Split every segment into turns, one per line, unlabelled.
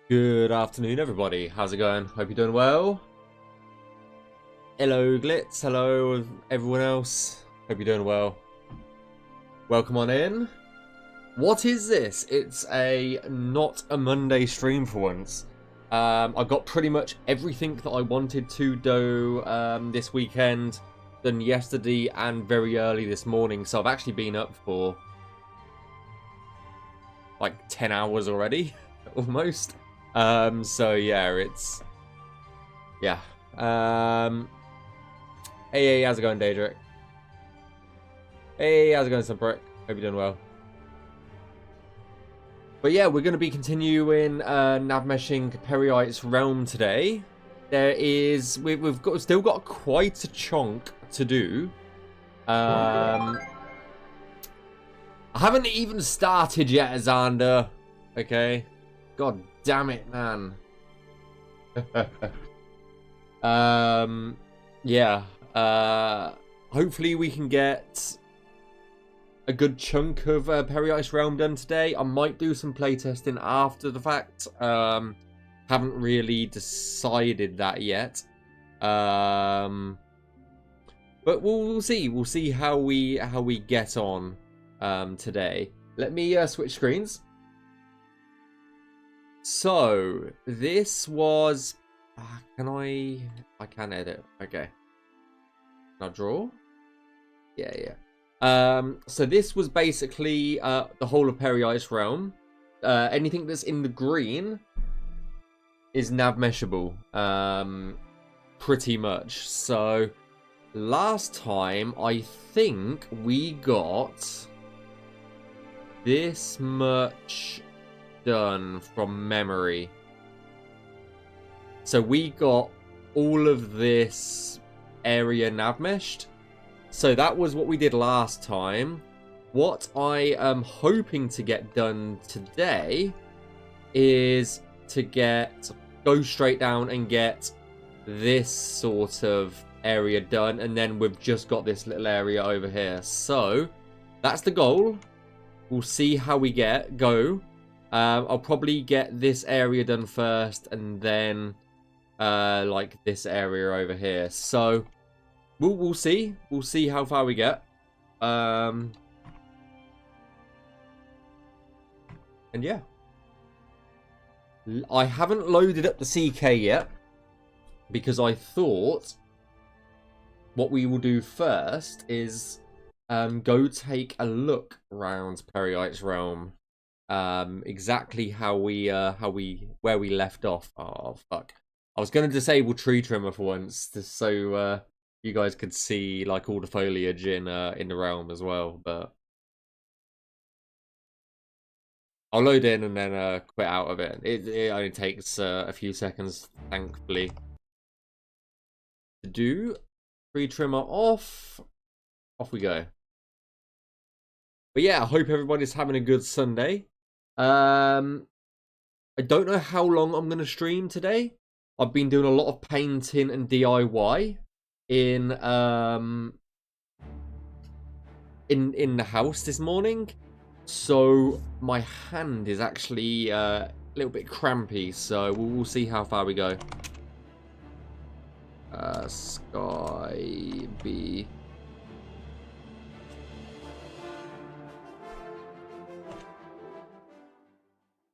Good afternoon, everybody. How's it going? Hope you're doing well. Hello, Glitz. Hello, everyone else. Hope you're doing well. Welcome on in. What is this? It's not a Monday stream for once. I got pretty much everything that I wanted to do this weekend, done yesterday and very early this morning. So I've actually been up for like 10 hours already, almost. So yeah, yeah. Hey, how's it going, Daedric? Hey, how's it going, Sunbrick? Hope you're doing well. But yeah, we're going to be continuing Navmeshing Peryite'S realm today. We've still got quite a chunk to do. I haven't even started yet, Xander. Okay. God damn it, man. Yeah. Hopefully we can get a good chunk of Peryite'S realm done today. I might do some playtesting after the fact. Haven't really decided that yet. But we'll see. We'll see how we get on today. Let me switch screens. So this was. I can edit. Okay. Can I draw? Yeah. So this was basically the whole of Peryite'S realm. Anything that's in the green is Navmeshable. Pretty much. So last time I think we got this much done from memory. So we got all of this area navmeshed. So that was what we did last time. What I am hoping to get done today is to go straight down and get this sort of area done, and then we've just got this little area over here. So that's the goal. We'll see how we go. I'll probably get this area done first, and then like this area over here. So we'll see. We'll see how far we get. And yeah. I haven't loaded up the CK yet, because I thought what we will do first is go take a look around Peryite'S realm. Exactly where we left off. Oh fuck. I was going to disable tree trimmer for once, just so you guys could see like all the foliage in the realm as well, but I'll load in and then quit out of it. It only takes a few seconds, thankfully, to do. Tree trimmer off. Off we go. But yeah, I hope everybody's having a good Sunday. I don't know how long I'm going to stream today. I've been doing a lot of painting and DIY in the house this morning, so my hand is actually a little bit crampy. So we'll see how far we go. Skyblivion.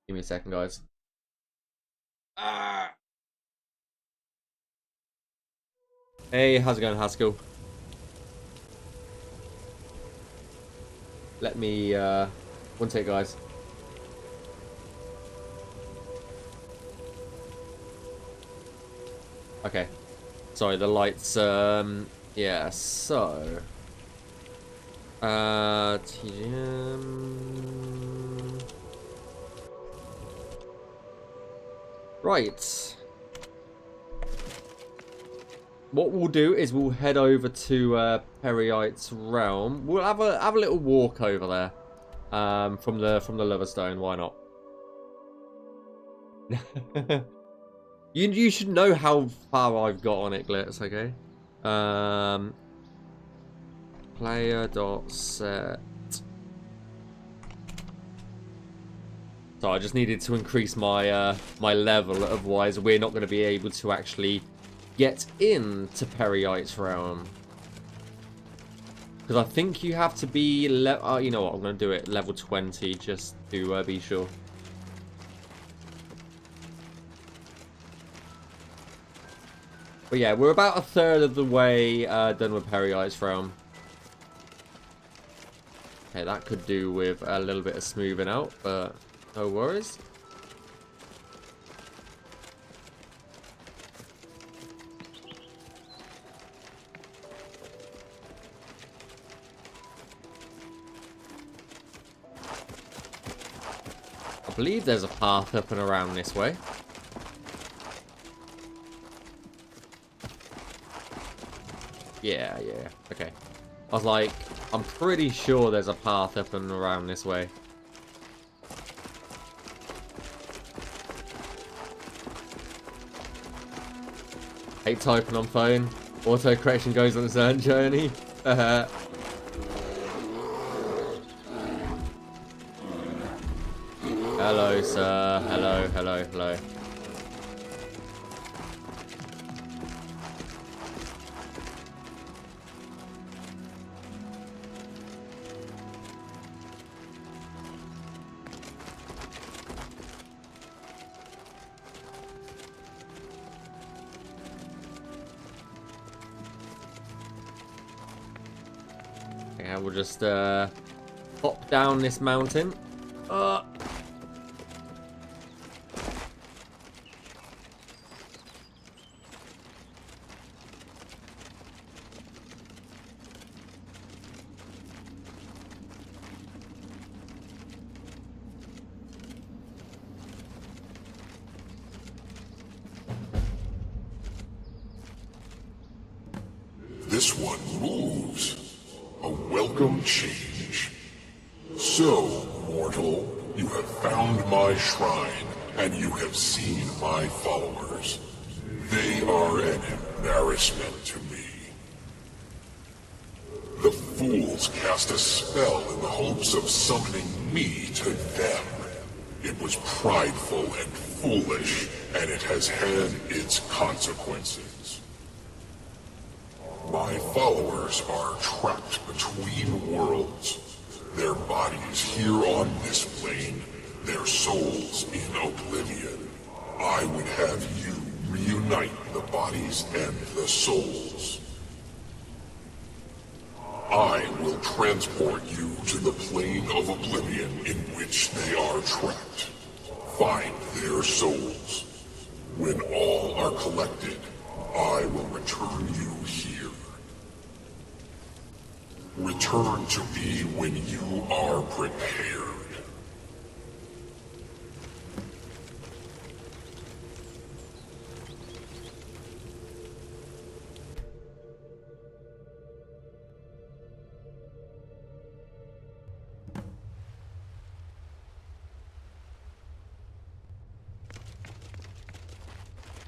Give me a second, guys. Hey, how's it going, Haskell? Let me, one take, guys. Okay. Sorry, the lights, yeah, so. TGM. Right. What we'll do is we'll head over to Peryite'S realm. We'll have a little walk over there, from the Loverstone. Why not? you should know how far I've got on it, Glitz. Okay. Player.set So I just needed to increase my my level, otherwise we're not going to be able to actually get into Peryite'S realm. Because I think you have to be, you know what, I'm going to do it level 20 just to be sure. But yeah, we're about a third of the way done with Peryite'S realm. Okay, that could do with a little bit of smoothing out, but no worries. I believe there's a path up and around this way. Yeah, okay. I was like, I'm pretty sure there's a path up and around this way. Hate typing on phone. Auto correction goes on a certain journey. Hello, sir. Hello. Okay, we'll just hop down this mountain.
This one moves. A welcome change. So, mortal, you have found my shrine, and you have seen my followers. They are an embarrassment to me. The fools cast a spell in the hopes of summoning me to them. It was prideful and foolish, and it has had its consequences. My followers are trapped between worlds. Their bodies here on this plane, their souls in oblivion. I would have you reunite the bodies and the souls. I will transport you to the plane of oblivion in which they are trapped. Find their souls. When all are collected, I will return you here. Return to me when you are prepared.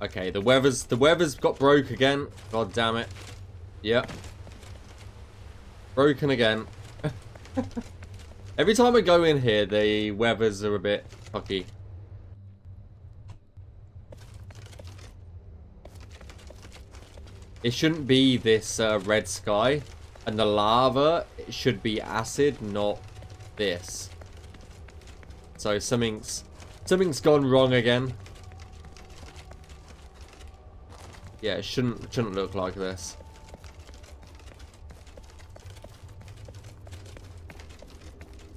Okay, the weather's got broke again. God damn it. Yep. Broken again. Every time I go in here, the weathers are a bit fucky. It shouldn't be this red sky. And the lava, it should be acid, not this. So something's gone wrong again. Yeah, it shouldn't look like this.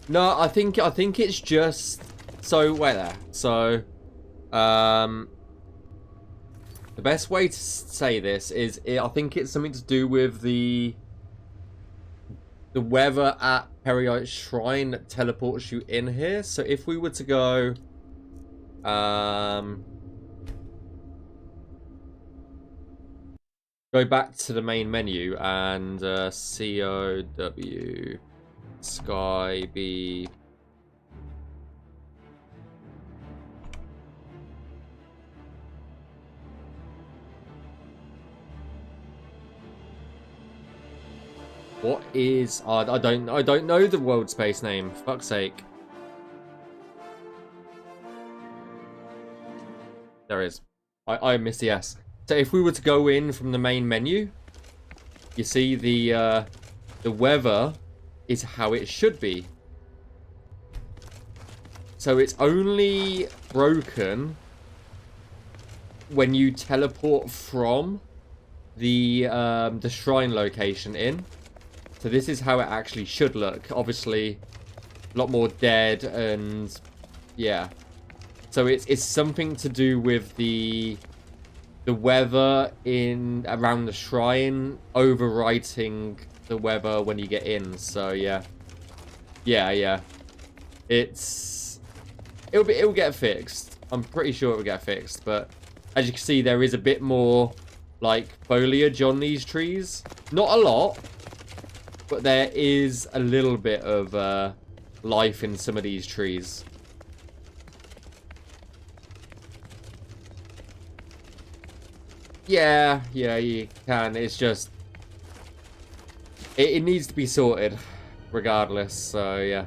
No, I think it's just so wait there. So the best way to say this is I think it's something to do with the weather at Peryite'S shrine that teleports you in here. So if we were to go go back to the main menu and COW Skyblivion. What is I don't know the world space name, for fuck's sake. there is. I missed the S. So if we were to go in from the main menu, you see the weather is how it should be. So it's only broken when you teleport from the shrine location in. So this is how it actually should look. Obviously, a lot more dead and yeah. So it's something to do with the weather in around the shrine overwriting the weather when you get in. So yeah. It'll get fixed. I'm pretty sure it'll get fixed, but as you can see, there is a bit more like foliage on these trees. Not a lot, but there is a little bit of life in some of these trees. Yeah, you can. It's just it needs to be sorted regardless, so yeah.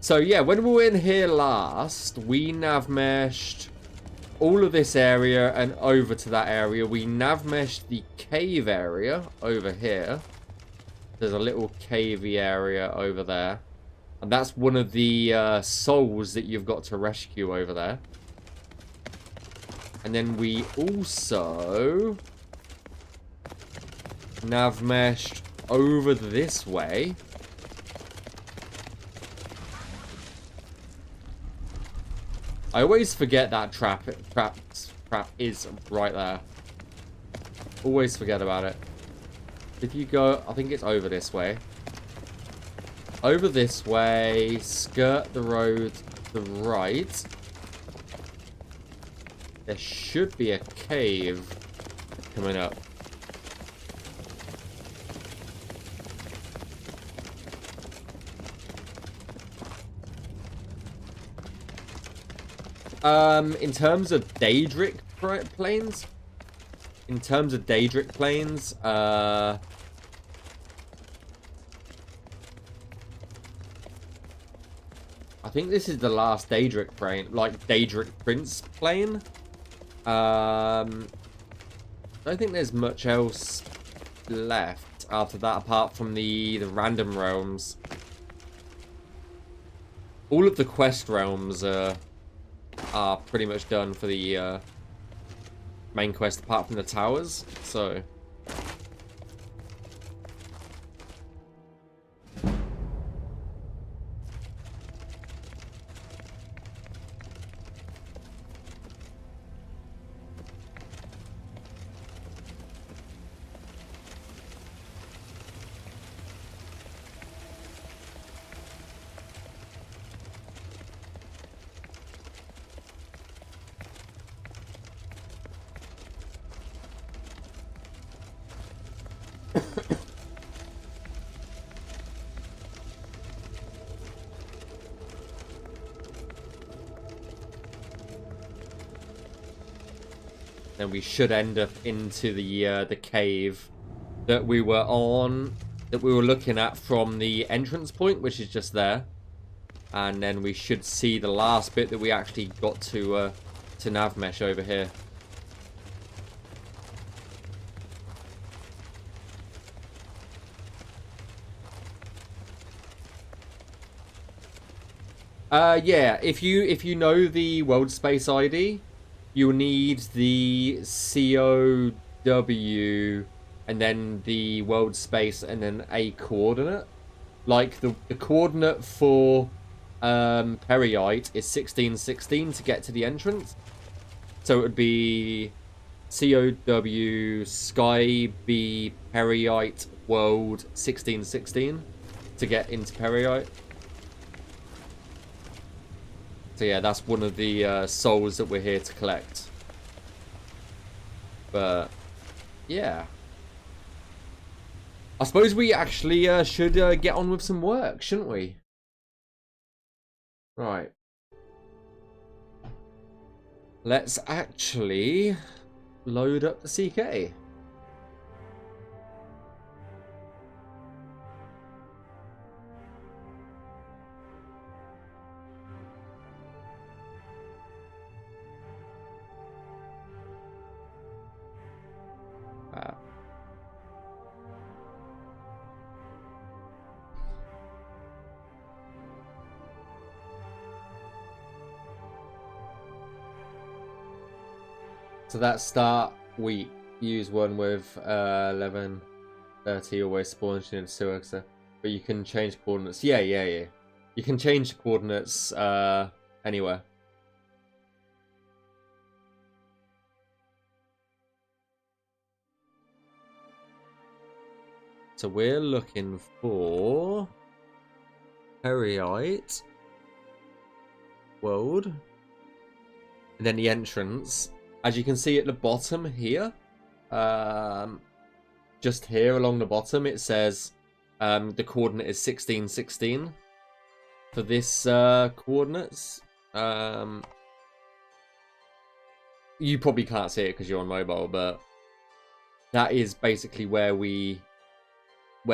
So yeah, when we were in here last, we navmeshed all of this area and over to that area. We navmeshed the cave area over here. There's a little cavey area over there. And that's one of the souls that you've got to rescue over there. And then we also navmeshed over this way. I always forget that trap is right there. Always forget about it. If you go, I think it's over this way. Over this way, skirt the road to the right. There should be a cave coming up. In terms of Daedric planes, I think this is the last Daedric plane, like Daedric Prince plane. I don't think there's much else left after that, apart from the random realms. All of the quest realms are pretty much done for the main quest, apart from the towers. So then we should end up into the cave that we were looking at from the entrance point, which is just there. And then we should see the last bit that we actually got to Navmesh over here. Yeah, if you know the world space ID, you'll need the COW and then the world space and then a coordinate. Like the coordinate for Peryite is 1616 to get to the entrance. So it would be COW Sky B Peryite World 1616 to get into Peryite. So yeah, that's one of the souls that we're here to collect. But yeah, I suppose we actually should get on with some work, shouldn't we? Right. Let's actually load up the CK. So that start, we use one with 11, 30 always spawns in sewer, but you can change coordinates. Yeah. You can change coordinates anywhere. So we're looking for Peryite world, and then the entrance. As you can see at the bottom here, just here along the bottom, it says the coordinate is 1616 for this coordinates. You probably can't see it because you're on mobile, but that is basically where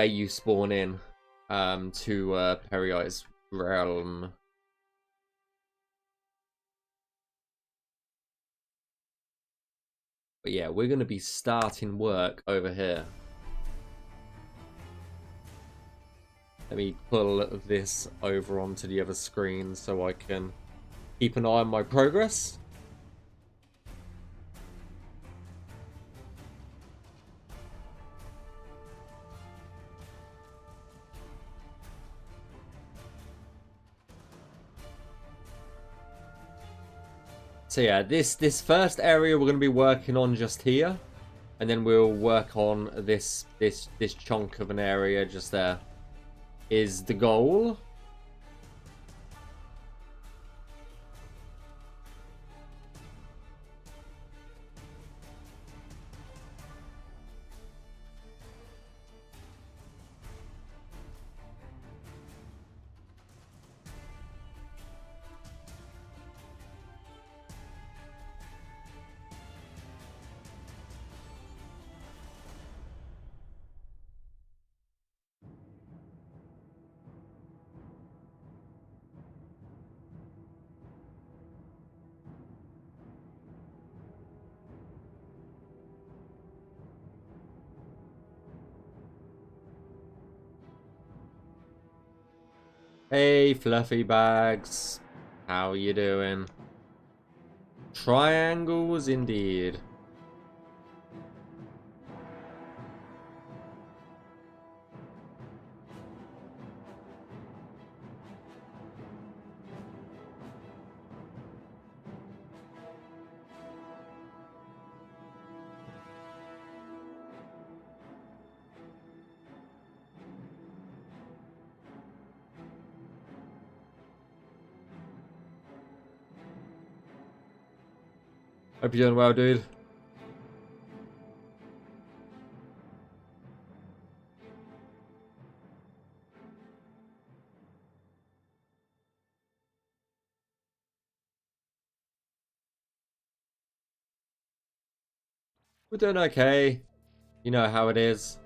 you spawn in to Peryite'S realm. But yeah, we're going to be starting work over here. Let me pull this over onto the other screen so I can keep an eye on my progress. So yeah, this first area we're going to be working on just here, and then we'll work on this chunk of an area just there. Is the goal. Hey, fluffy bags. How you doing? Triangles indeed. Hope you're doing well, dude. We're doing okay. You know how it is.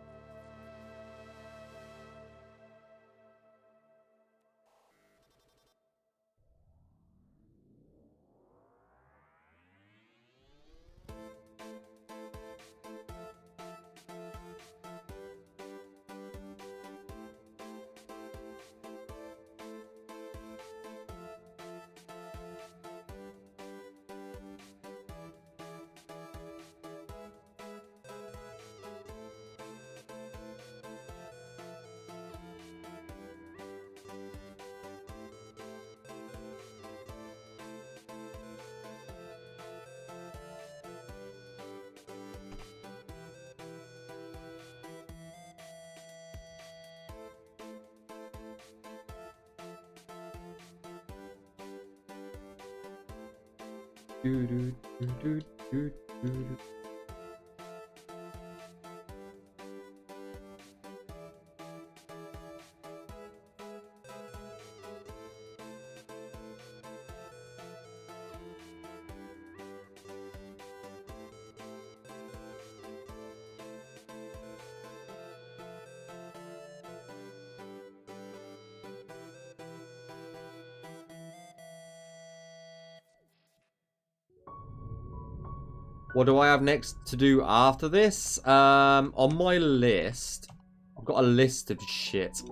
What do I have next to do after this? On my list, I've got a list of shit.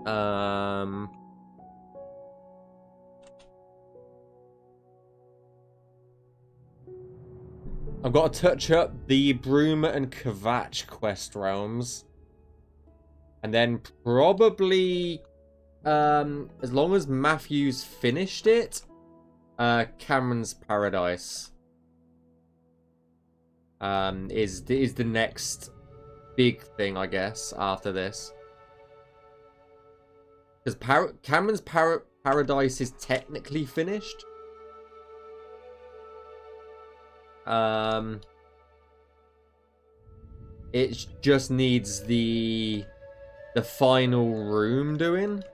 I've got to touch up the Broom and Kvatch quest realms. And then probably, as long as Matthew's finished it, Cameron's Paradise is the next big thing, I guess, after this. Because Cameron's Paradise is technically finished. It just needs the final room doing.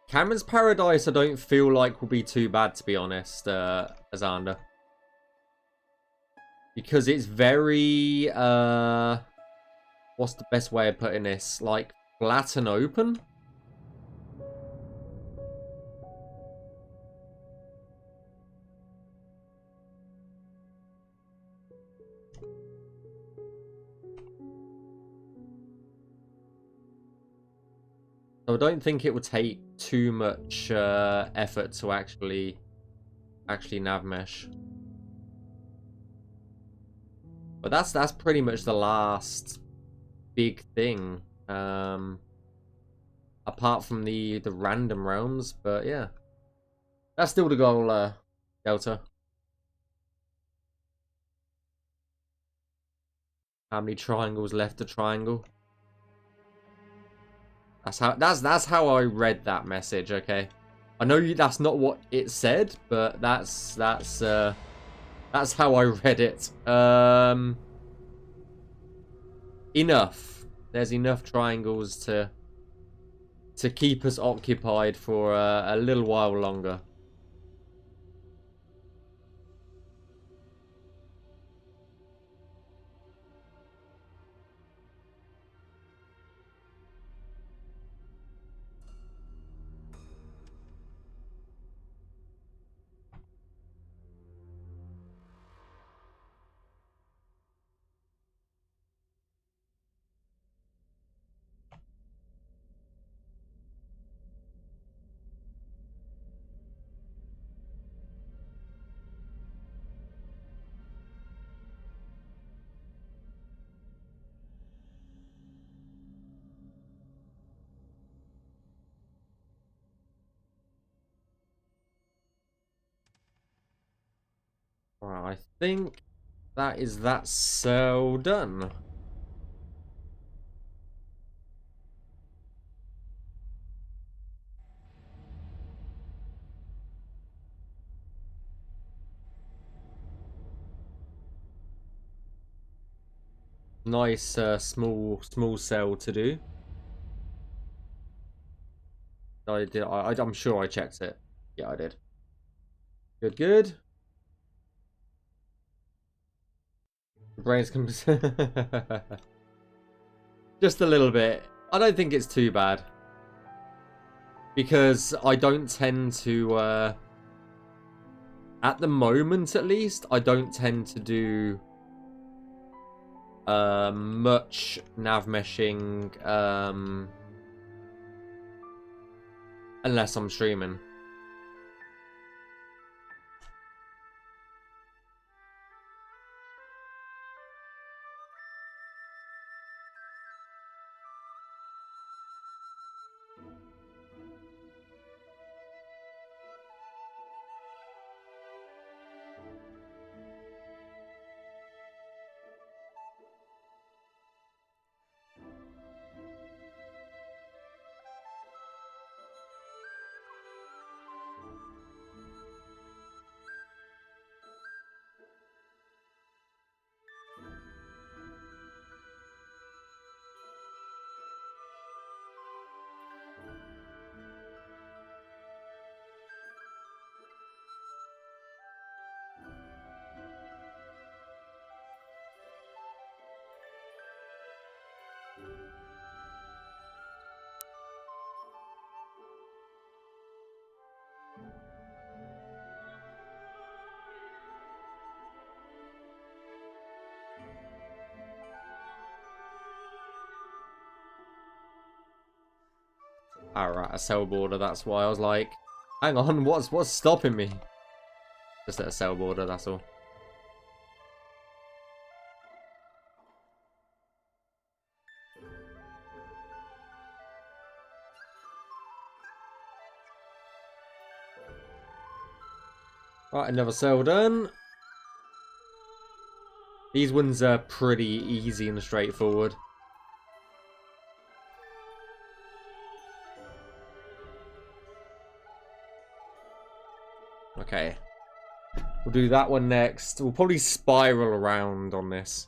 Cameron's Paradise, I don't feel like will be too bad, to be honest, Azander. Because it's very, what's the best way of putting this? Like, flat and open? So I don't think it would take too much effort to actually navmesh. But that's pretty much the last big thing. Apart from the random realms, but yeah. That's still the goal, Delta. How many triangles left to triangle? That's how I read that message, okay? I know that's not what it said, but that's how I read it. Enough. There's enough triangles to keep us occupied for a little while longer. Alright, I think that's so done. Nice small cell to do. I did. I'm sure I checked it. Yeah, I did. Good, good. The brains can just a little bit. I don't think it's too bad because I don't tend to, at the moment at least, I don't tend to do much navmeshing unless I'm streaming. Alright, a cell border, that's why I was like, hang on, what's stopping me? Just at a cell border, that's all. Right, another cell done. These ones are pretty easy and straightforward. Okay. We'll do that one next. We'll probably spiral around on this.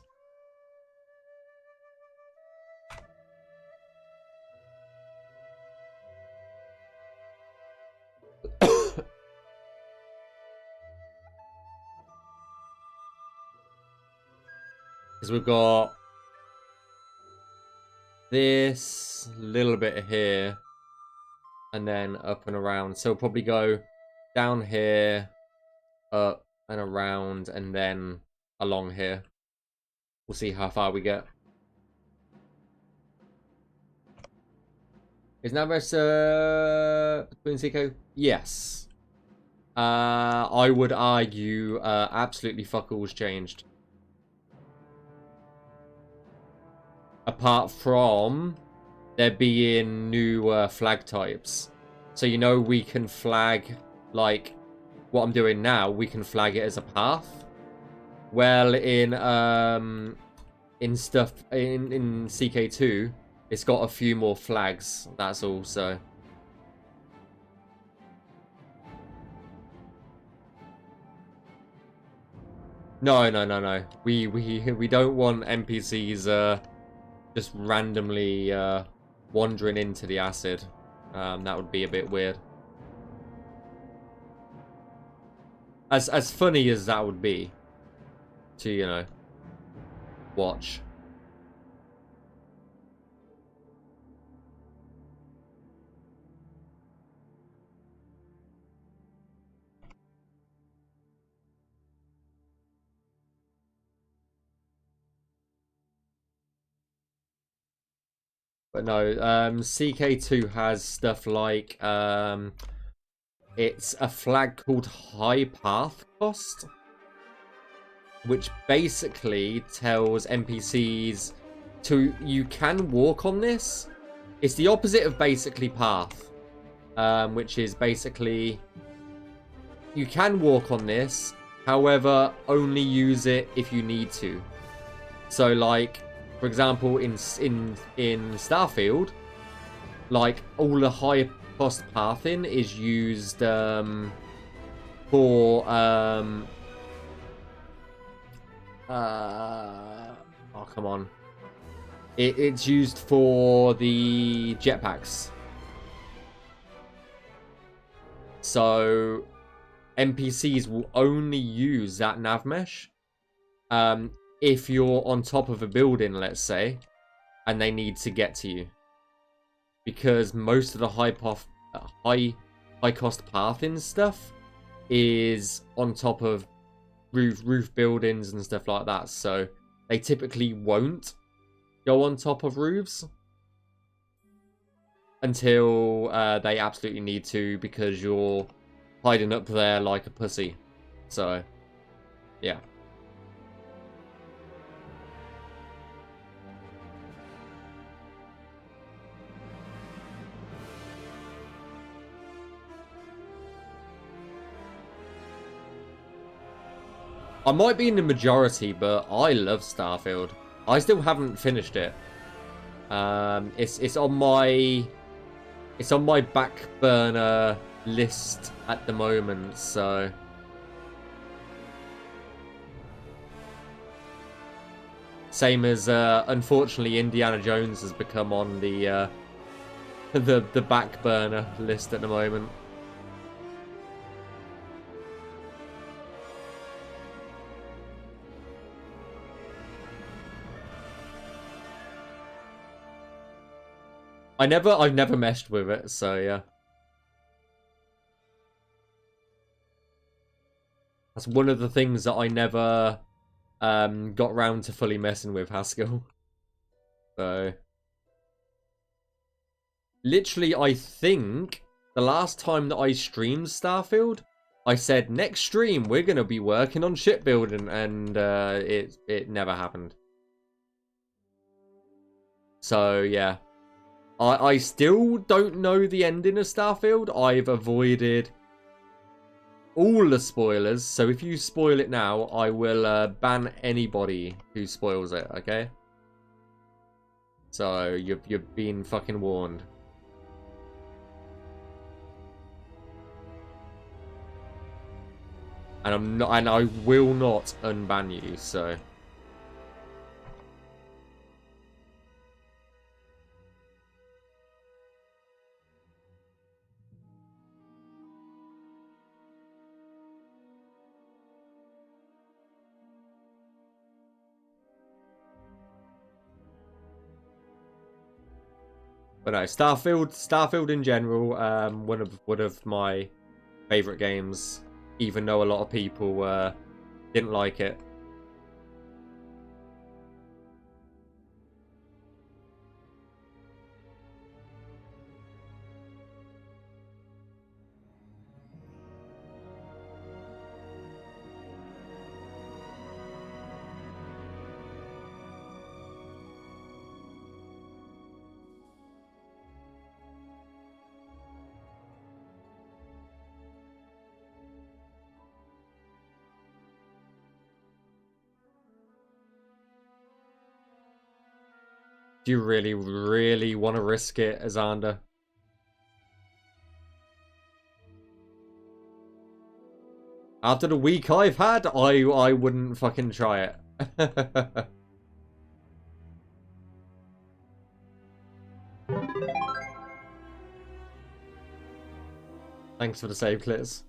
Because we've got this little bit here. And then up and around. So we'll probably go down here, up and around, and then along here. We'll see how far we get. Is Navmeshing between CK? Yes. I would argue absolutely fuck all's changed. Apart from there being new flag types. So, you know, we can flag, like, what I'm doing now, we can flag it as a path. Well, in CK2, it's got a few more flags, that's all, so. No. We don't want NPCs just randomly wandering into the acid. That would be a bit weird. As funny as that would be to, you know, watch. But no, CK2 has stuff like, it's a flag called High Path Cost, which basically tells NPCs you can walk on this. It's the opposite of basically path, which is basically you can walk on this, however, only use it if you need to. So, like, for example, in Starfield, like, all the high cost pathing is used for oh, come on. It's used for the jetpacks. So NPCs will only use that navmesh if you're on top of a building, let's say, and they need to get to you. Because most of the high cost pathing stuff is on top of roof buildings and stuff like that. So they typically won't go on top of roofs until they absolutely need to, because you're hiding up there like a pussy. So, yeah. I might be in the majority, but I love Starfield. I still haven't finished it. It's on my back burner list at the moment, so same as unfortunately Indiana Jones has become on the the back burner list at the moment. I've never meshed with it, so yeah. That's one of the things that I never got round to fully messing with, Haskell. So, literally, I think the last time that I streamed Starfield, I said next stream we're gonna be working on shipbuilding, and it never happened. So yeah, I still don't know the ending of Starfield. I've avoided all the spoilers, so if you spoil it now, I will ban anybody who spoils it. Okay? So you've been fucking warned. And I'm not, and I will not unban you, so. But no, Starfield in general, one of my favorite games, even though a lot of people didn't like it. Do you really, really want to risk it, Azander? After the week I've had, I wouldn't fucking try it. Thanks for the save, Clits.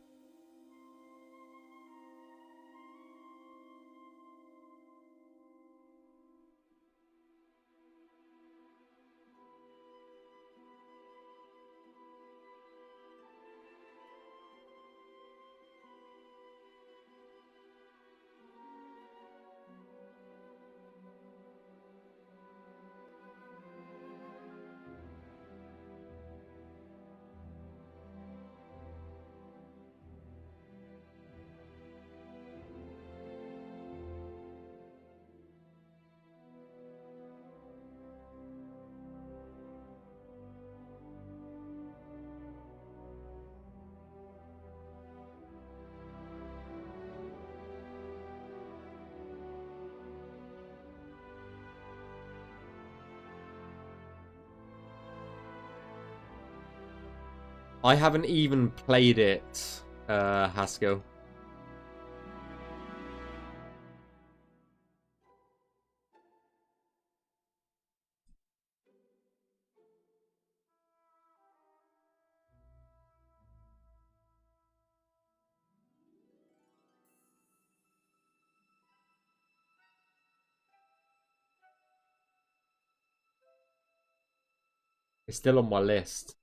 I haven't even played it, Haskell. It's still on my list.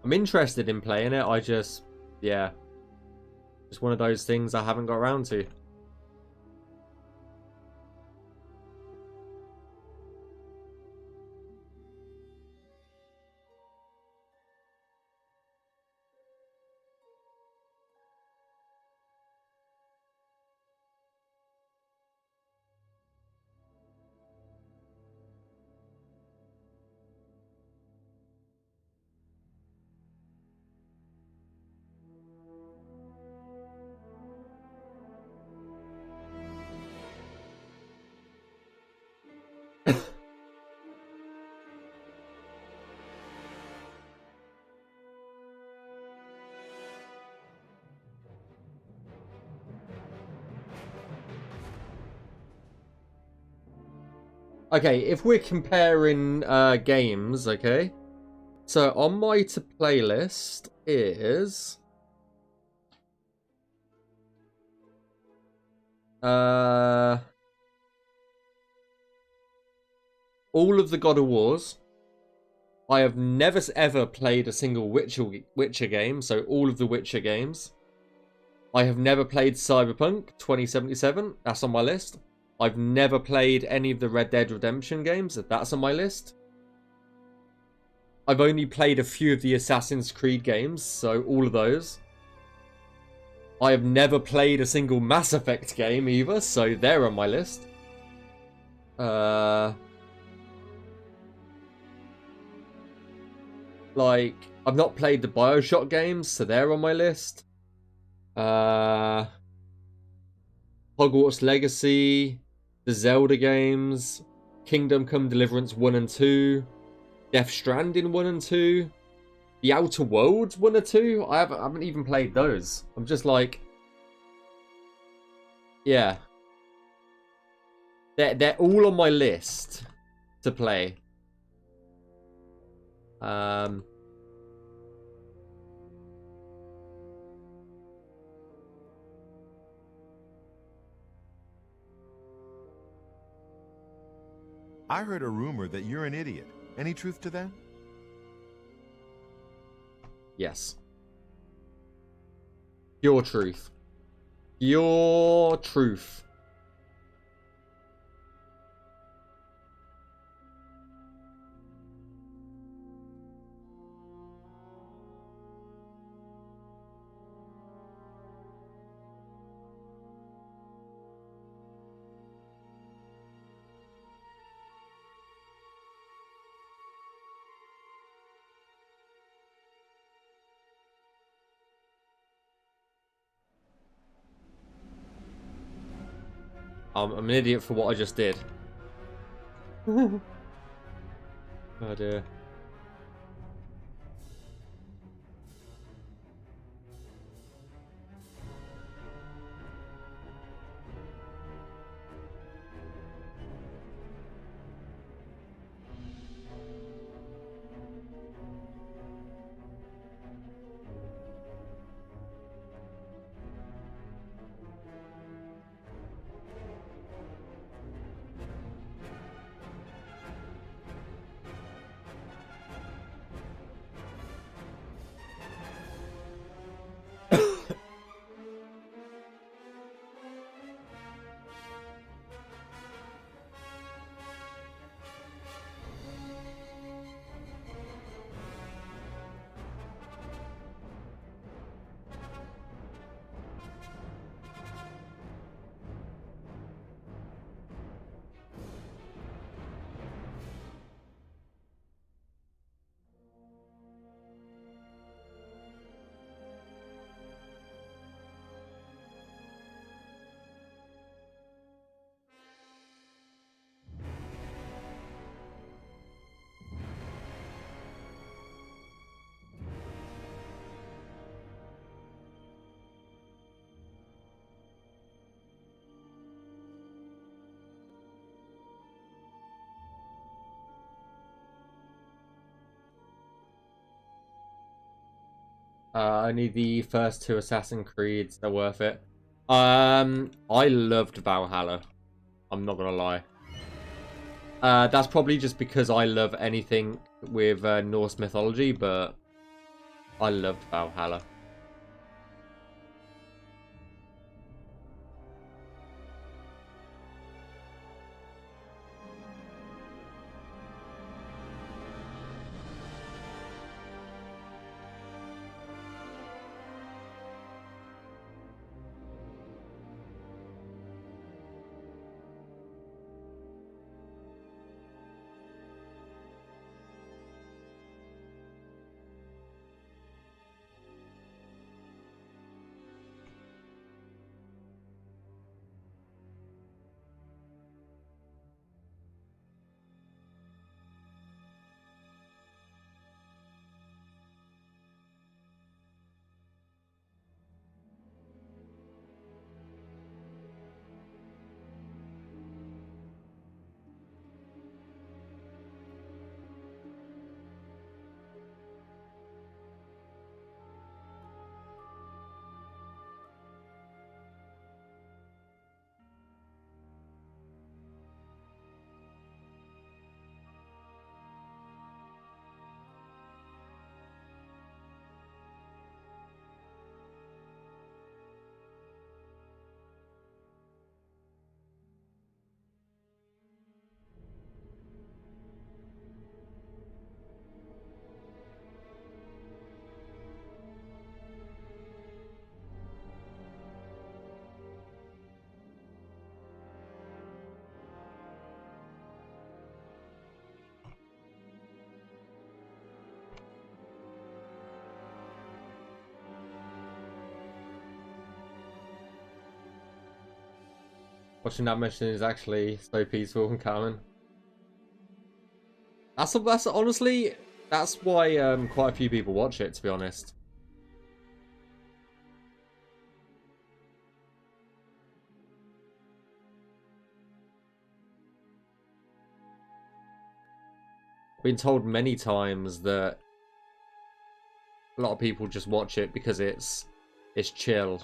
I'm interested in playing it. I just, yeah. It's one of those things I haven't got around to. Okay, if we're comparing games, okay. So on my to play list is all of the God of Wars. I have never ever played a single Witcher game, so all of the Witcher games. I have never played Cyberpunk 2077, that's on my list. I've never played any of the Red Dead Redemption games, that's on my list. I've only played a few of the Assassin's Creed games, so all of those. I have never played a single Mass Effect game either, so they're on my list. Like, I've not played the BioShock games, so they're on my list. Hogwarts Legacy, the Zelda games, Kingdom Come Deliverance 1 and 2, Death Stranding 1 and 2, The Outer Worlds 1 or 2. I haven't even played those. I'm just like, yeah. They're all on my list to play.
I heard a rumor that you're an idiot. Any truth to that?
Yes. Your truth. Your truth. I'm an idiot for what I just did. Oh dear. Only the first two Assassin's Creeds are worth it. I loved Valhalla. I'm not gonna lie. That's probably just because I love anything with Norse mythology, but I loved Valhalla. Watching Navmeshing is actually so peaceful and calming. That's honestly, that's why quite a few people watch it, to be honest. Been told many times that a lot of people just watch it because it's chill.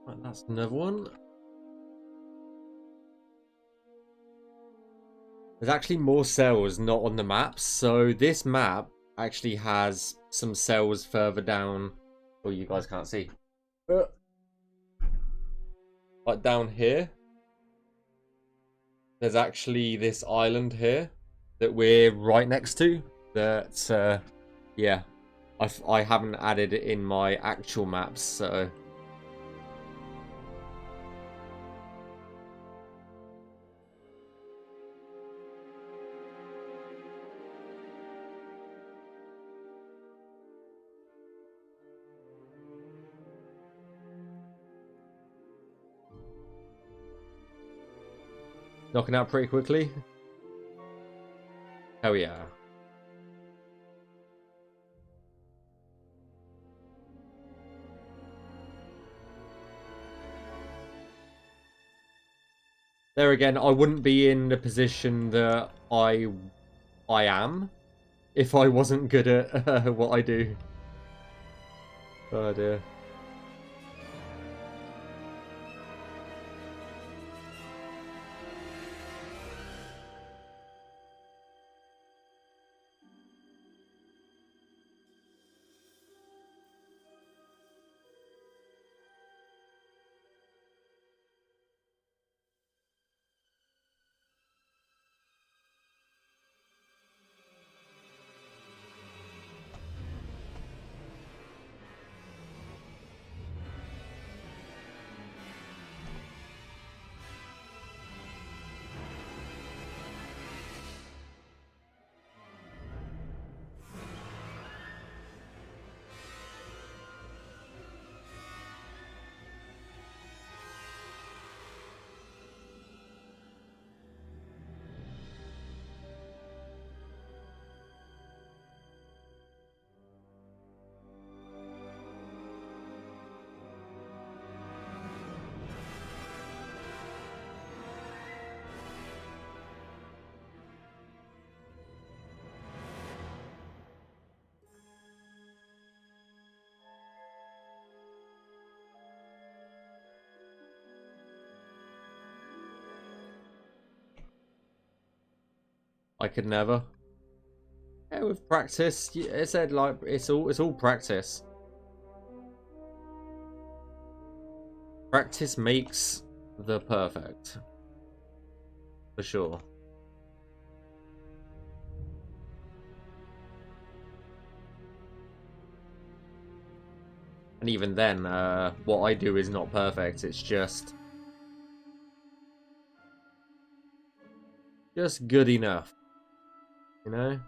Right, that's another one. There's actually more cells not on the map, so this map actually has some cells further down. Well, you guys can't see. Like down here, there's actually this island here that we're right next to. That, yeah, I haven't added it in my actual maps, so. Knocking out pretty quickly. Hell yeah. There again, I wouldn't be in the position that I am if I wasn't good at what I do. Oh dear. I could never. Yeah, with practice, it said like it's all practice. Practice makes the perfect. For sure. And even then, what I do is not perfect. It's just good enough. You know?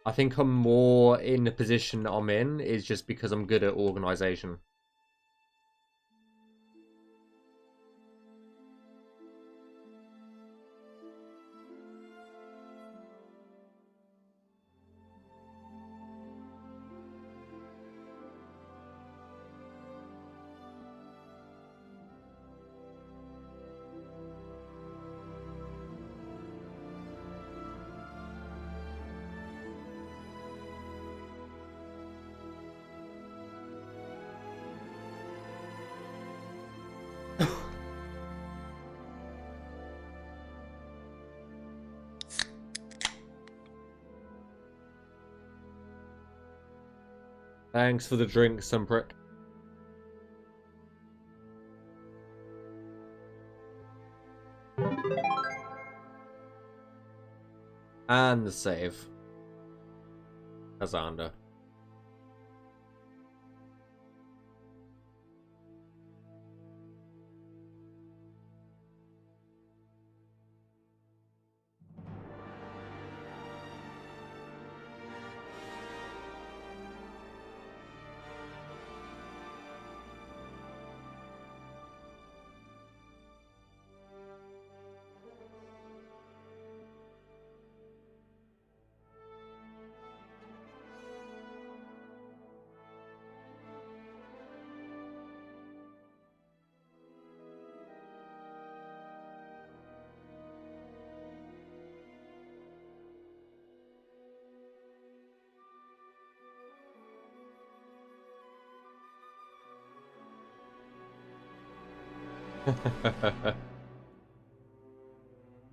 I think I'm more in the position I'm in is just because I'm good at organization. Thanks for the drink, some prick. And the save. Azanda.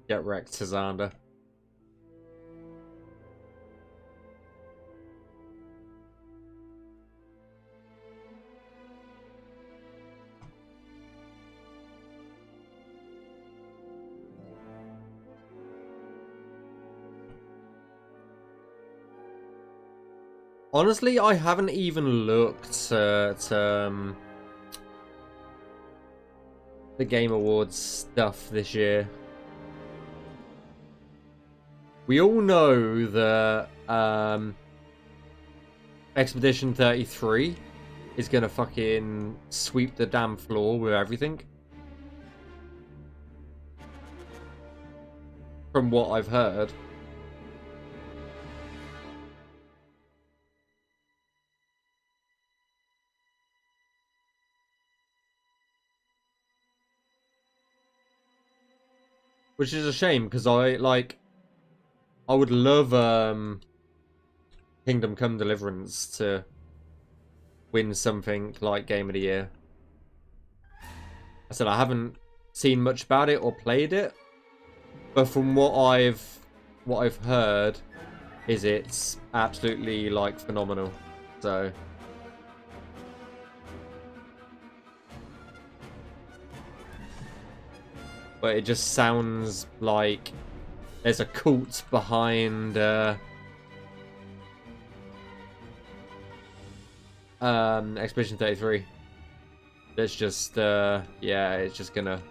Get wrecked, Azanda. Honestly, I haven't even looked at the Game Awards stuff this year. We all know that Expedition 33 is gonna fucking sweep the damn floor with everything. From what I've heard. Which is a shame, because I would love Kingdom Come Deliverance to win something like Game of the Year. I said I haven't seen much about it or played it, but from what I've heard is it's absolutely like phenomenal. So but it just sounds like there's a cult behind Expedition 33. That's just yeah, it's just gonna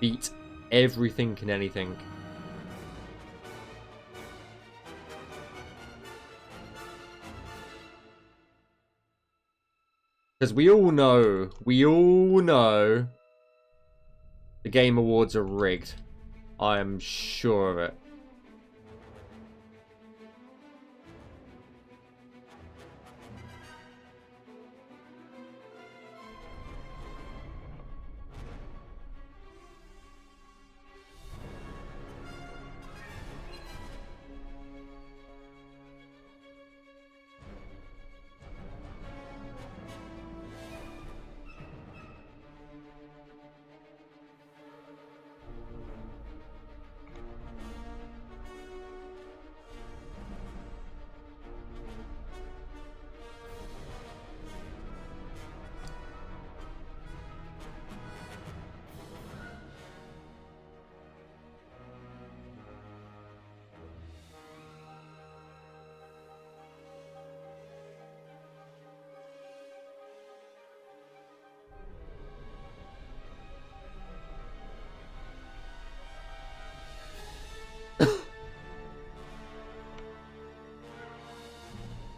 beat everything and anything. Because we all know the Game Awards are rigged. I am sure of it.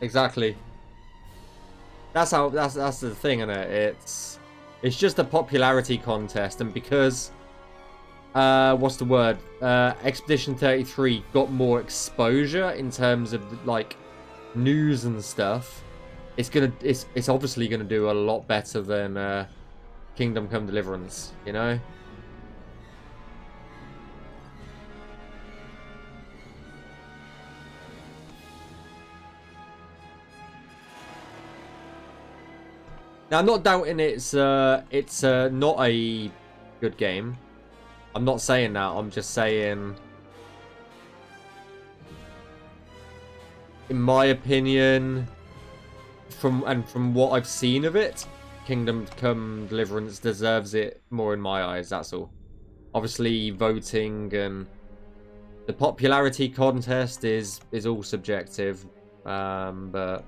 exactly. That's the thing, isn't it? It's just a popularity contest, and because what's the word? Expedition 33 got more exposure in terms of like news and stuff. It's obviously gonna do a lot better than Kingdom Come Deliverance, you know? Now, I'm not doubting it's not a good game. I'm not saying that. I'm just saying, in my opinion, from what I've seen of it, Kingdom Come Deliverance deserves it more in my eyes. That's all. Obviously, voting and the popularity contest is all subjective, but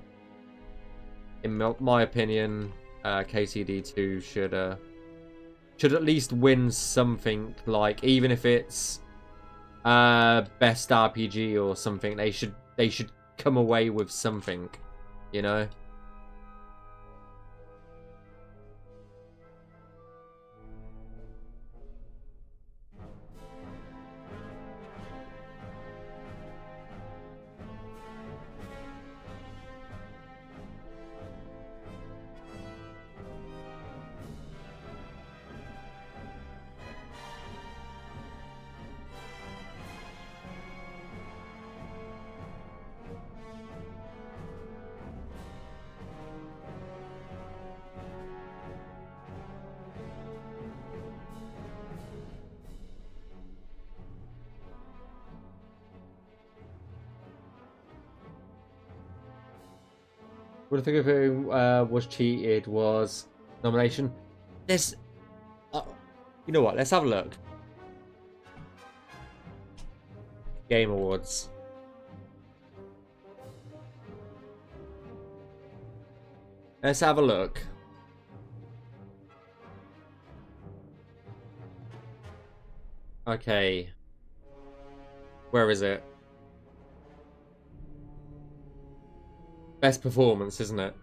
in my opinion, KCD2 should at least win something, like even if it's best RPG or something. They should come away with something, you know. What I think of it was cheated was nomination. This, you know what? Let's have a look. Game Awards. Let's have a look. Okay. Where is it? Best performance, isn't it?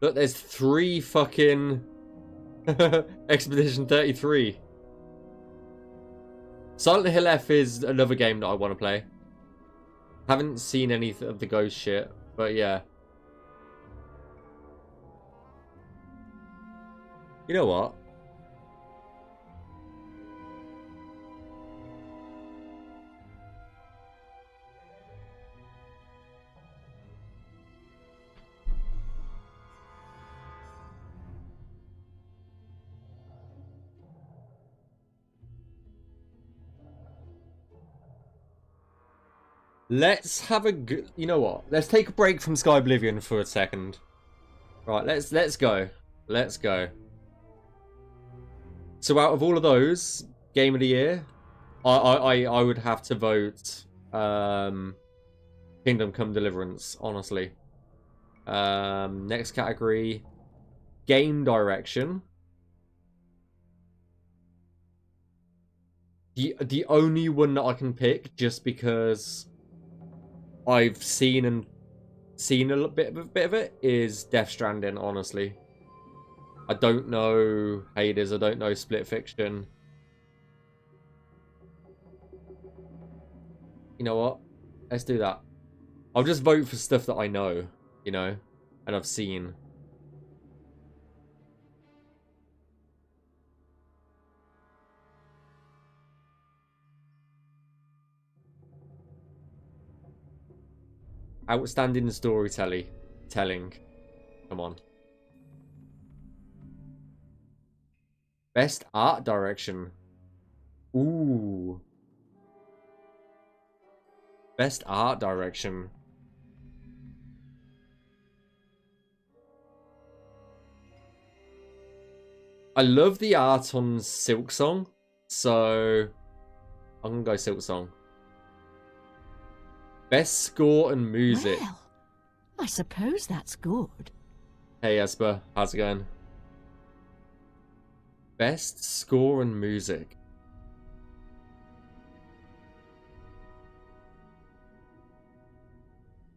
Look, there's 3 fucking Expedition 33. Silent Hill F is another game that I want to play. Haven't seen any of the ghost shit, but yeah. You know what? Let's have a good. You know what? Let's take a break from Skyblivion for a second. Right, let's go. Let's go. So out of all of those, Game of the Year, I would have to vote Kingdom Come Deliverance, honestly. Next category, Game Direction. The only one that I can pick, just because I've seen a little bit of it, is Death Stranding, honestly. I don't know Hades, I don't know Split Fiction. You know what? Let's do that. I'll just vote for stuff that I know, you know, and I've seen. Outstanding storytelling. Come on. Best art direction. Ooh. Best art direction. I love the art on Silk Song, so I'm gonna go Silk Song. Best score and music.
Well, I suppose that's good.
Hey Esper, how's it going? Best score and music.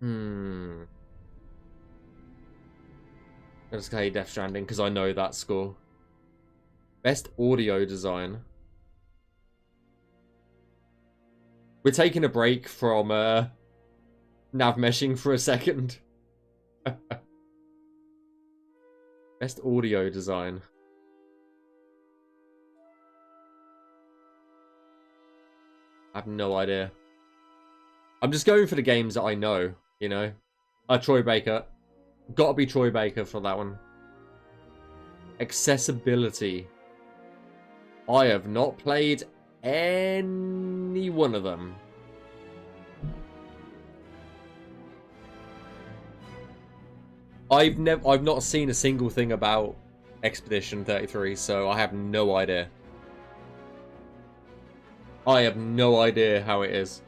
I'm gonna say Death Stranding because I know that score. Best audio design. We're taking a break from Navmeshing for a second. Best audio design. I have no idea. I'm just going for the games that I know, you know. Troy Baker. Gotta be Troy Baker for that one. Accessibility. I have not played any one of them. I've not seen a single thing about Expedition 33, so I have no idea. I have no idea how it is.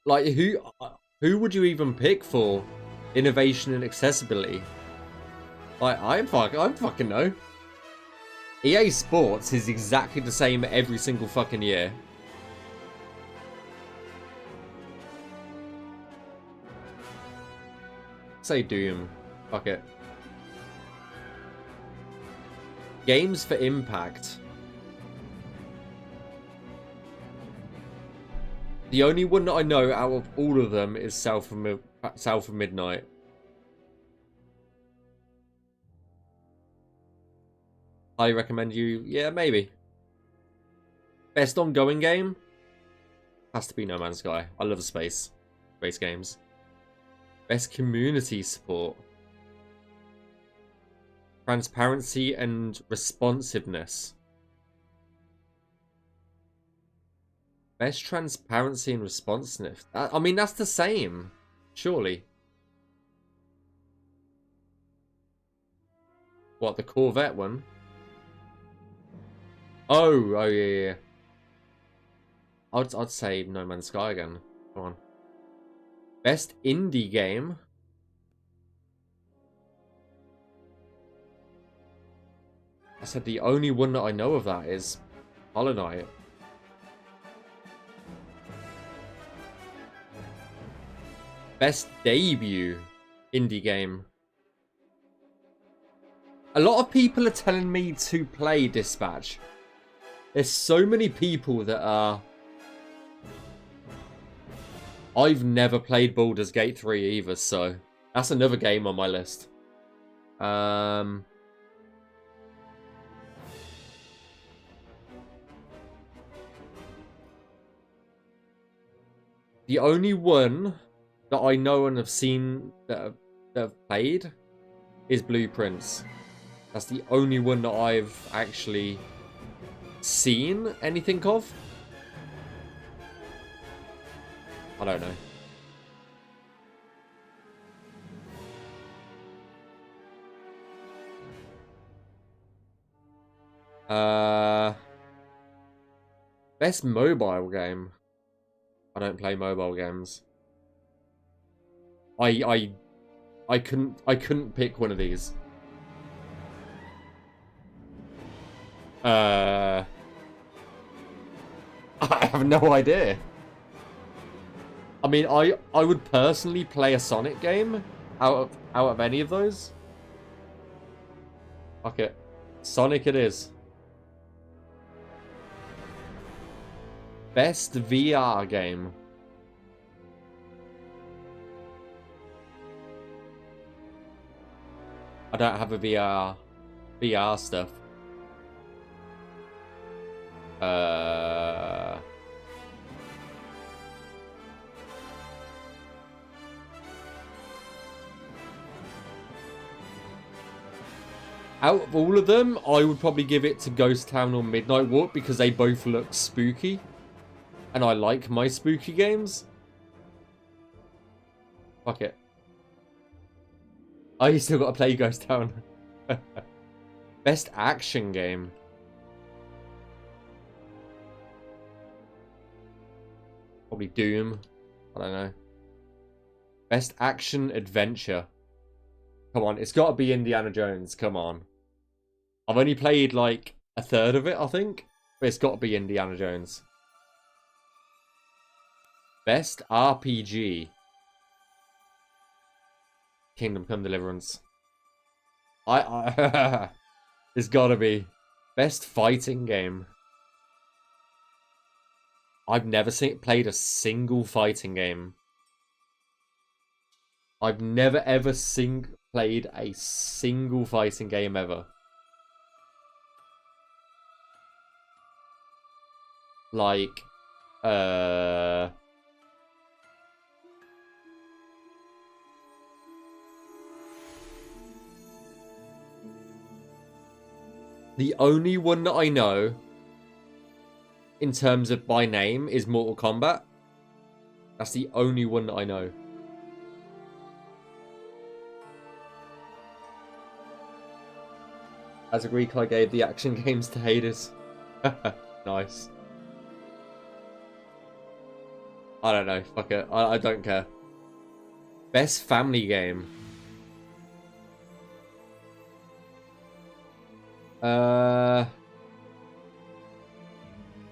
Like, who would you even pick for innovation and accessibility? Like, I fucking know. EA Sports is exactly the same every single fucking year. Say Doom. Fuck it. Games for impact. The only one that I know out of all of them is South of Midnight. I recommend you. Yeah, maybe. Best ongoing game? Has to be No Man's Sky. I love space games. Best community support. Transparency and responsiveness. Best transparency and responsiveness. I mean, that's the same. Surely. What, the Corvette one? Oh, yeah. I'd say No Man's Sky again. Come on. Best indie game. I said the only one that I know of that is Hollow Knight. Best debut indie game. A lot of people are telling me to play Dispatch. There's so many people that are... I've never played Baldur's Gate 3 either, so that's another game on my list. The only one that I know and have seen that have played is Blueprints. That's the only one that I've actually seen anything of. I don't know. Best mobile game. I don't play mobile games. I couldn't pick one of these. I have no idea. I mean, I would personally play a Sonic game out of any of those. Fuck it. Sonic it is. Best VR game. I don't have a VR stuff. Out of all of them, I would probably give it to Ghost Town or Midnight Walk because they both look spooky. And I like my spooky games. Fuck it. Oh, you still got to play Ghost Town. Best action game. Probably Doom. I don't know. Best action adventure. Come on, it's got to be Indiana Jones. Come on. I've only played like a third of it, I think. But it's got to be Indiana Jones. Best RPG. Kingdom Come Deliverance. There's gotta be. Best fighting game. I've never played a single fighting game. I've never ever played a single fighting game ever. Like, the only one that I know in terms of by name is Mortal Kombat. That's the only one that I know. As a Greek, I gave the action games to Hades. Nice. I don't know. Fuck it. I don't care. Best family game.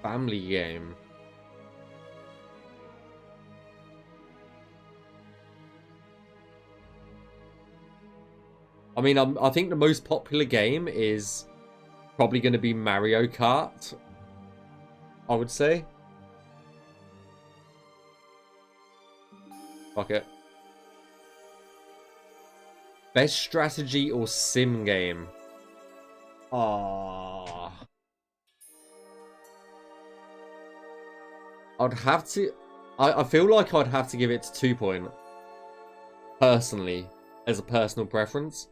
Family game. I mean, I think the most popular game is probably going to be Mario Kart, I would say. Fuck it. Best strategy or sim game? Ah, I'd have to... I feel like I'd have to give it to 2 Point. Personally. As a personal preference.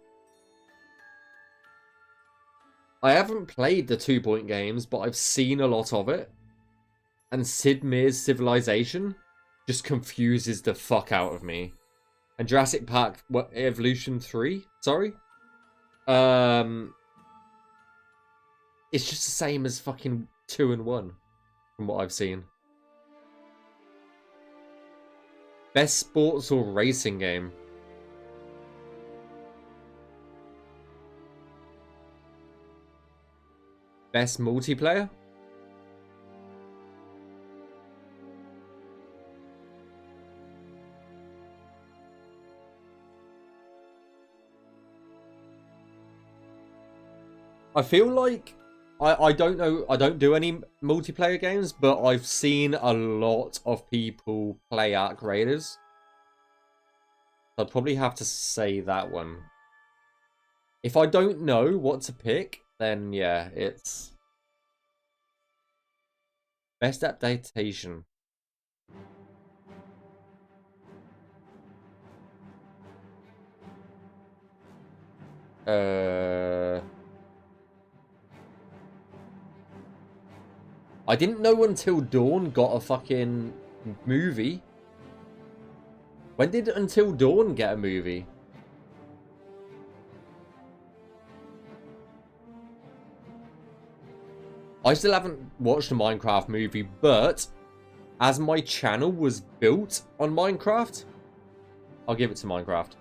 I haven't played the 2 Point games, but I've seen a lot of it. And Sid Meier's Civilization just confuses the fuck out of me. And Jurassic Park Evolution 3? Sorry? It's just the same as fucking 2 and 1. From what I've seen. Best sports or racing game? Best multiplayer? I feel like I don't know, I don't do any multiplayer games, but I've seen a lot of people play Ark Raiders. I'd probably have to say that one. If I don't know what to pick, then yeah, it's best adaptation. I didn't know Until Dawn got a fucking movie. When did Until Dawn get a movie? I still haven't watched a Minecraft movie, but as my channel was built on Minecraft, I'll give it to Minecraft.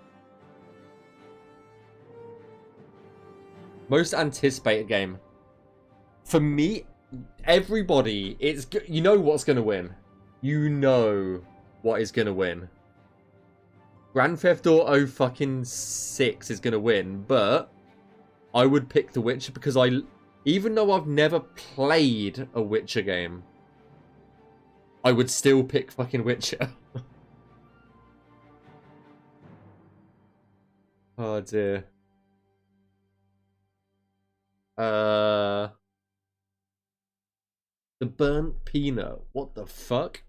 Most anticipated game. For me, everybody, it's, you know what's going to win. You know what is going to win. Grand Theft Auto fucking 6 is going to win, but I would pick The Witcher because even though I've never played a Witcher game, I would still pick fucking Witcher. Oh dear. The burnt peanut. What the fuck?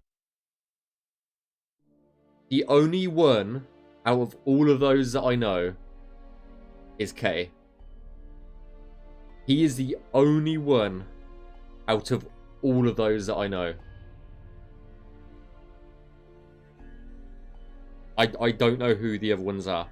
The only one out of all of those that I know is K. He is the only one out of all of those that I know. I don't know who the other ones are.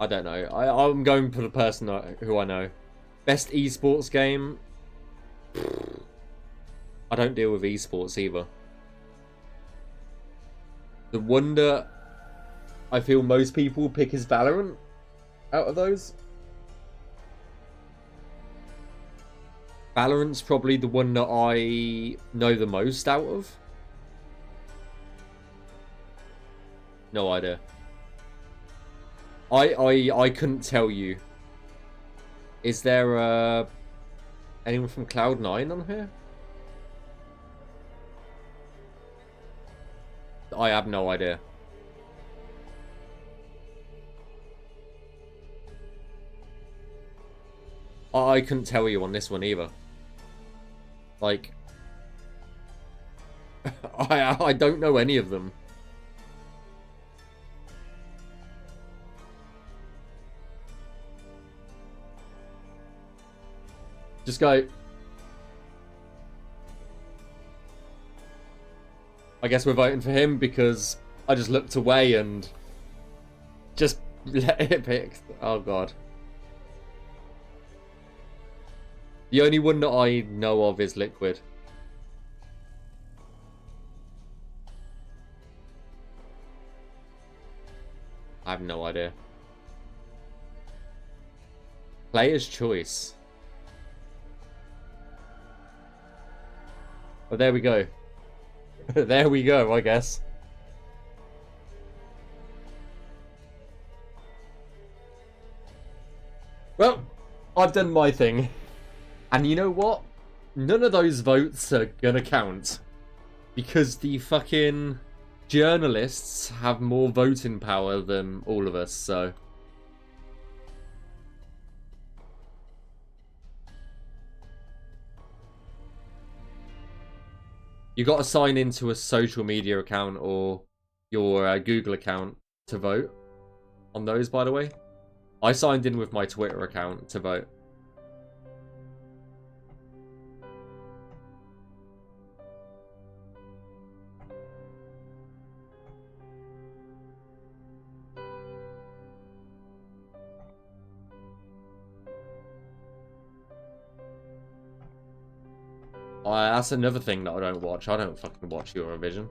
I don't know. I'm going for the person who I know. Best esports game? I don't deal with esports either. The one that I feel most people pick is Valorant out of those. Valorant's probably the one that I know the most out of. No idea. I couldn't tell you. Is there anyone from Cloud9 on here? I have no idea. I couldn't tell you on this one either. Like, I don't know any of them. Just go. I guess we're voting for him because I just looked away and just let it pick. Oh god. The only one that I know of is Liquid. I have no idea. Player's choice. Oh, there we go. There we go, I guess. Well, I've done my thing. And you know what? None of those votes are gonna count. Because the fucking journalists have more voting power than all of us, so... You got to sign into a social media account or your Google account to vote on those, by the way. I signed in with my Twitter account to vote. That's another thing that I don't watch. I don't fucking watch Eurovision.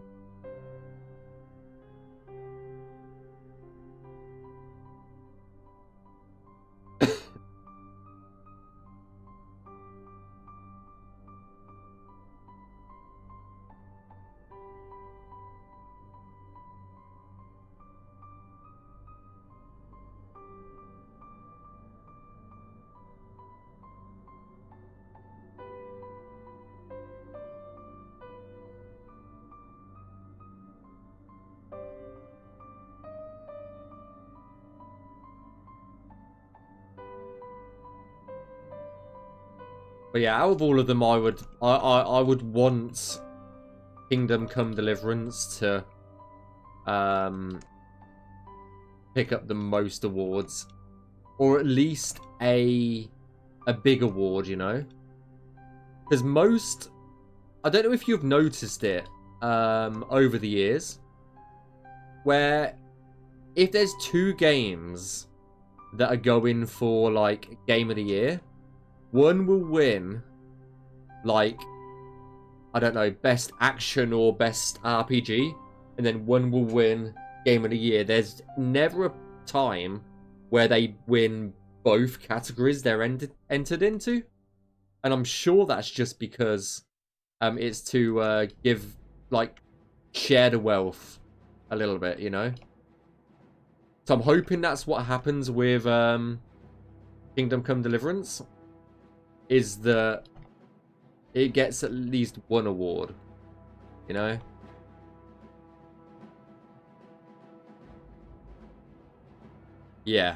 But yeah, out of all of them, I would want Kingdom Come Deliverance to pick up the most awards, or at least a big award, you know, because most, I don't know if you've noticed it over the years, where if there's two games that are going for like Game of the Year, one will win, like, I don't know, best action or best RPG, and then one will win Game of the Year. There's never a time where they win both categories they're entered into, and I'm sure that's just because it's to give, like, share the wealth a little bit, you know? So I'm hoping that's what happens with Kingdom Come Deliverance, is that it gets at least one award, you know? Yeah.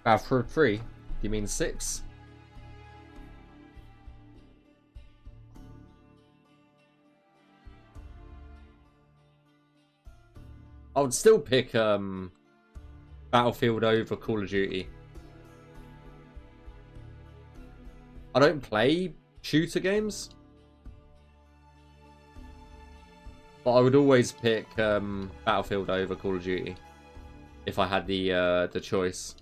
For 3? Do you mean 6? I would still pick Battlefield over Call of Duty. I don't play shooter games, but I would always pick Battlefield over Call of Duty if I had the choice.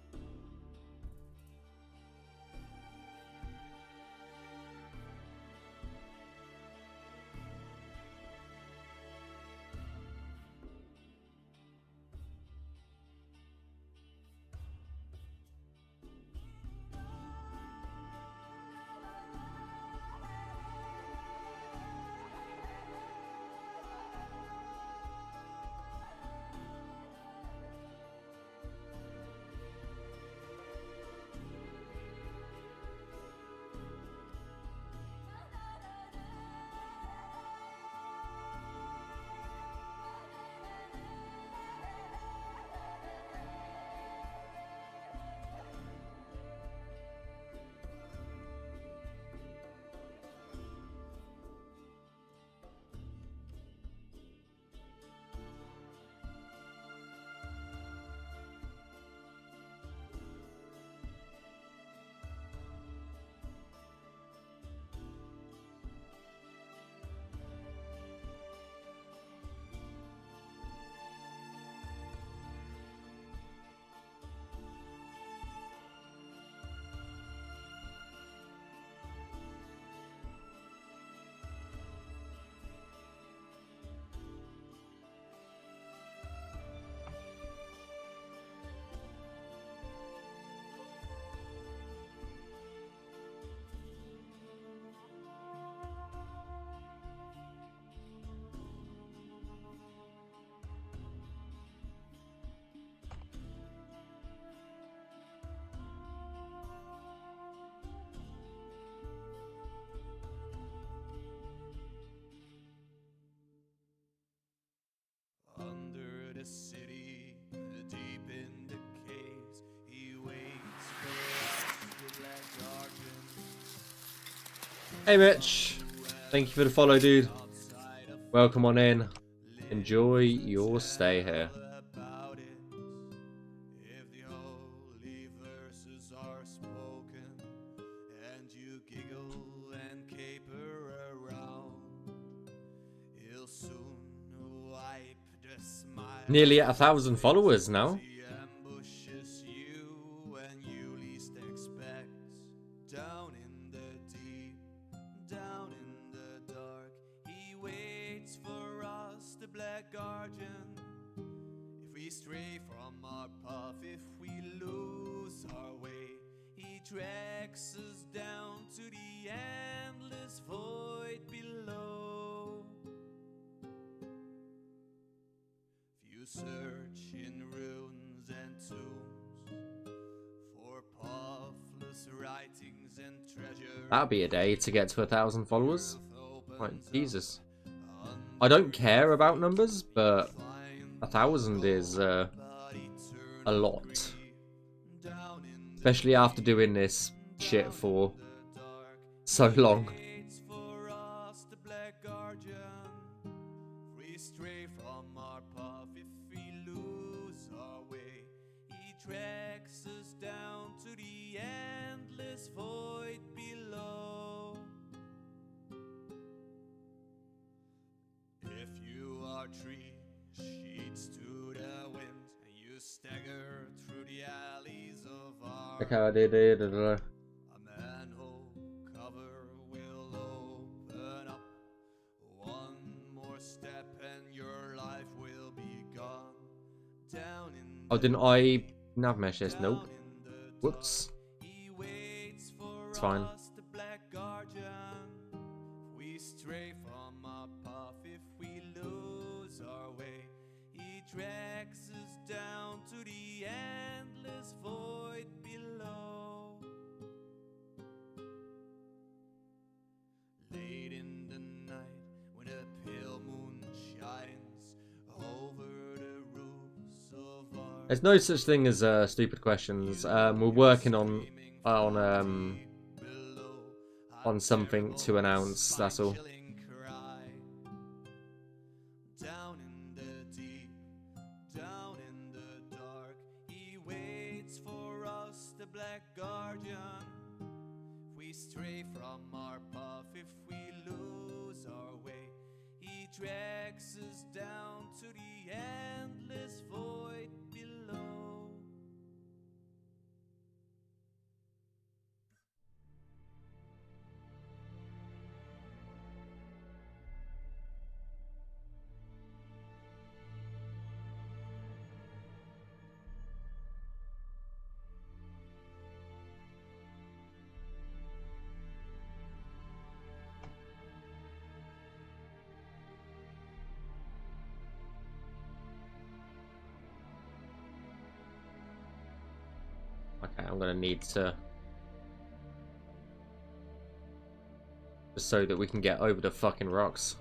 Under the city, deep in the caves, he waits for the black guardian.
Hey Mitch, thank you for the follow, dude. Welcome on in. Enjoy your stay here.
About it, if the holy verses are spoken, and you giggle and caper around, he'll soon wipe the smile.
Nearly at 1,000 followers now.
He ambushes you when you least expect. Down in the deep, down in the dark, he waits for us, the black guardian. If we stray from our path, if we lose our way, he drags us down to the endless void below. If you search in ruins and tombs for pathless writings and treasure,
That'd be a day to get to 1,000 followers. Like, Jesus. I don't care about numbers, but 1,000 is a lot. Especially after doing this shit for so long.
We stray from our path, if we lose our way, he tracks us down to the endless void below. If you are tree sheets to the wind, and you stagger through the alleys of our
Okay, I did it.
a manhole cover will open up. One more step and your life will be gone. Down in
Oh, didn't I Navmesh this? Nope.
down in the
Whoops.
he waits for
It's fine.
us, the black guardian. We stray from our path, if we lose our way, he drags us down to the endless void below. Late in the night, when a pale moon shines over the roofs of our
There's no such thing as stupid questions. We're working on something to announce. That's all.
Down in the deep, down in the dark, he waits for us, the Black Guardian. If we stray from our path, if we lose our way, he drags us down to the endless void below.
Okay, I'm gonna need to, just so that we can get over the fucking rocks.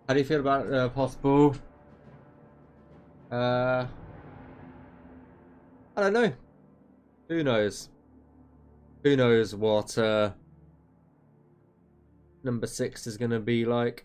How do you feel about possible? I don't know. Who knows? Who knows what number 6 is going to be like?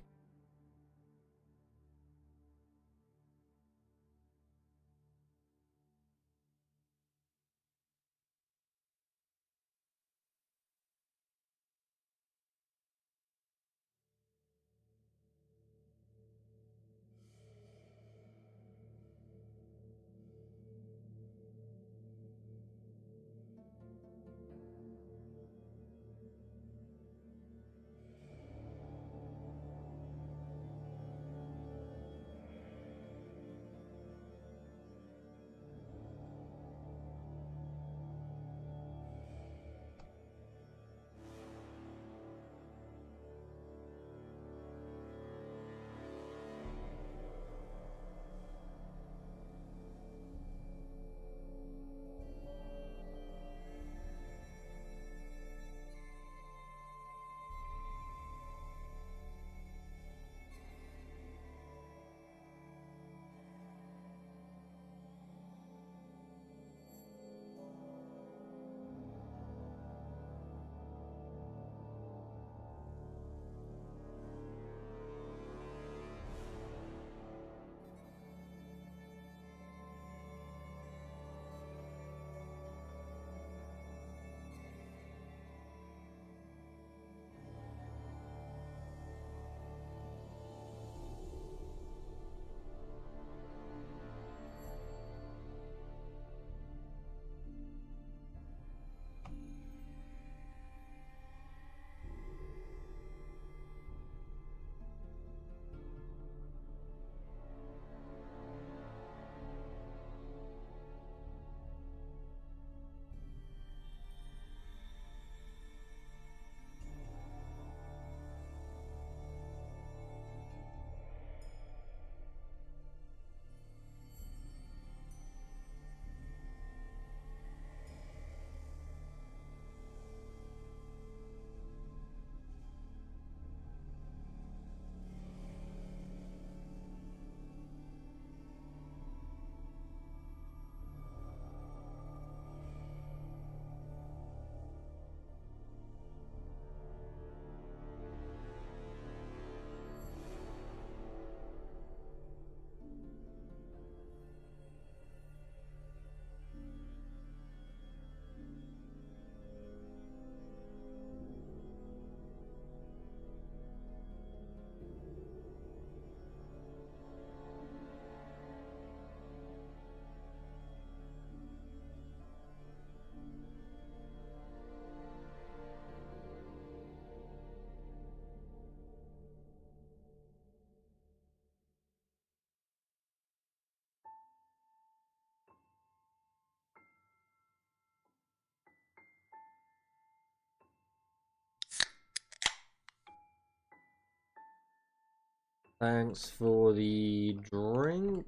Thanks for the drink,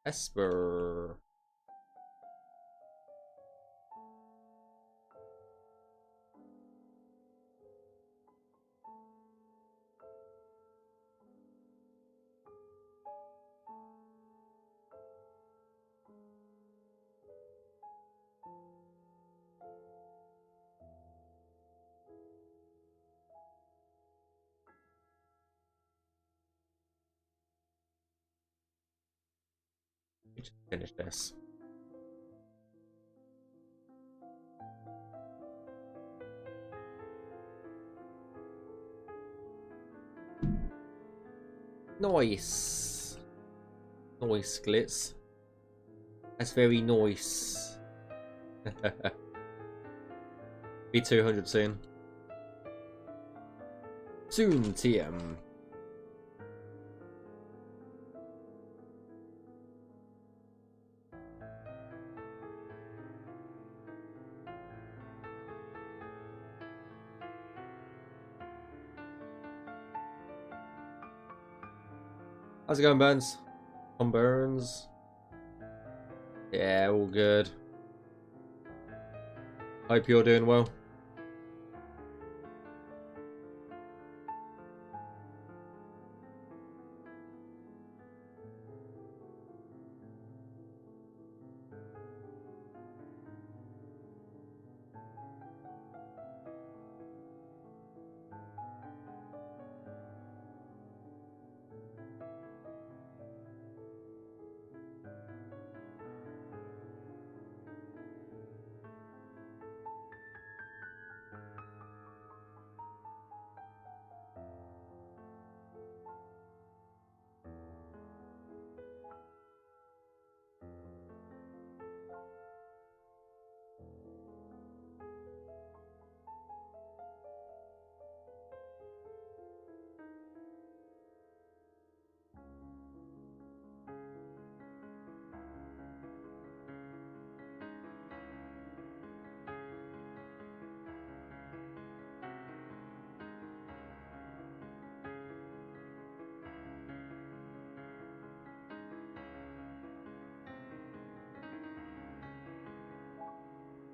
Esper. Just finish this. Nice. Nice, Glitz. That's very nice. Be 200 soon. Soon, TM. How's it going, Burns? On Burns. Yeah, all good. Hope you're doing well.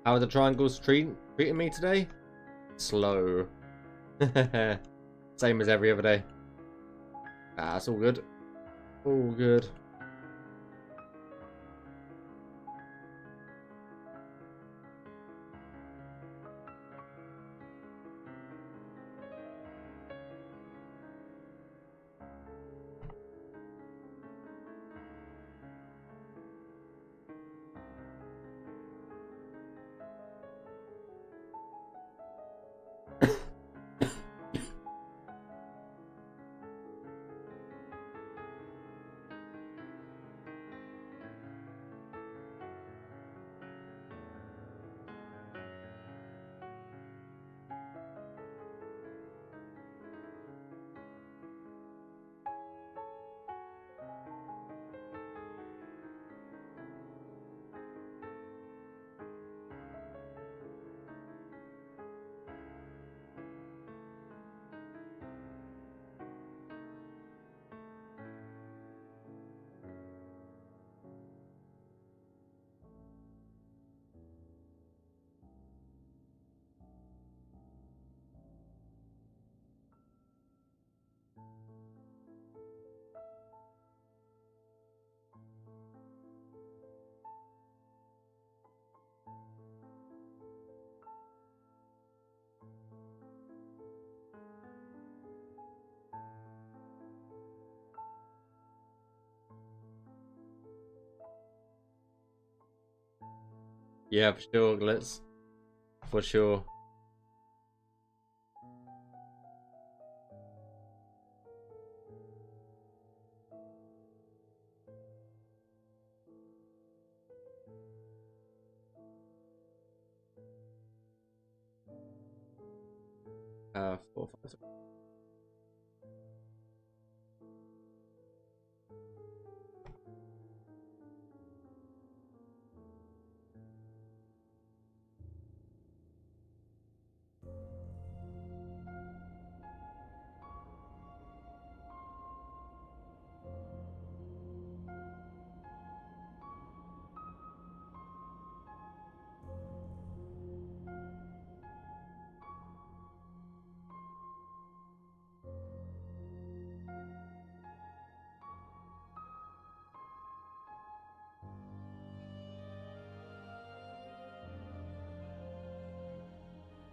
How are the triangles treating me today? Slow. Same as every other day. Ah, it's all good. All good. Yeah, for sure, Glitz. For sure. Four, five, six.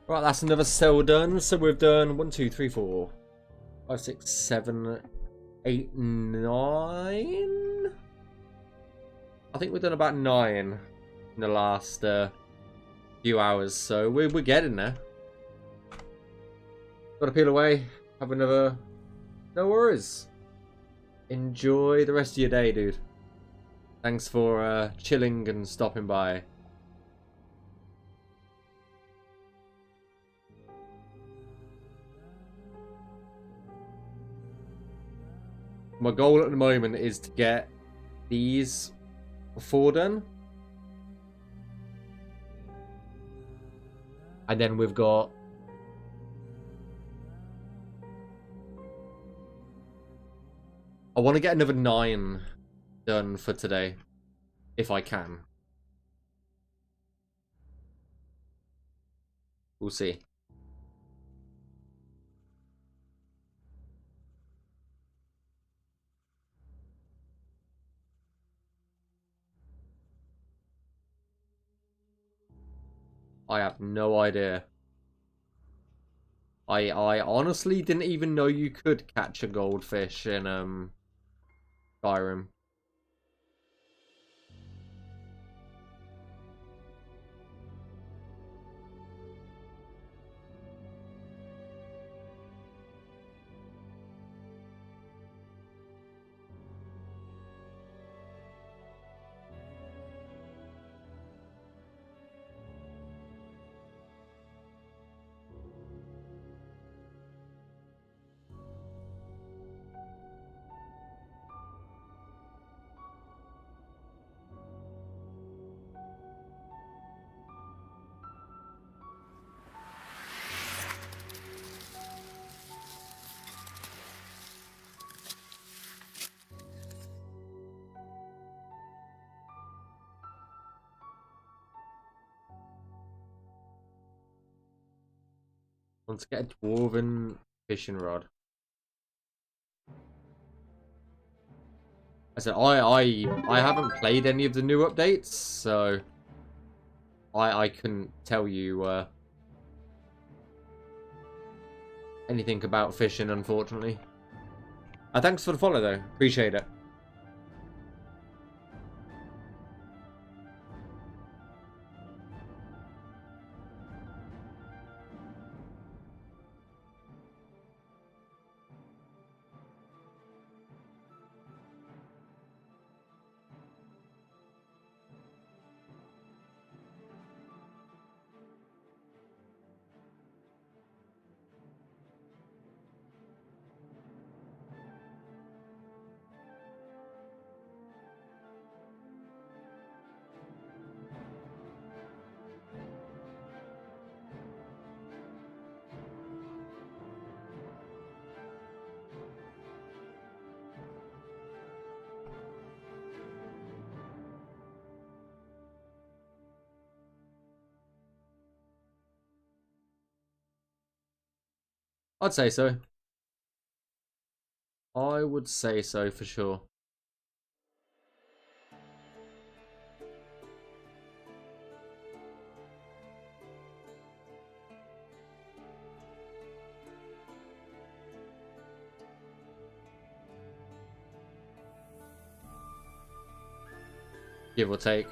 Right, that's another cell done. So we've done 1, 2, 3, 4, 5, 6, 7, 8, 9. I think we've done about 9 in the last few hours. So we're getting there. Gotta peel away. Have another. No worries. Enjoy the rest of your day, dude. Thanks for chilling and stopping by. My goal at the moment is to get these 4 done. And then we've got... I want to get another 9 done for today. If I can. We'll see. I have no idea. I honestly didn't even know you could catch a goldfish in Skyrim. Want to get a dwarven fishing rod. I said I haven't played any of the new updates, so I couldn't tell you anything about fishing, unfortunately. Thanks for the follow, though. Appreciate it. I'd say so. I would say so for sure. Give or take.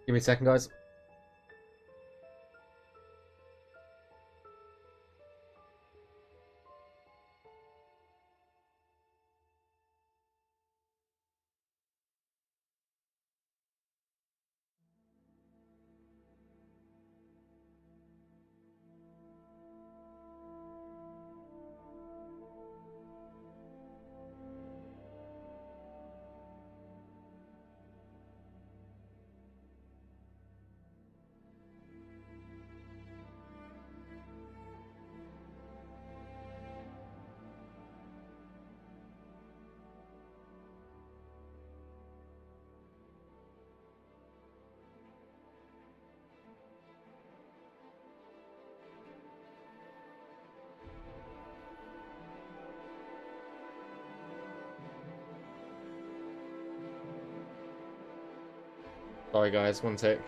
Give me a second, guys. Sorry, guys. One sec.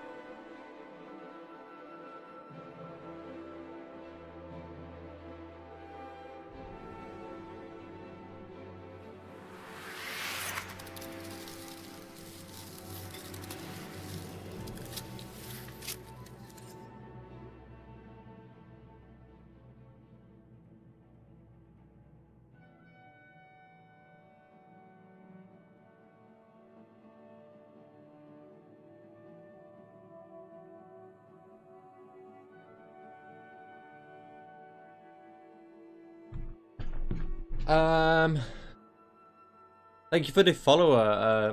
Thank you for the follower.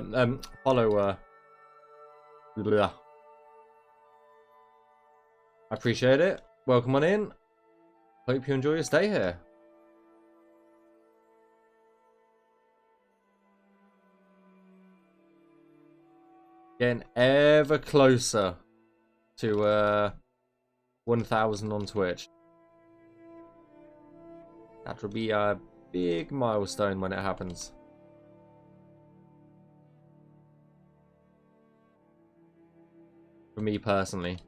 Blah. I appreciate it. Welcome on in. Hope you enjoy your stay here. Getting ever closer to 1,000 on Twitch. That will be a big milestone when it happens. For me personally.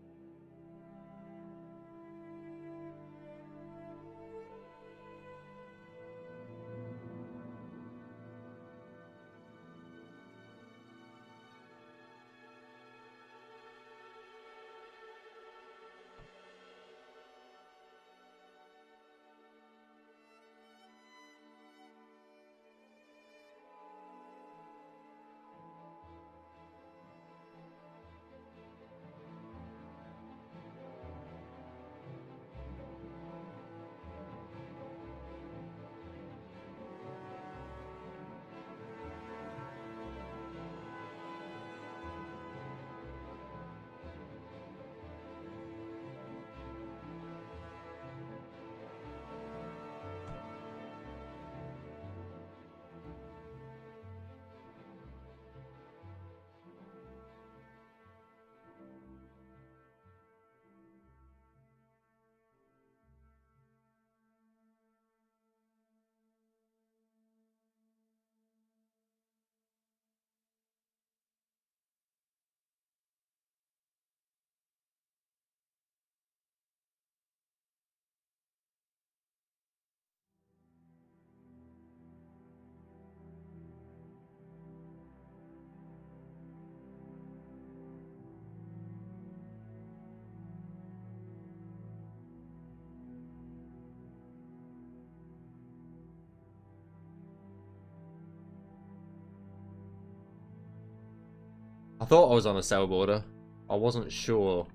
I thought I was on a sell border. I wasn't sure,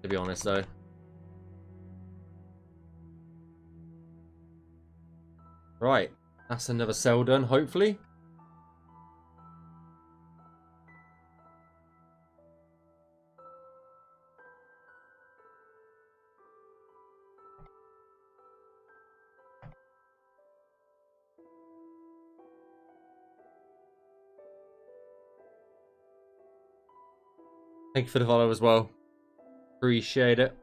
to be honest, though. Right, that's another sell done, hopefully. Thank you for the follow as well. Appreciate it.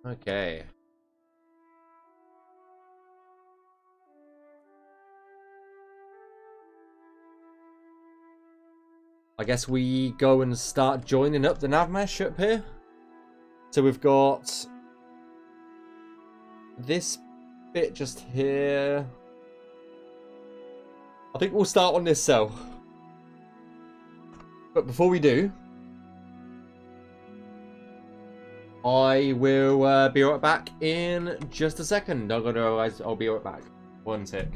Okay. I guess we go and start joining up the Navmesh up here. So we've got this bit just here. I think we'll start on this cell. But before we do, I will be right back in just a second. Otherwise, I'll be right back. One sec.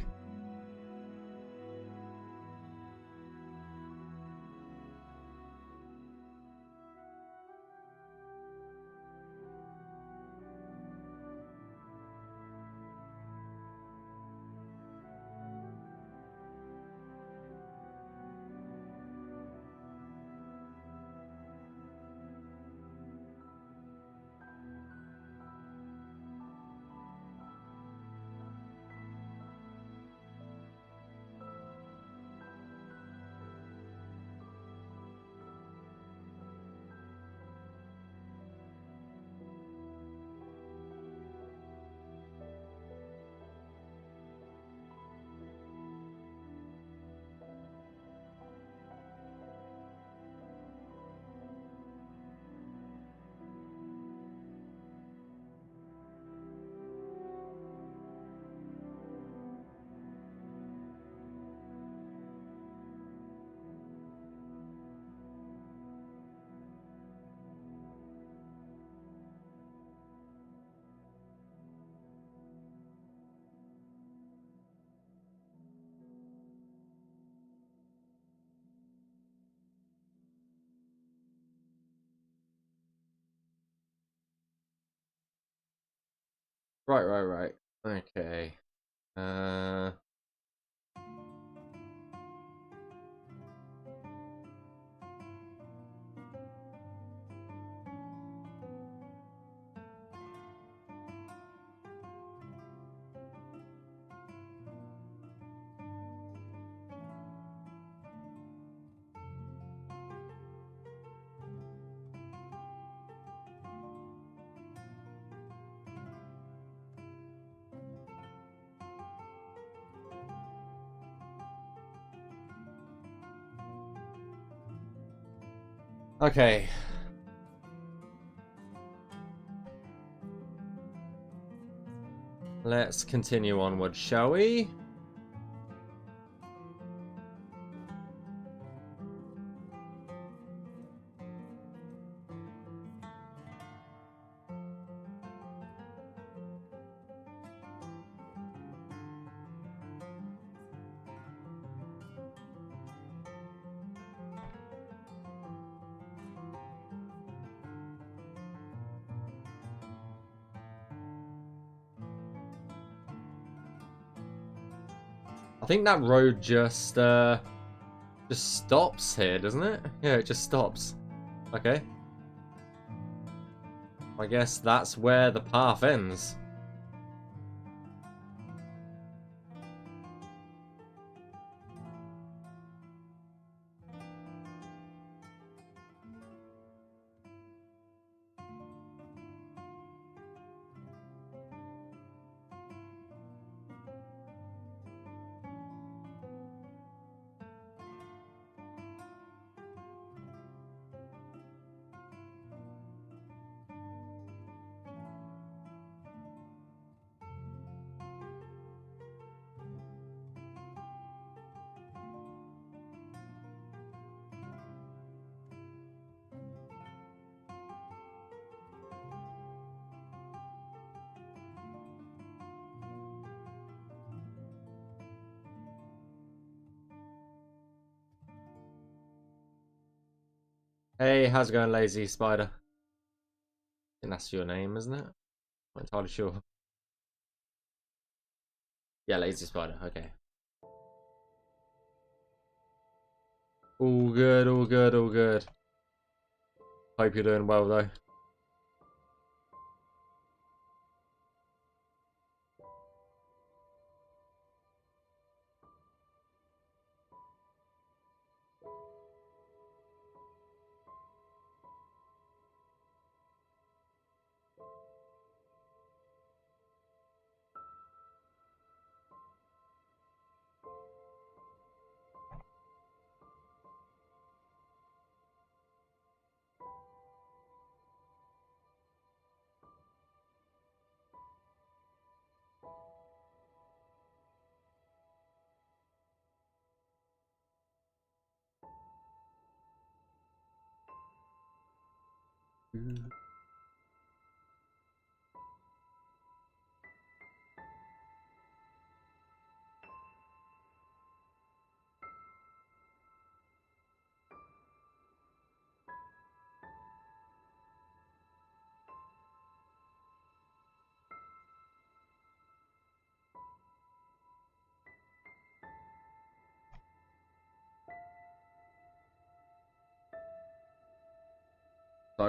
Right. Okay. Okay. Let's continue onward, shall we? I think that road just stops here, doesn't it? Yeah, it just stops. Okay. I guess that's where the path ends. Hey, how's it going, Lazy Spider? I think that's your name, isn't it? Not entirely sure. Yeah, Lazy Spider, okay. All good, all good, all good. Hope you're doing well, though. Sorry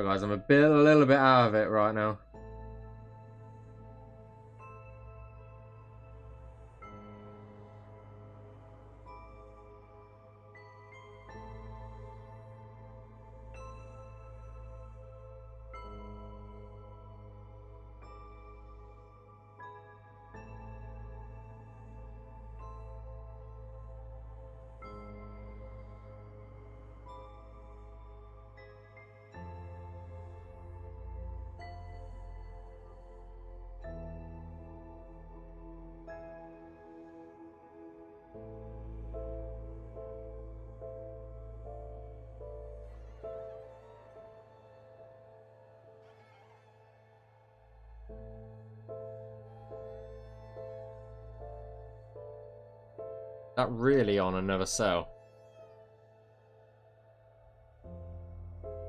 guys, I'm a little bit out of it right now. That really on another cell.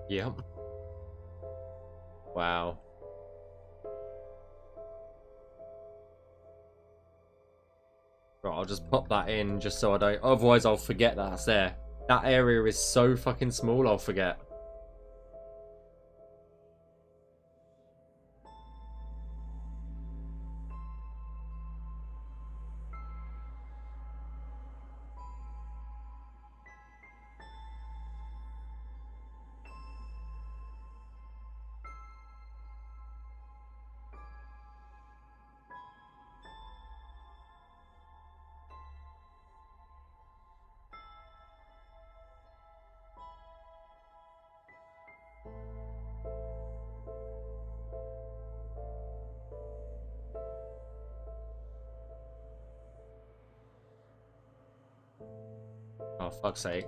Yep. Wow. Right, I'll just pop that in just so I don't... Otherwise I'll forget that's there. That area is so fucking small, I'll forget. Oh, fuck's sake.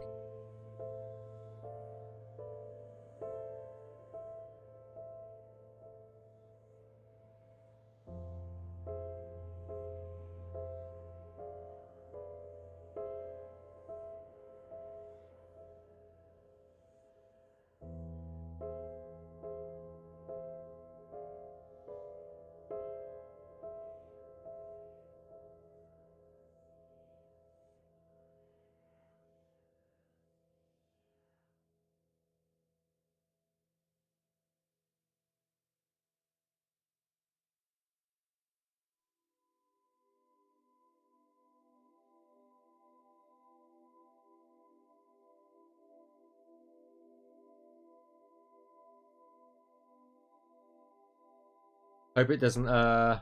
Hope it doesn't, hope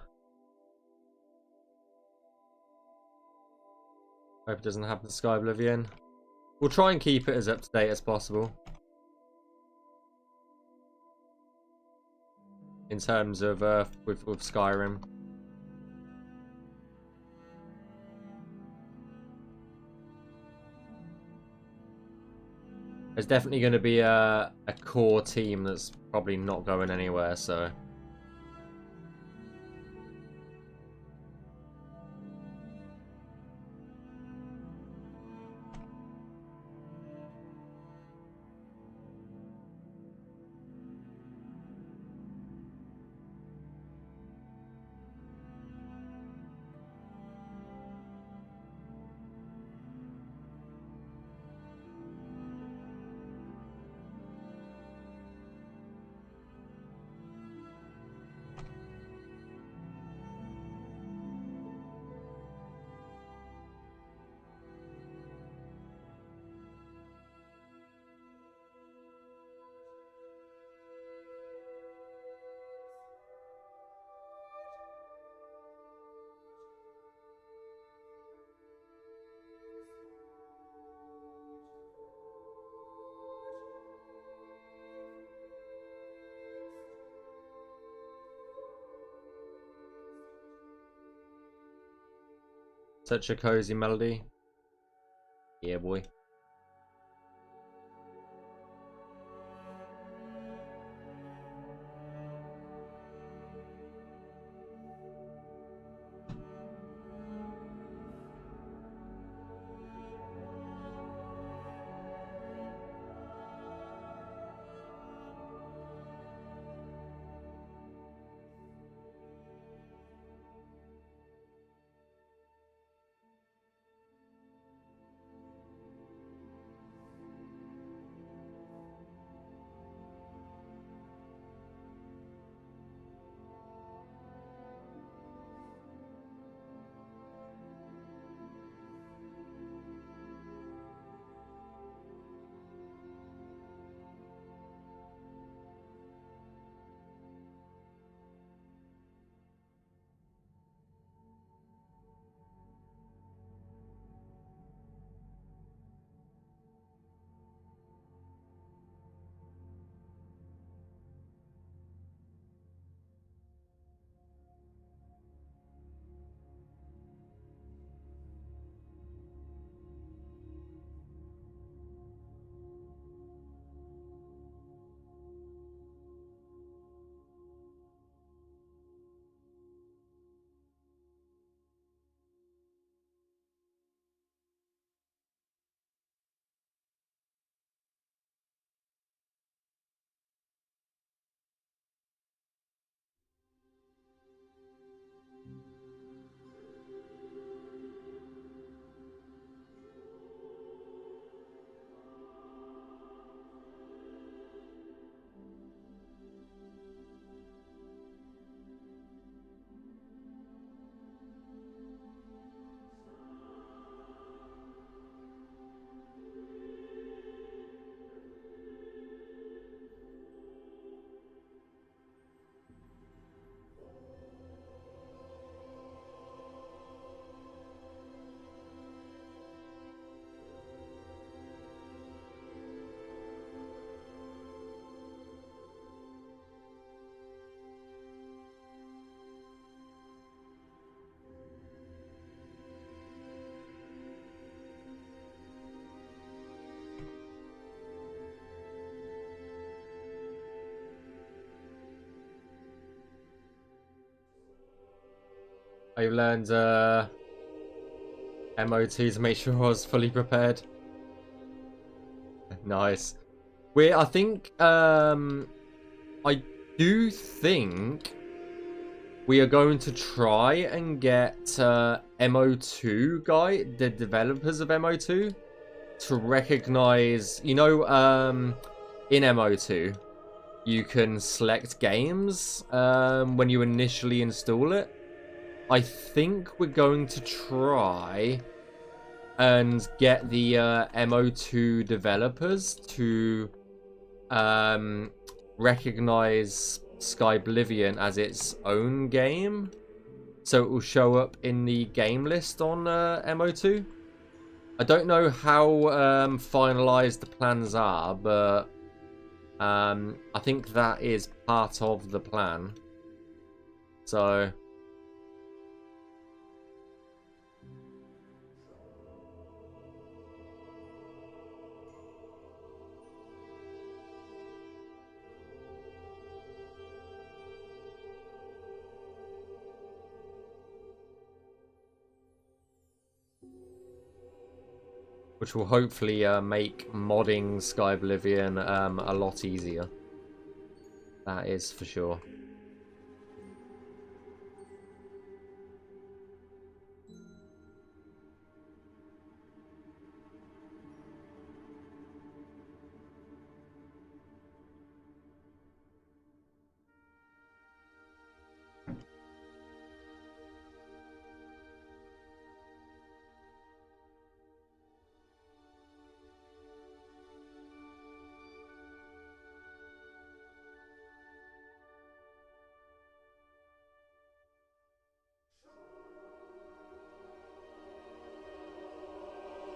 it doesn't happen to Skyblivion. We'll try and keep it as up to date as possible. In terms of, with Skyrim. There's definitely going to be a core team that's probably not going anywhere, so... Such a cozy melody. Yeah, boy. I learned MO2 to make sure I was fully prepared. Nice. I think I do think we are going to try and get MO2 the developers of MO2 to recognize, you know, in MO2 you can select games when you initially install it. I think we're going to try and get the MO2 developers to recognize Skyblivion as its own game, so it will show up in the game list on MO2. I don't know how finalized the plans are, but I think that is part of the plan. So which will hopefully make modding Skyblivion a lot easier. That is for sure.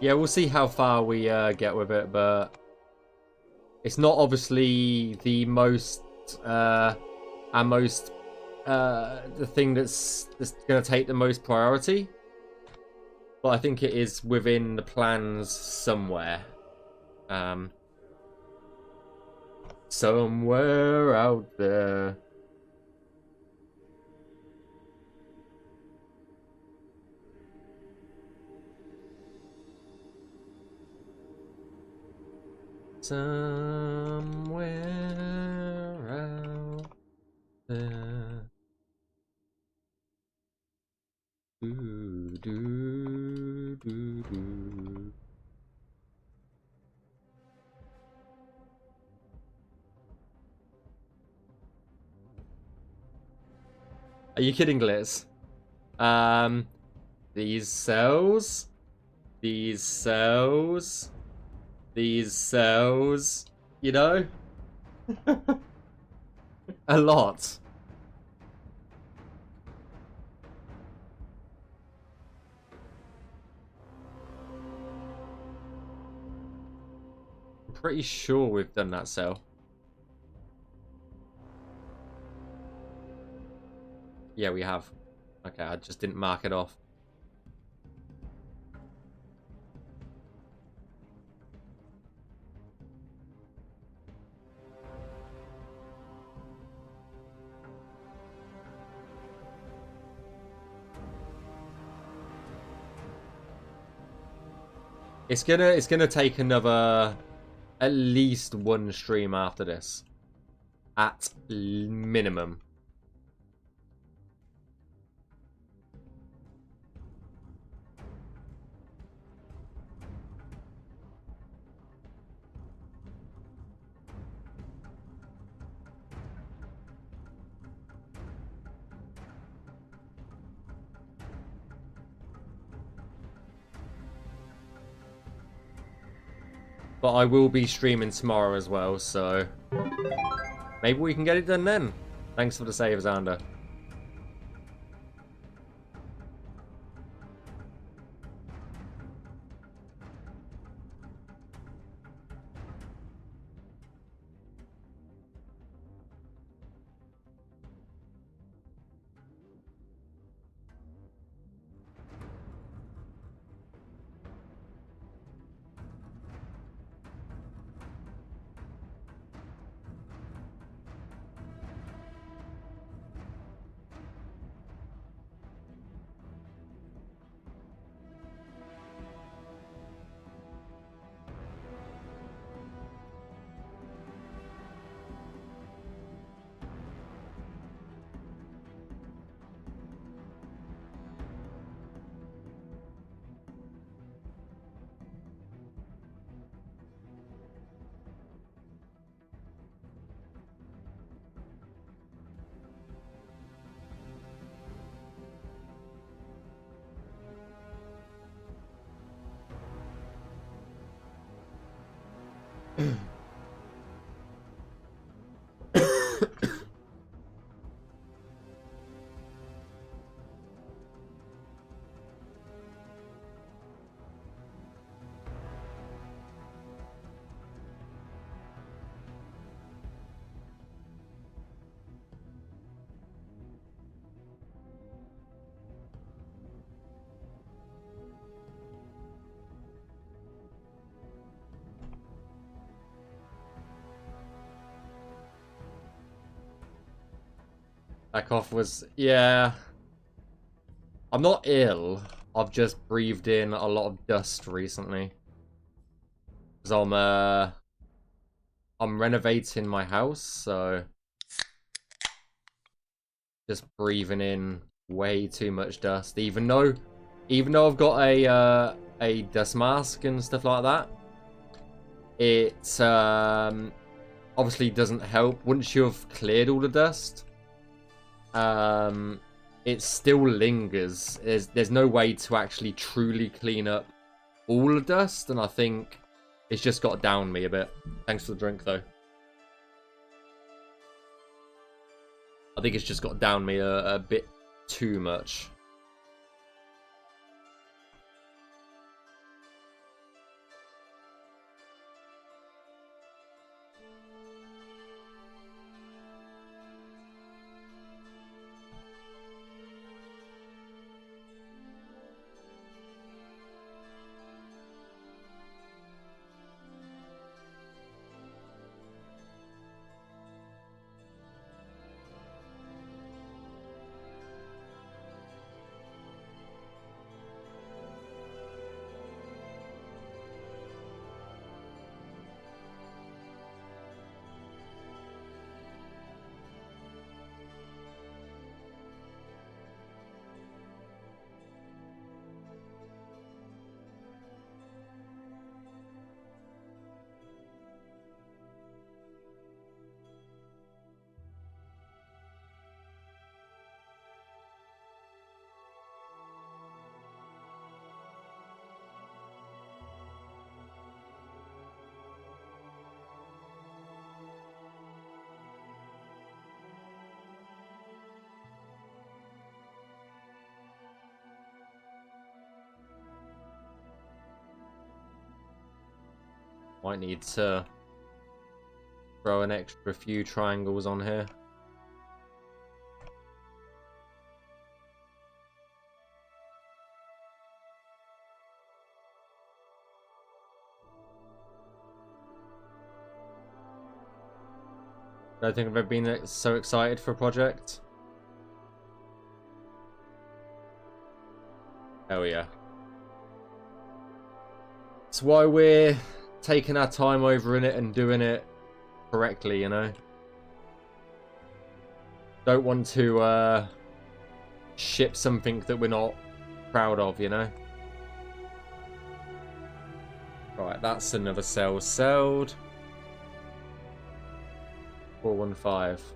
Yeah, we'll see how far we get with it, but it's not obviously the most the thing that's going to take the most priority, but I think it is within the plans somewhere. Somewhere out there. Somewhere out there. Do, do, do, do. Are you kidding, Glitz? These cells, these cells, these cells, you know? A lot. I'm pretty sure we've done that cell. Yeah, we have. Okay, I just didn't mark it off. It's gonna take another at least one stream after this. At minimum. But I will be streaming tomorrow as well, so maybe we can get it done then. Thanks for the save, Xander. That cough was, yeah. I'm not ill. I've just breathed in a lot of dust recently. Because I'm renovating my house, so just breathing in way too much dust. Even though I've got a dust mask and stuff like that, it obviously doesn't help. Once you've cleared all the dust, it still lingers. There's no way to actually truly clean up all the dust, and I think it's just got down me a bit. Thanks for the drink, though. I think it's just got down me a bit too much. Might need to throw an extra few triangles on here. I don't think I've ever been so excited for a project. Hell yeah. That's why we're taking our time over in it and doing it correctly, you know? Don't want to ship something that we're not proud of, you know? Right, that's another cell sold. 415.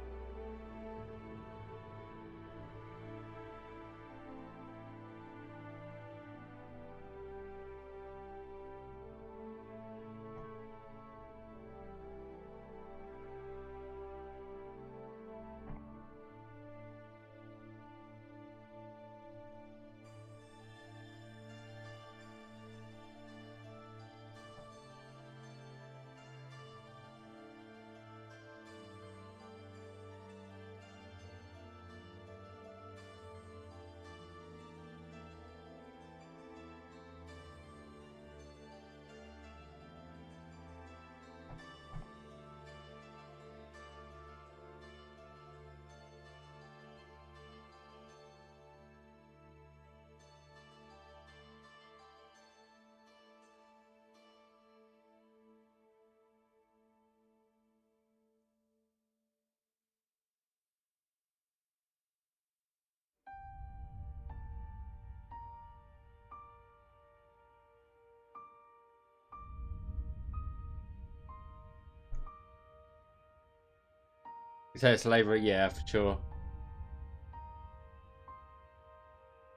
So it's labor, yeah, for sure.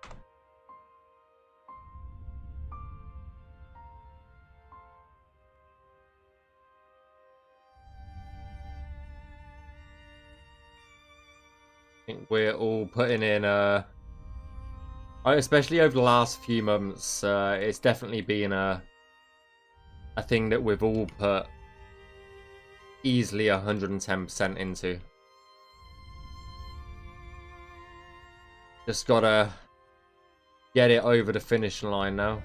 I think we're all putting in especially over the last few months, it's definitely been a thing that we've all put easily 110% into. Just gotta get it over the finish line now.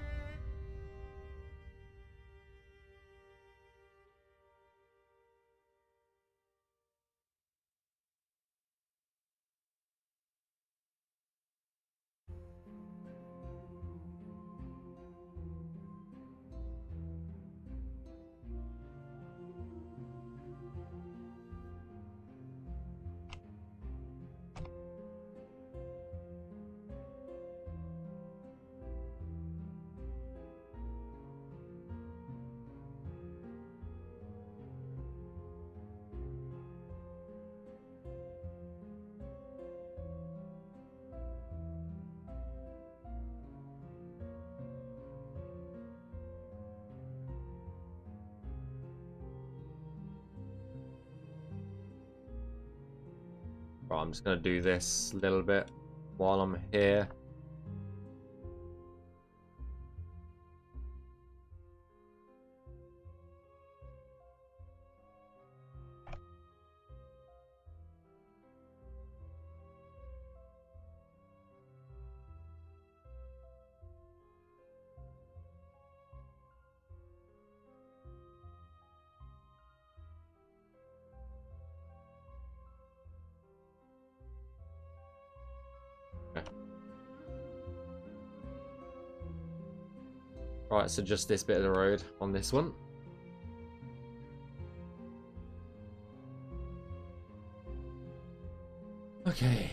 Right, I'm just going to do this a little bit while I'm here. Right, so just this bit of the road on this one. Okay.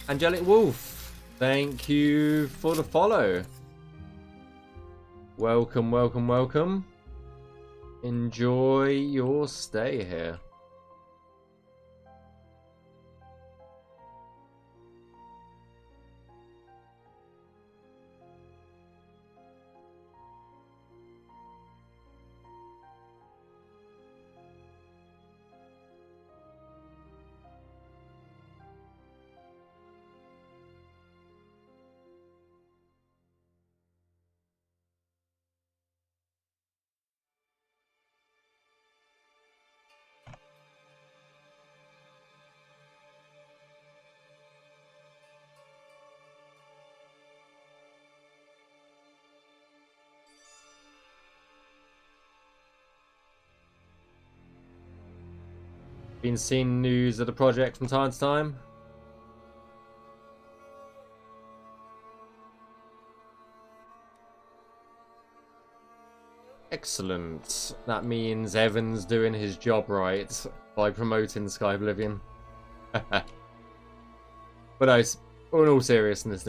Angelic Wolf, thank you for the follow. Welcome, welcome, welcome. Enjoy your stay here. Been seeing news of the project from time to time. Excellent. That means Evan's doing his job right by promoting Skyblivion. But no, in all seriousness,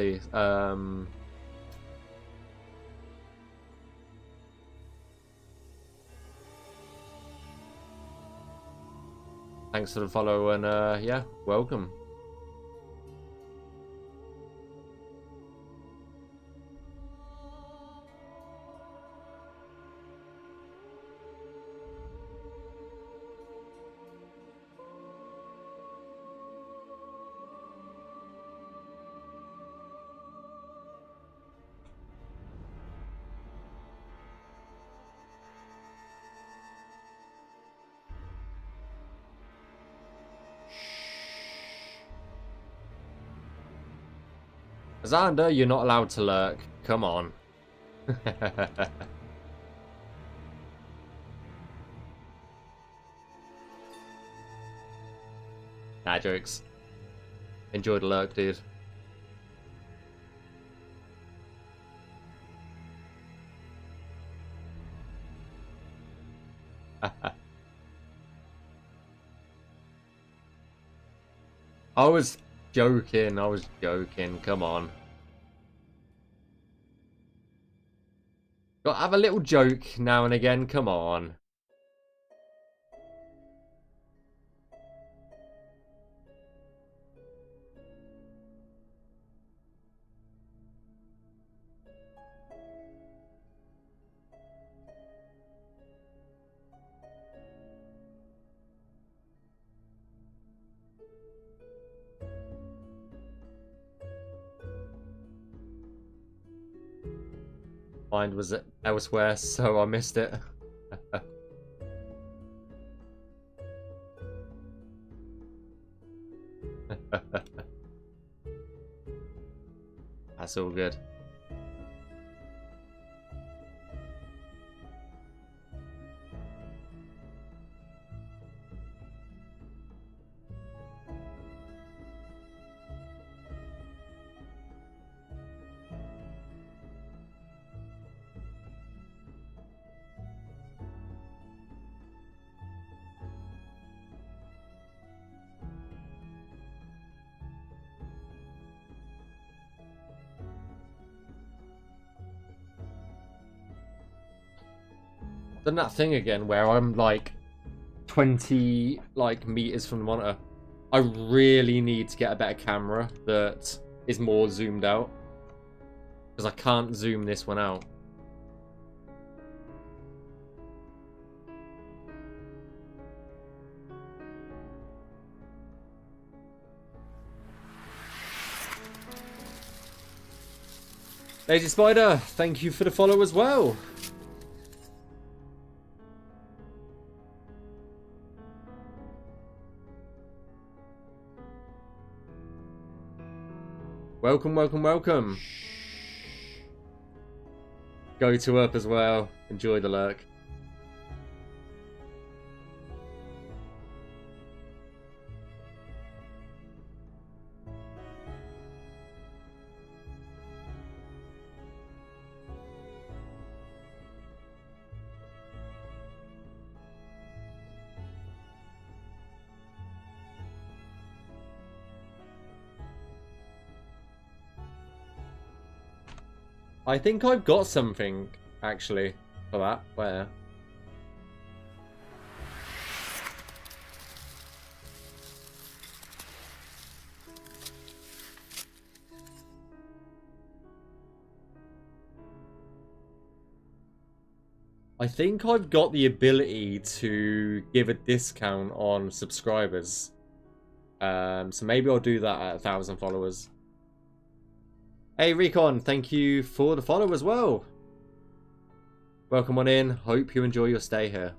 thanks for the follow and yeah, welcome. Xander, you're not allowed to lurk. Come on. Nah, jokes. Enjoy the lurk, dude. I was joking, come on. Gotta have a little joke now and again, come on. Mine was elsewhere, so I missed it. That's all good. Done that thing again where I'm like 20 meters from the monitor. I really need to get a better camera that is more zoomed out. Because I can't zoom this one out. Lazy Spider, thank you for the follow as well. Welcome, welcome, welcome. Go to up as well. Enjoy the lurk. I think I've got something, actually, for that. Where? I think I've got the ability to give a discount on subscribers. So maybe I'll do that at 1,000 followers. Hey Recon, thank you for the follow as well. Welcome on in. Hope you enjoy your stay here.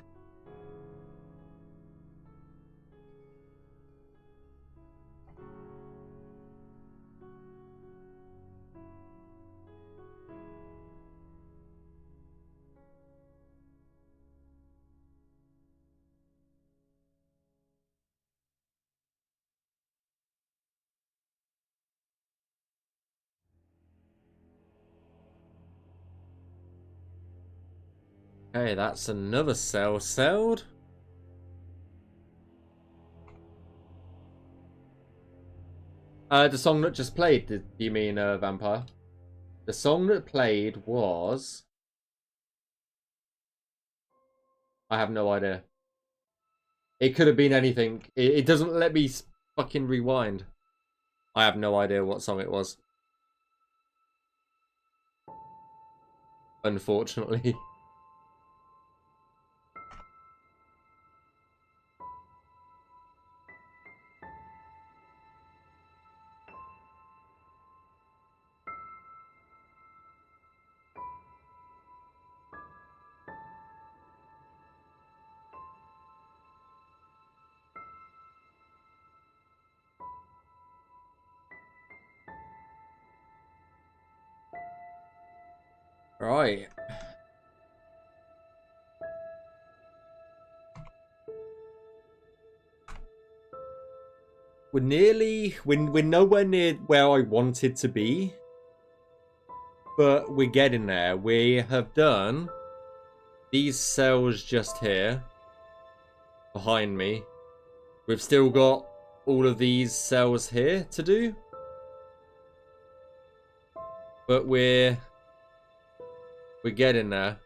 Okay, that's another cell sold. The song that just played, do you mean, Vampire? The song that played was... I have no idea. It could have been anything. It doesn't let me fucking rewind. I have no idea what song it was. Unfortunately. Right. We're nowhere near where I wanted to be. But we're getting there. We have done these cells just here. Behind me. We've still got all of these cells here to do. But we're getting there.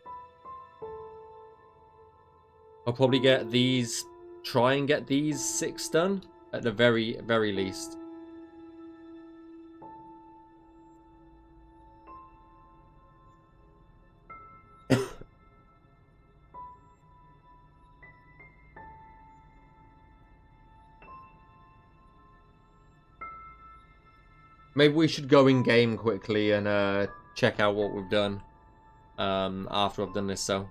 I'll probably get these, try and get these 6 done at the very least. Maybe we should go in game quickly and check out what we've done after I've done this cell.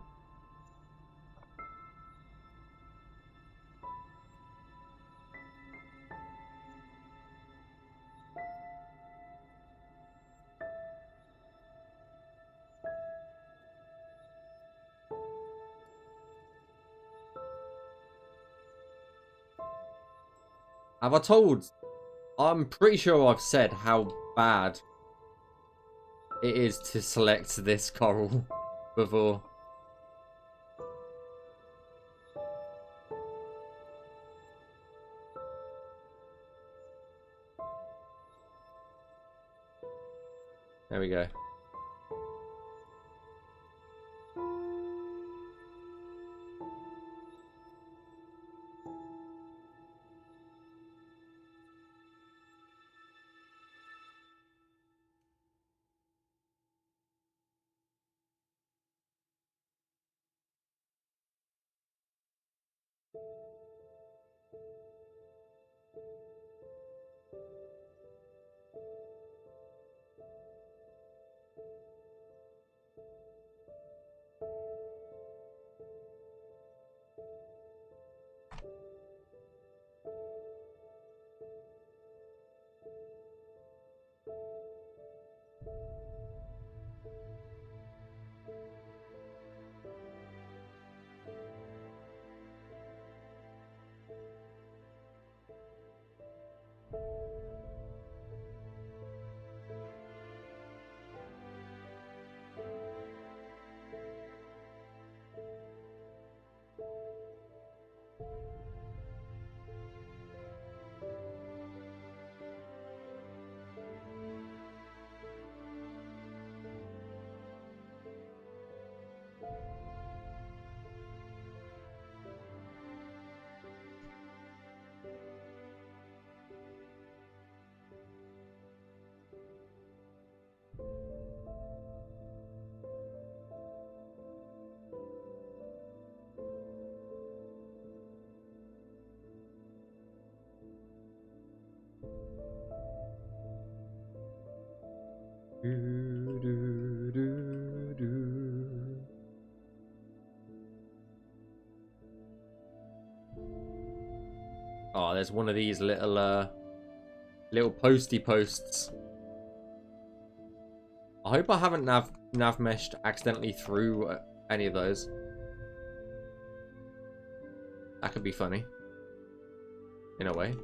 Have I told? I'm pretty sure I've said how bad it is to select this coral before. There we go. Oh, there's one of these little posty posts. I hope I haven't nav-meshed accidentally through any of those. That could be funny. In a way.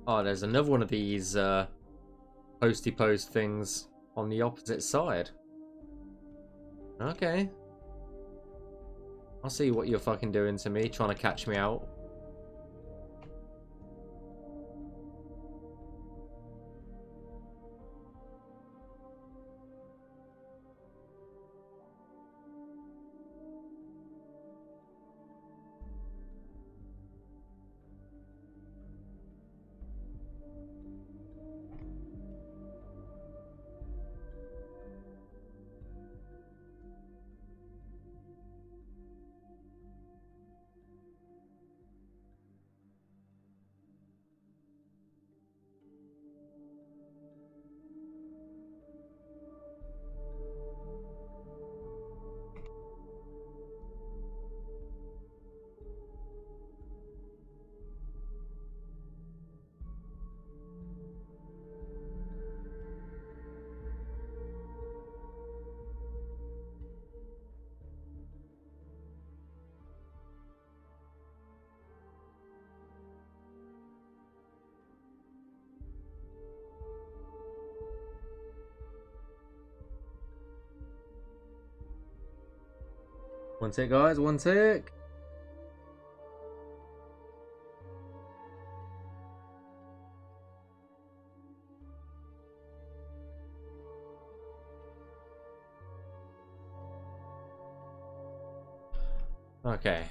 Oh, there's another one of these posty post things on the opposite side. Okay. I'll see what you're fucking doing to me, trying to catch me out. One tick, guys, one tick. Okay.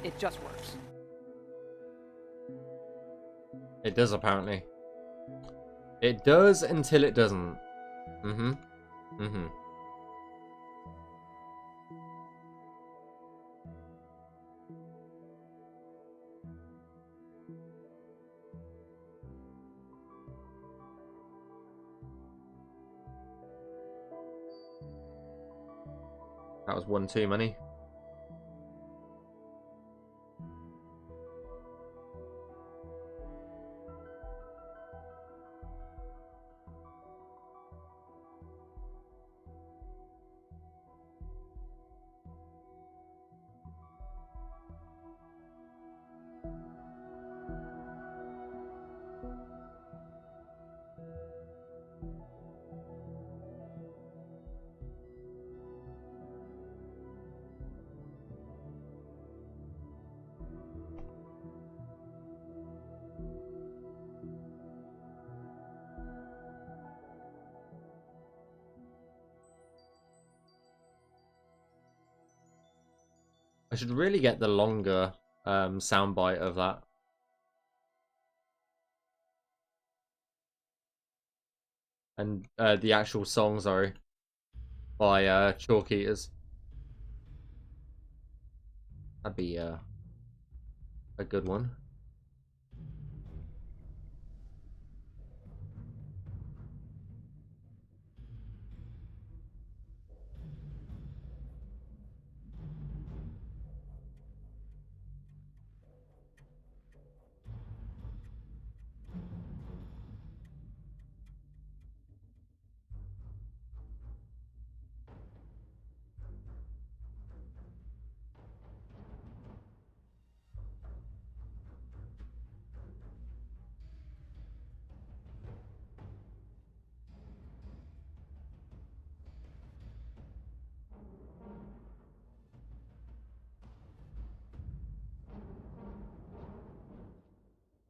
It just works.
It does, apparently. It does until it doesn't. Mm-hmm. Mm-hmm. That was one too many. I should really get the longer soundbite of that. And the actual song, sorry, by Chalk Eaters. That'd be a good one.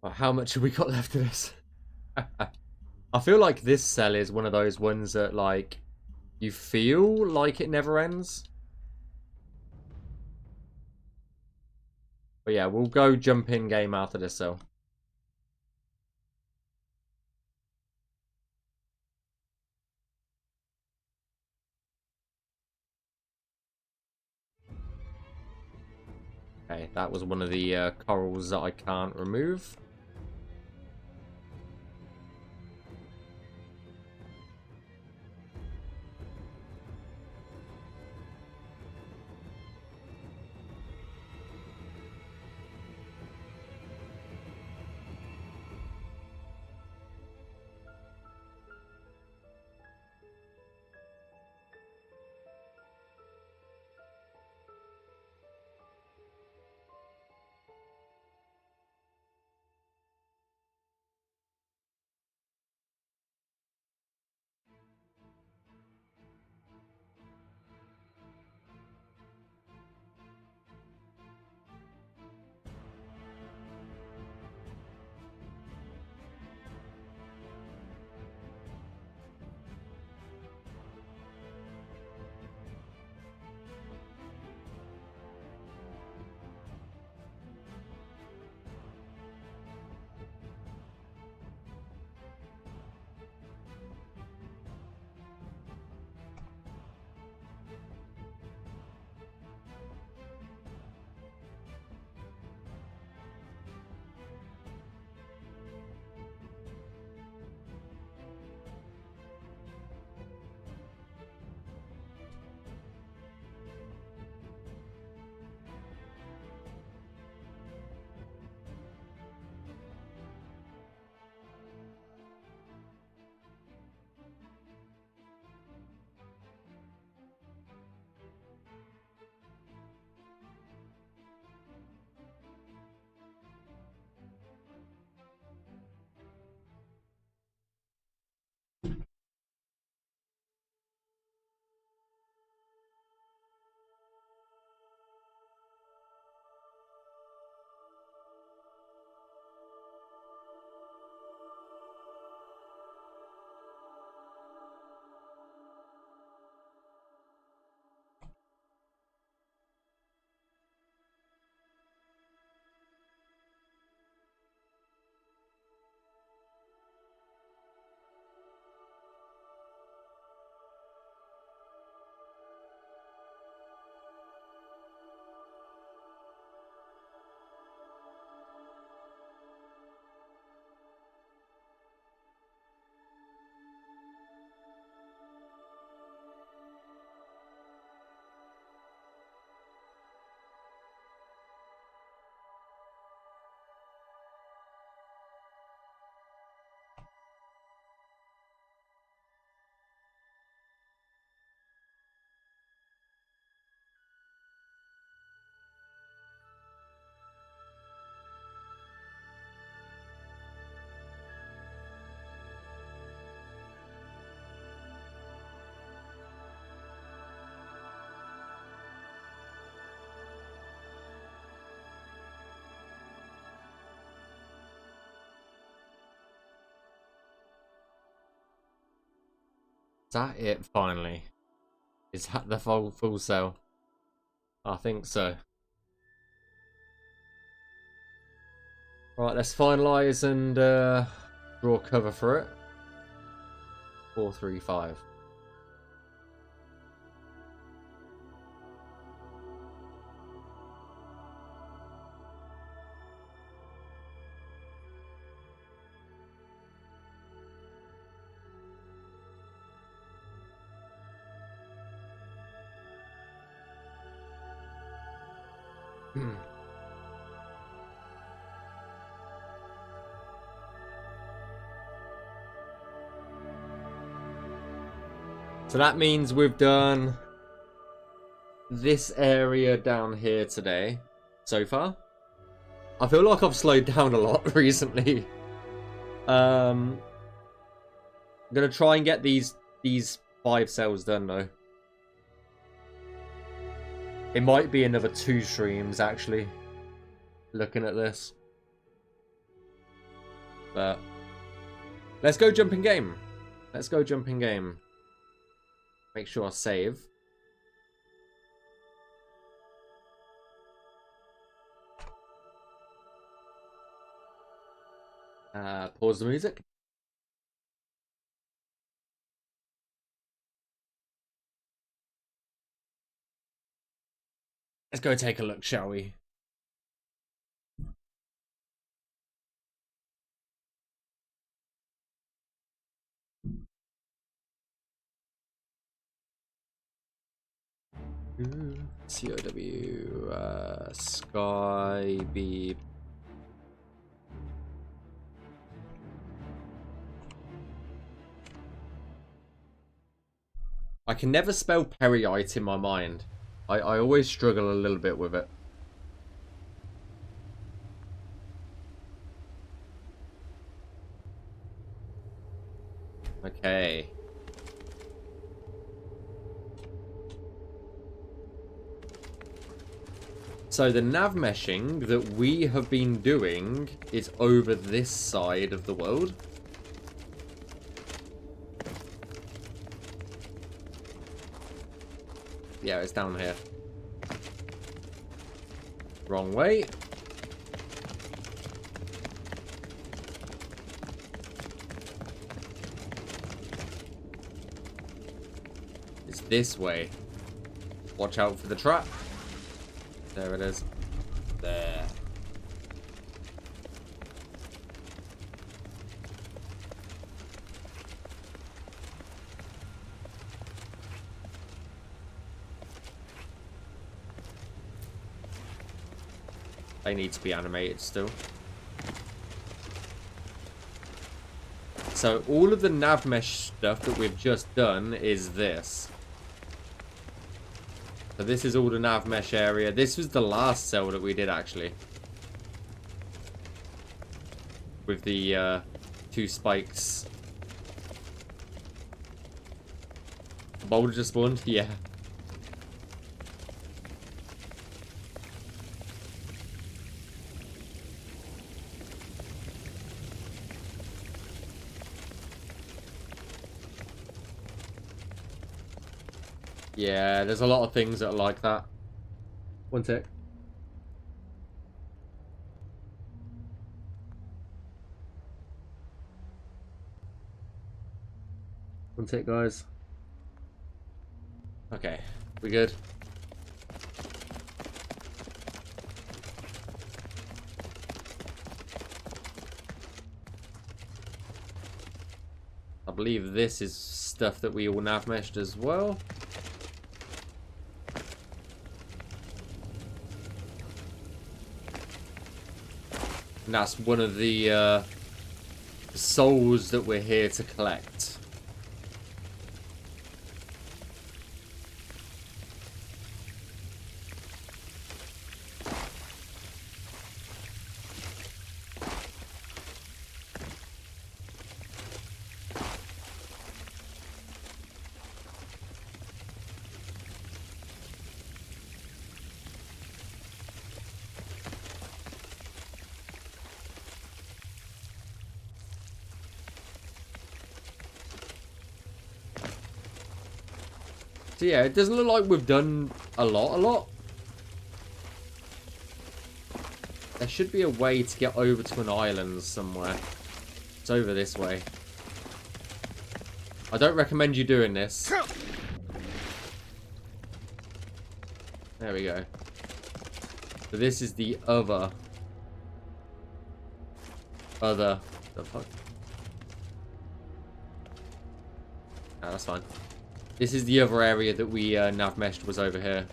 Well, how much have we got left of this? I feel like this cell is one of those ones that, like, you feel like it never ends. But yeah, we'll go jump in game after this cell. Okay, that was one of the corals that I can't remove. that it finally? Is that the full cell? I think so. Right, let's finalise and draw cover for it. 4, 3, 5. So that means we've done this area down here today so far. I feel like I've slowed down a lot recently. I'm gonna try and get these 5 cells done though. It might be another 2 streams actually, looking at this. But let's go jump in game. Let's go jump in game. Make sure I save. Pause the music. Let's go take a look, shall we? COW, Skyblivion. I can never spell Peryite in my mind. I always struggle a little bit with it. Okay. So the navmeshing that we have been doing is over this side of the world. Yeah, it's down here. Wrong way. It's this way. Watch out for the trap. There it is. There. They need to be animated still. So all of the navmesh stuff that we've just done is this. So this is all the navmesh area. This was the last cell that we did actually. With the 2 spikes. The boulder just spawned? Yeah. Yeah, there's a lot of things that are like that. One tick. One tick, guys. Okay, we good? I believe this is stuff that we all navmeshed as well. And that's one of the souls that we're here to collect. So yeah, it doesn't look like we've done a lot. There should be a way to get over to an island somewhere. It's over this way. I don't recommend you doing this. There we go. So this is the other. The fuck? Ah, that's fine. This is the other area that we navmeshed was over here.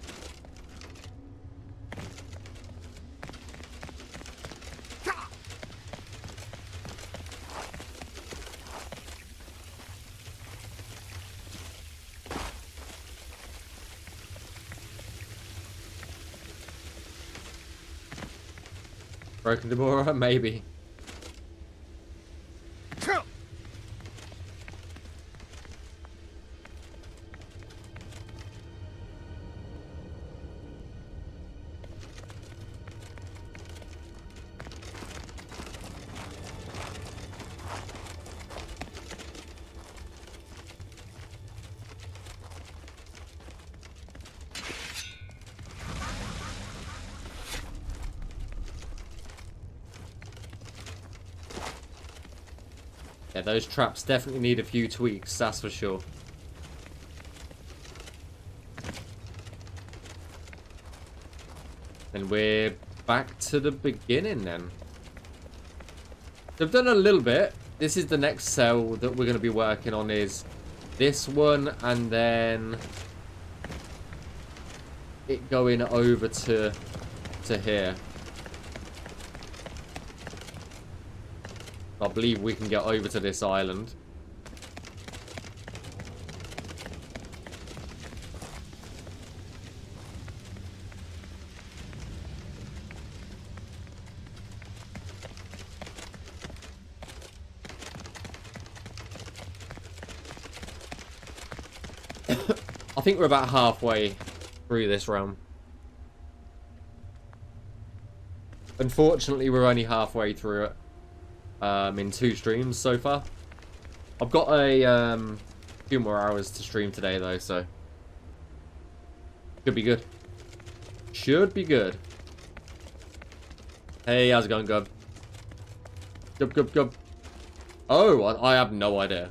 Broken Deborah? Maybe. Yeah, those traps definitely need a few tweaks, that's for sure. And we're back to the beginning then. So I've done a little bit. This is the next cell that we're going to be working on is this one and then it going over to here. I believe we can get over to this island. I think we're about halfway through this realm. Unfortunately, we're only halfway through it. In 2 streams so far. I've got a few more hours to stream today though, so should be good. Should be good. Hey, how's it going, Gub? Gub. Oh, I have no idea.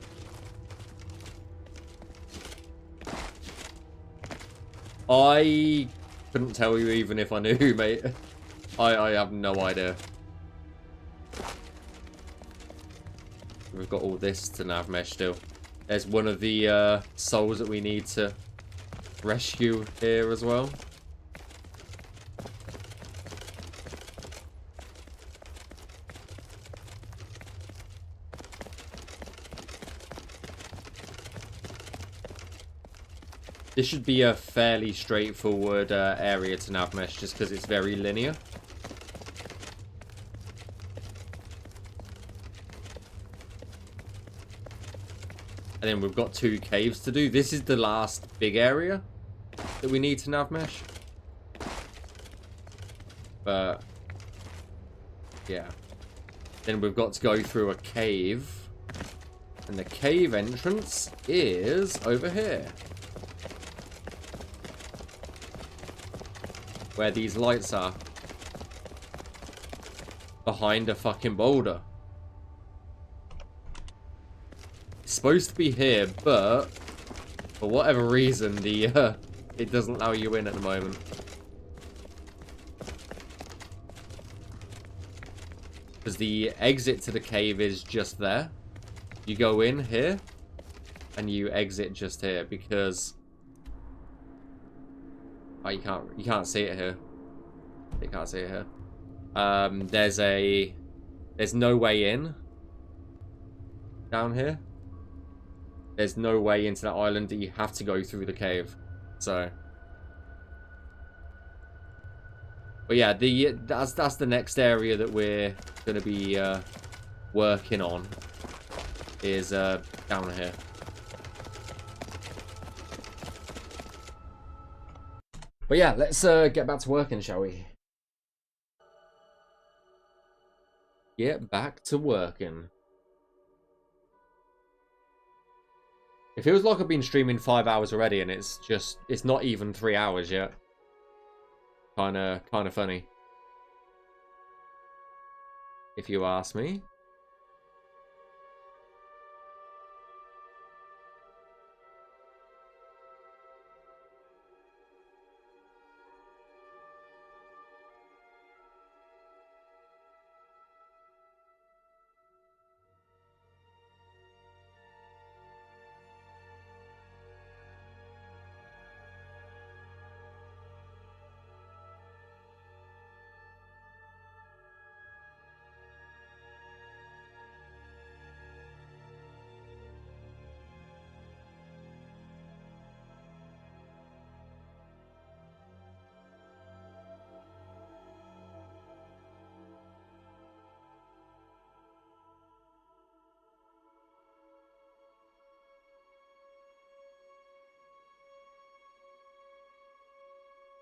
I couldn't tell you even if I knew, mate. I have no idea. We've got all this to navmesh still. There's one of the souls that we need to rescue here as well. This should be a fairly straightforward area to navmesh just because it's very linear. And then we've got 2 caves to do. This is the last big area that we need to navmesh. But yeah. Then we've got to go through a cave. And the cave entrance is over here. Where these lights are. Behind a fucking boulder. Supposed to be here, but for whatever reason the it doesn't allow you in at the moment. Because the exit to the cave is just there. You go in here and you exit just here because oh, you can't see it here. You can't see it here. There's no way in down here. There's no way into that island that you have to go through the cave. So, but yeah, that's the next area that we're going to be working on is down here. But yeah, let's get back to working, shall we? Get back to working. It feels like I've been streaming 5 hours already, and it's not even 3 hours yet. Kind of funny, if you ask me.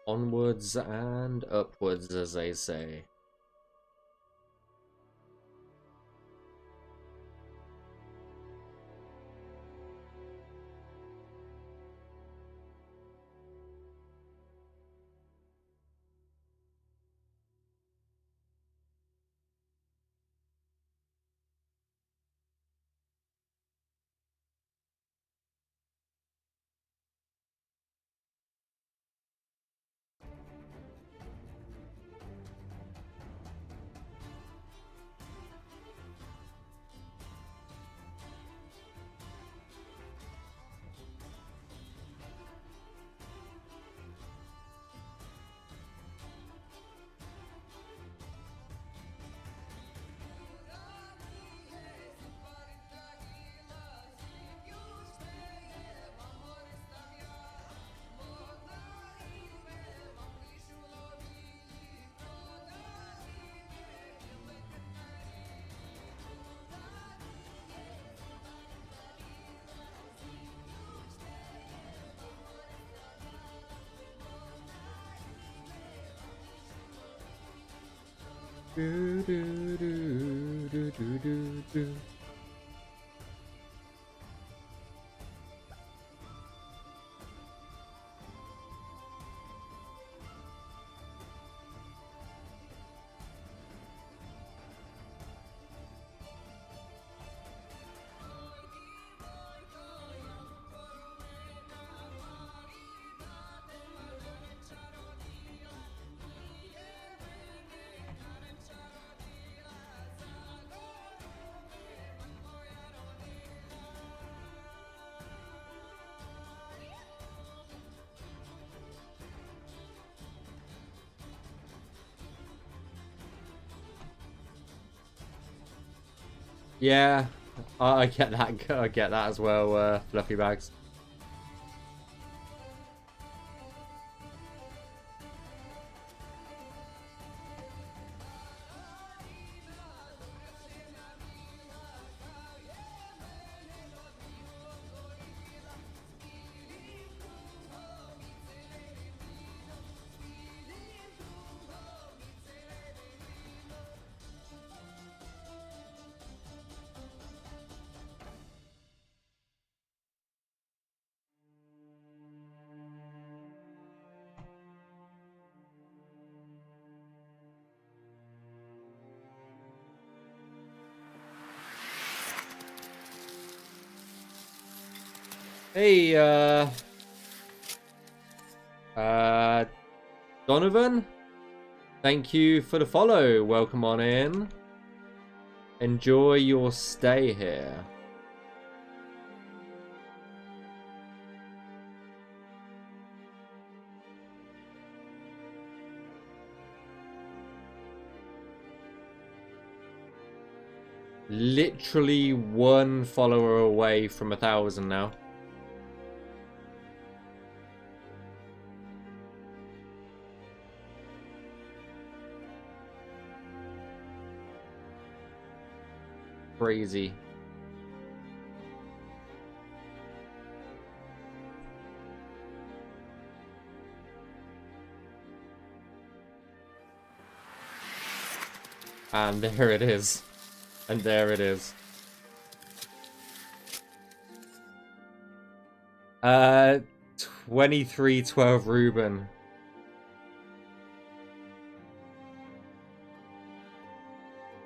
Onwards and upwards, as they say. Do, do, do, do, do, do, do. Yeah, I get that. I get that as well, Fluffy Bags. Hey, Donovan, thank you for the follow. Welcome on in. Enjoy your stay here. Literally one follower away from 1,000 now. Crazy. And there it is. And there it is. 2312 Ruben.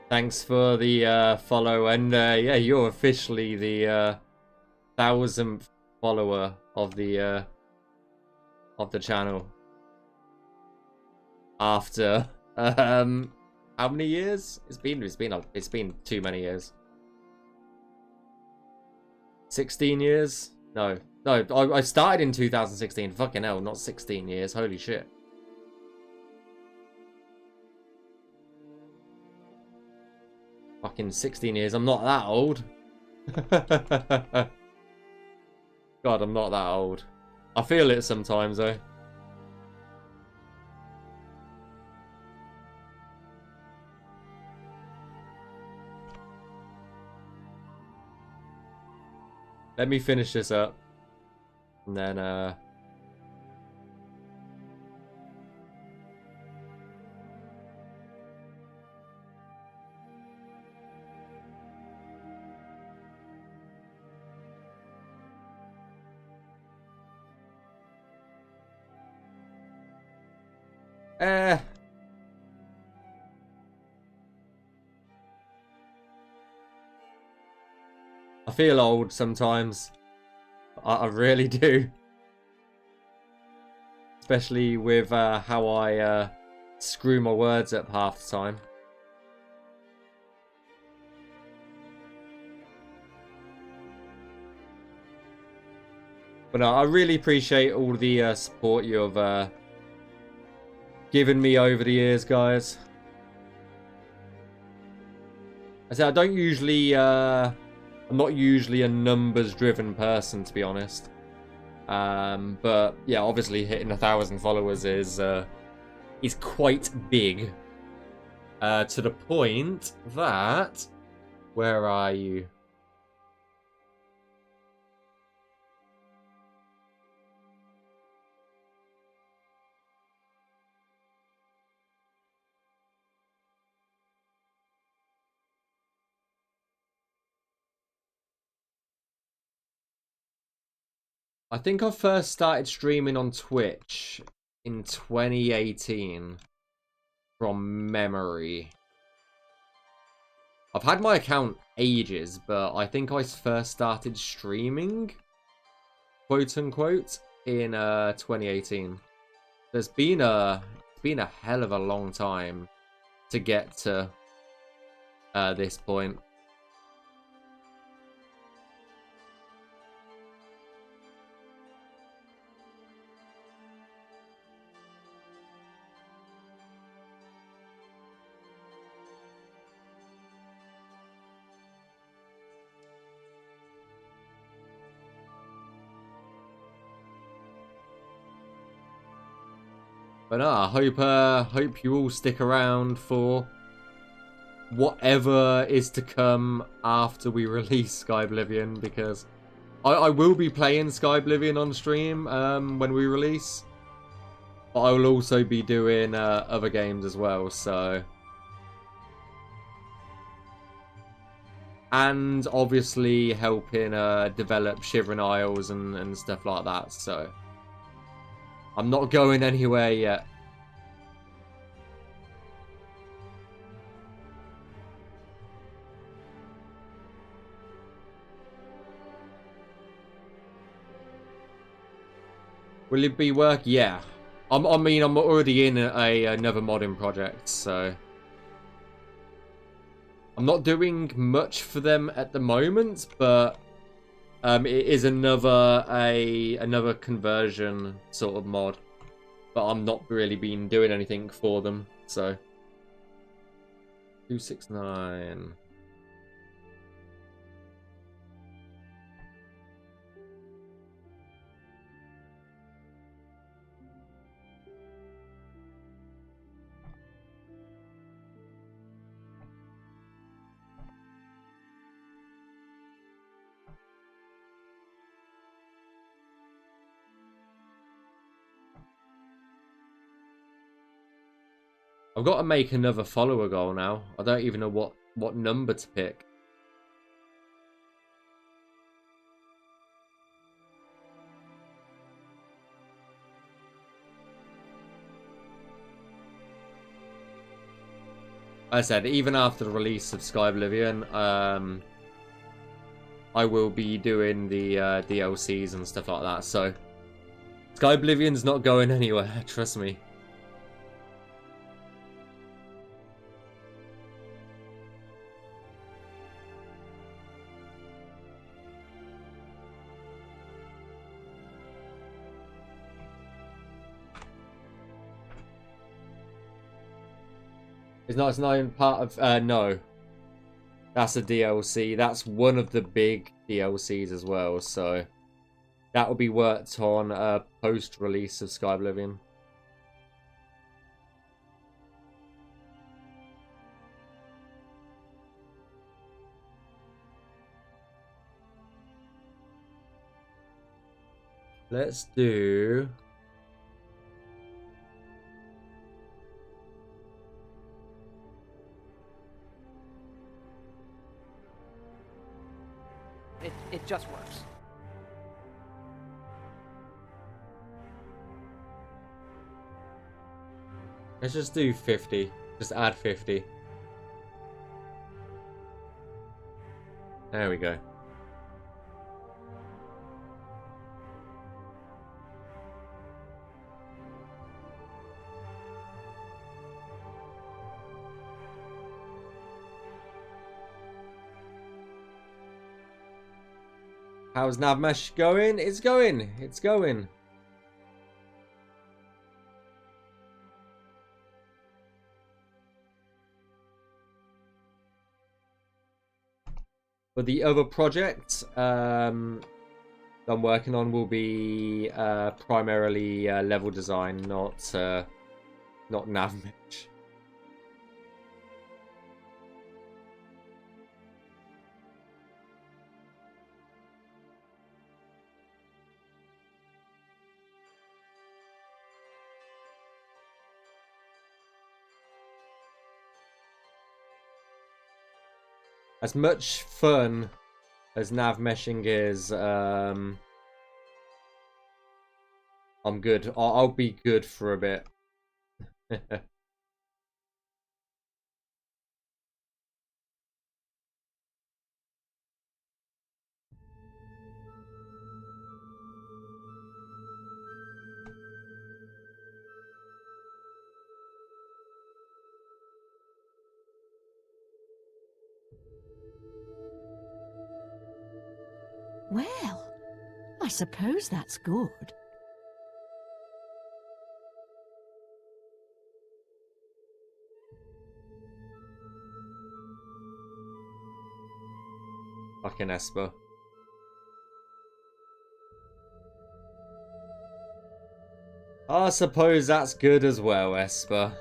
Thanks for the follow, and yeah, you're officially the 1000th follower of the channel. After how many years? It's been too many years. 16 years? No, I started in 2016. Fucking hell, not 16 years. Holy shit. Fucking 16 years. I'm not that old. God, I'm not that old. I feel it sometimes, though. Let me finish this up. And then, I feel old sometimes. I really do. Especially with how I screw my words up half the time. But no, I really appreciate all the support you've given me over the years, guys. I say I don't usually I'm not usually a numbers-driven person, to be honest. But yeah, obviously hitting 1,000 followers is quite big. To the point that, where are you? I think I first started streaming on Twitch in 2018 from memory. I've had my account ages, but I think I first started streaming, quote unquote, in 2018. It's been a hell of a long time to get to this point. But no, I hope you all stick around for whatever is to come after we release Skyblivion, because I will be playing Skyblivion on stream when we release, but I will also be doing other games as well, so. And obviously helping develop Shivering Isles and stuff like that, so. I'm not going anywhere yet. Will it be work? Yeah. I mean, I'm already in another modding project, so. I'm not doing much for them at the moment, but it is another conversion sort of mod, but I'm not really been doing anything for them, so. 269. I've got to make another follower goal now. I don't even know what number to pick. I said, even after the release of Skyblivion, I will be doing the DLCs and stuff like that. So Skyblivion's not going anywhere, trust me. It's not even part of... no. That's a DLC. That's one of the big DLCs as well, so... That will be worked on post-release of Skyblivion. Let's do...
It just works.
Let's just do 50. Just add 50. There we go. How's Navmesh going? It's going. It's going. But the other project I'm working on will be primarily level design, not Navmesh. As much fun as Navmeshing is, I'm good. I'll be good for a bit.
Well, I suppose that's good.
Fucking Esper. I suppose that's good as well, Esper.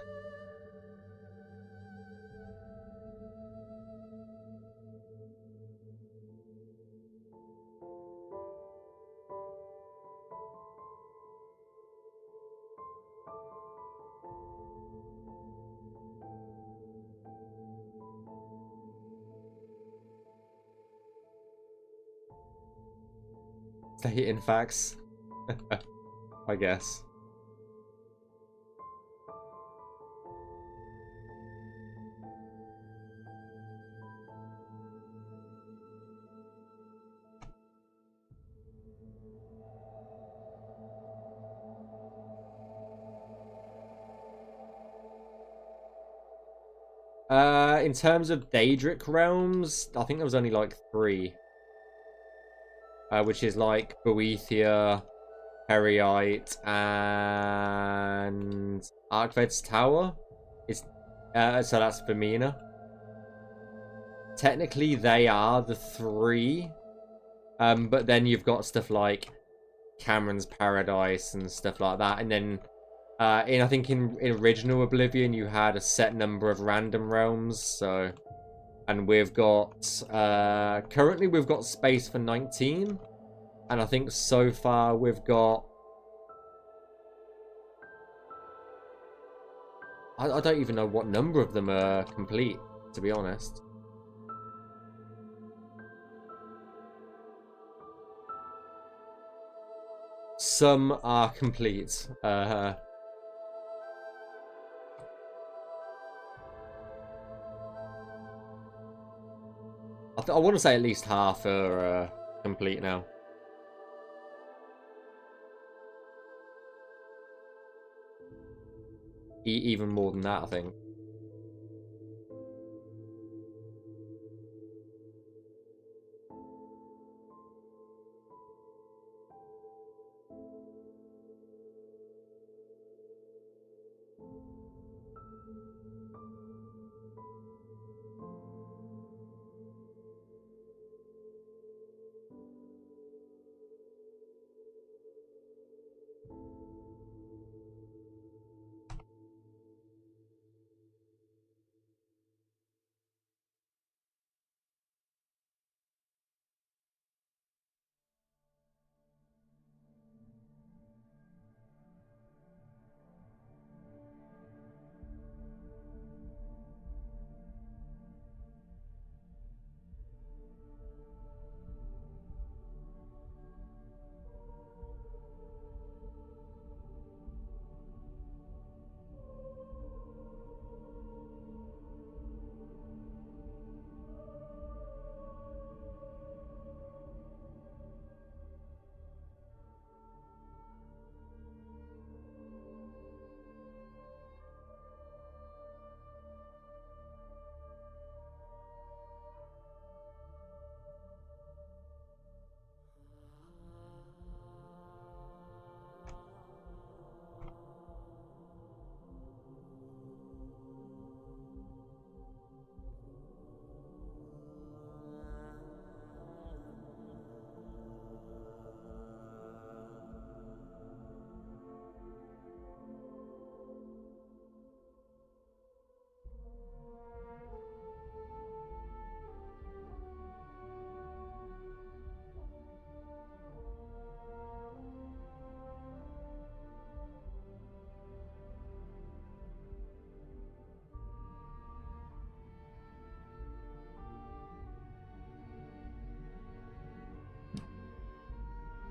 Stating facts. I guess. In terms of Daedric realms, I think there was only like 3. Which is like Boethia, Peryite, and Archved's Tower. It's so that's Femina. Technically, they are the 3, but then you've got stuff like Cameron's Paradise and stuff like that, and then I think in original Oblivion you had a set number of random realms. So, and we've got currently we've got space for 19, and I think so far we've got I don't even know what number of them are complete, to be honest. Some are complete. I want to say at least half are complete now. Even more than that, I think.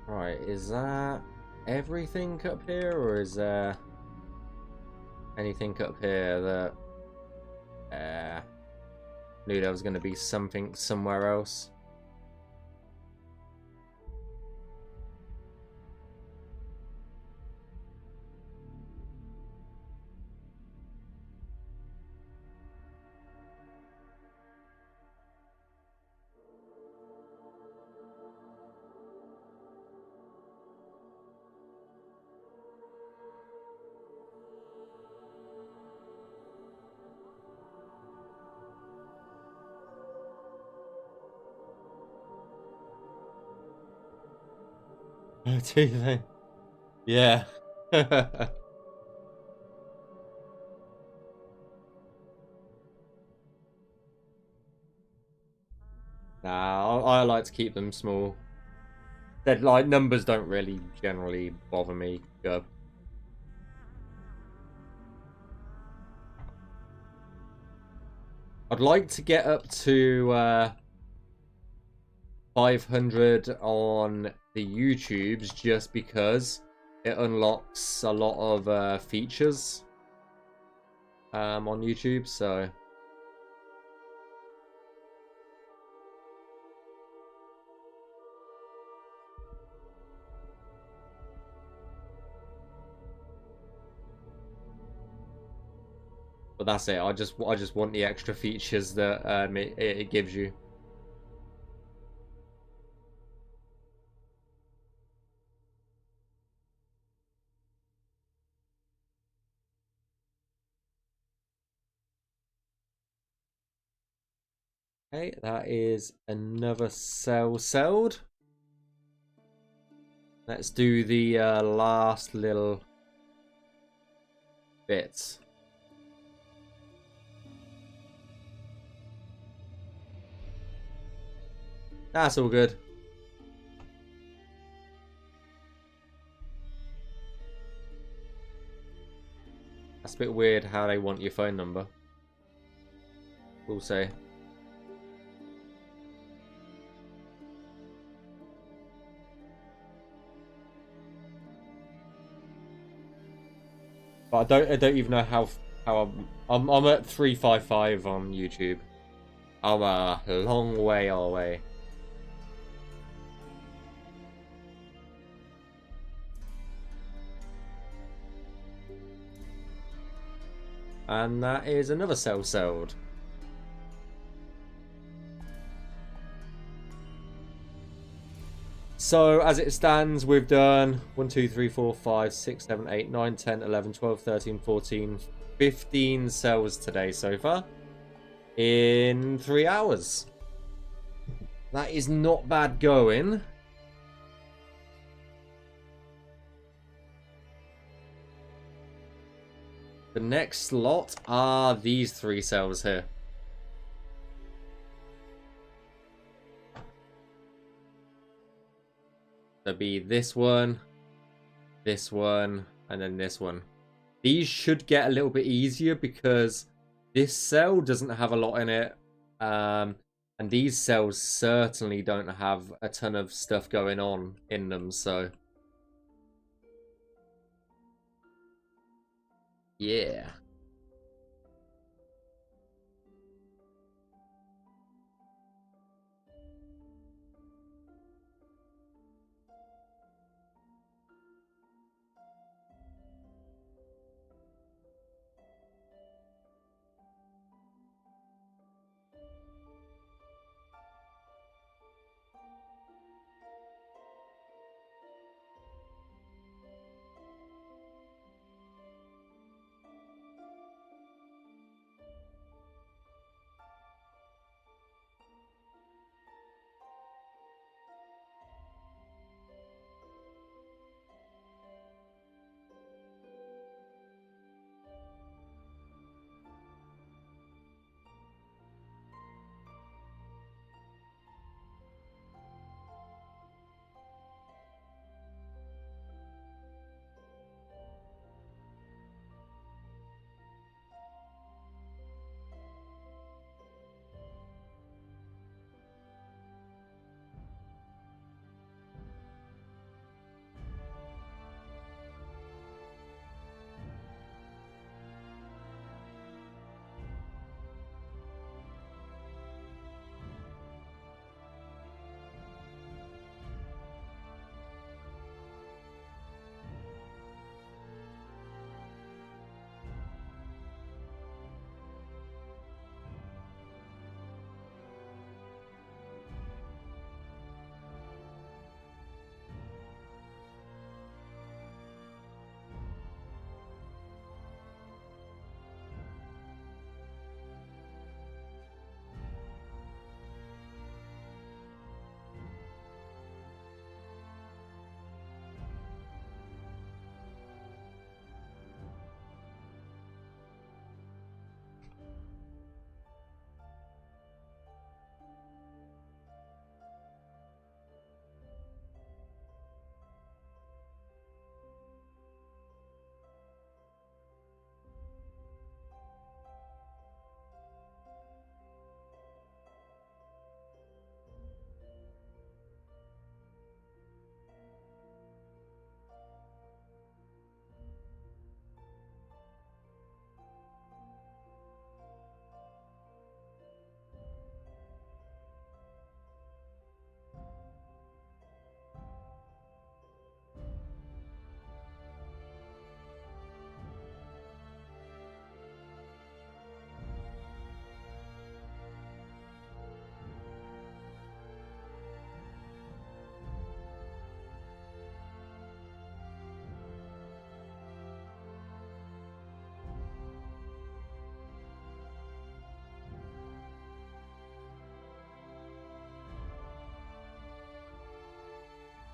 Right, is that everything up here, or is there anything up here that knew there was going to be something somewhere else? Do you think? Yeah. Nah, I like to keep them small. They're like, numbers don't really generally bother me. Go. I'd like to get up to 500 on the YouTubes, just because it unlocks a lot of features on YouTube, so... But that's it. I just want the extra features that it gives you. Okay, that is another cell celled. Let's do the last little bits. That's all good. That's a bit weird how they want your phone number. We'll see. But I don't even know how I'm at 355 on YouTube. I'm a long way away. And that is another cell sold. So as it stands, we've done 1, 2, 3, 4, 5, 6, 7, 8, 9, 10, 11, 12, 13, 14, 15 cells today so far. In 3 hours. That is not bad going. The next lot are these 3 cells here. There'll be this one, and then this one. These should get a little bit easier because this cell doesn't have a lot in it. And these cells certainly don't have a ton of stuff going on in them, so... yeah.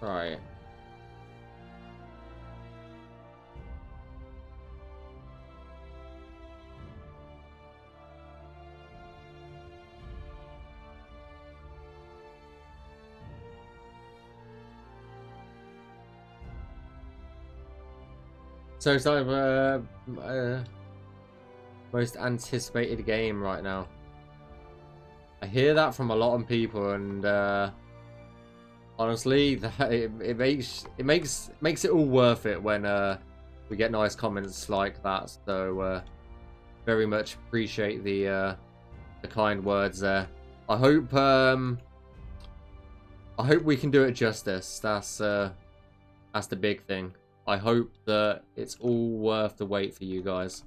Right. So it's like most anticipated game right now. I hear that from a lot of people, and honestly, that it makes it all worth it when we get nice comments like that. So very much appreciate the kind words there. I hope we can do it justice. That's the big thing. I hope that it's all worth the wait for you guys.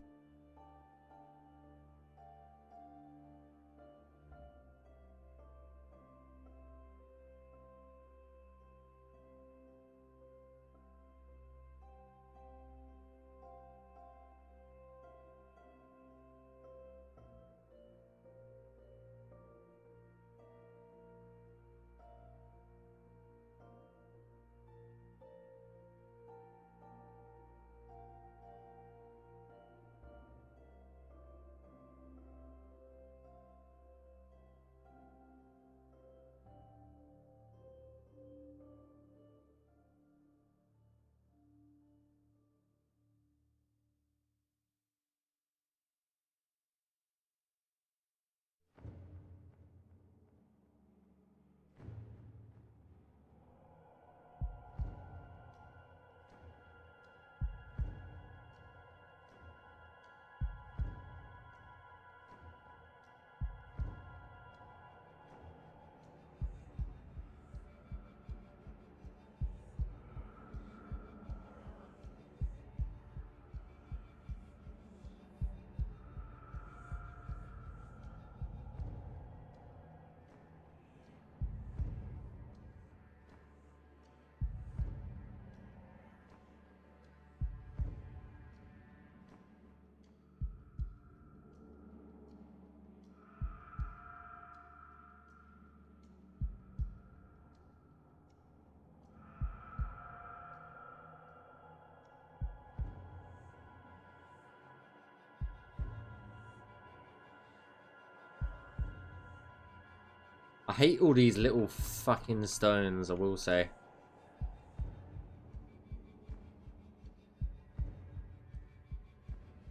I hate all these little fucking stones, I will say.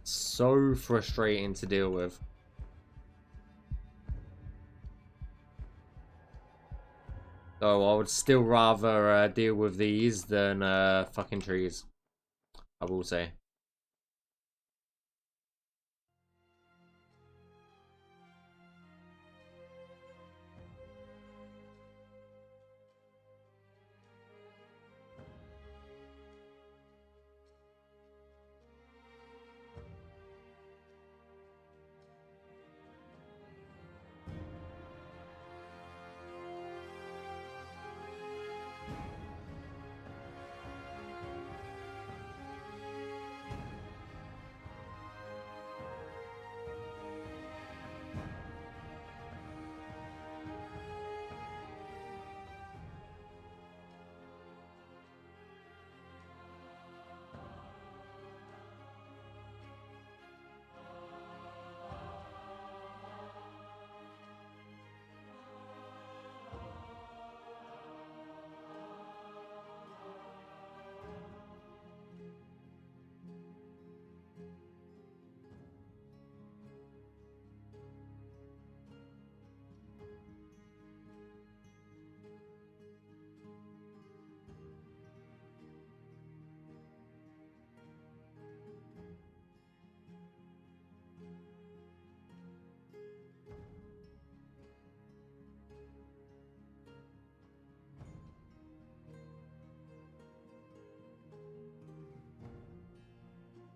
So frustrating to deal with. So I would still rather deal with these than fucking trees, I will say.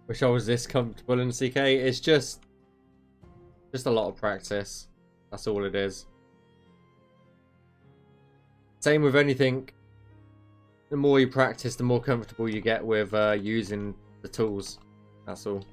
Wish I was this comfortable in CK. It's just a lot of practice. That's all it is. Same with anything. The more you practice, the more comfortable you get with using the tools. That's all.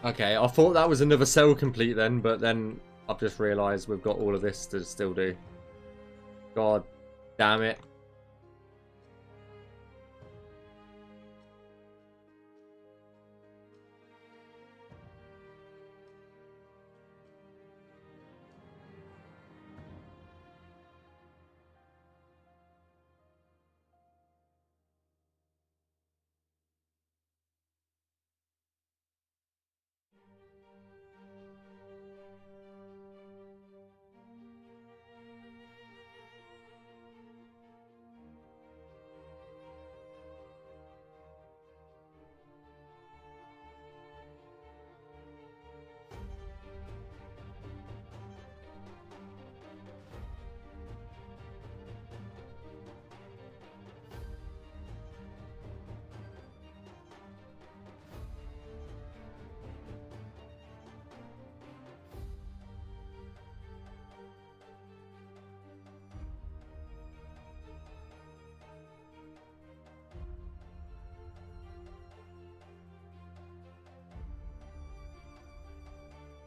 Okay, I thought that was another cell complete then, but then I've just realised we've got all of this to still do. God damn it.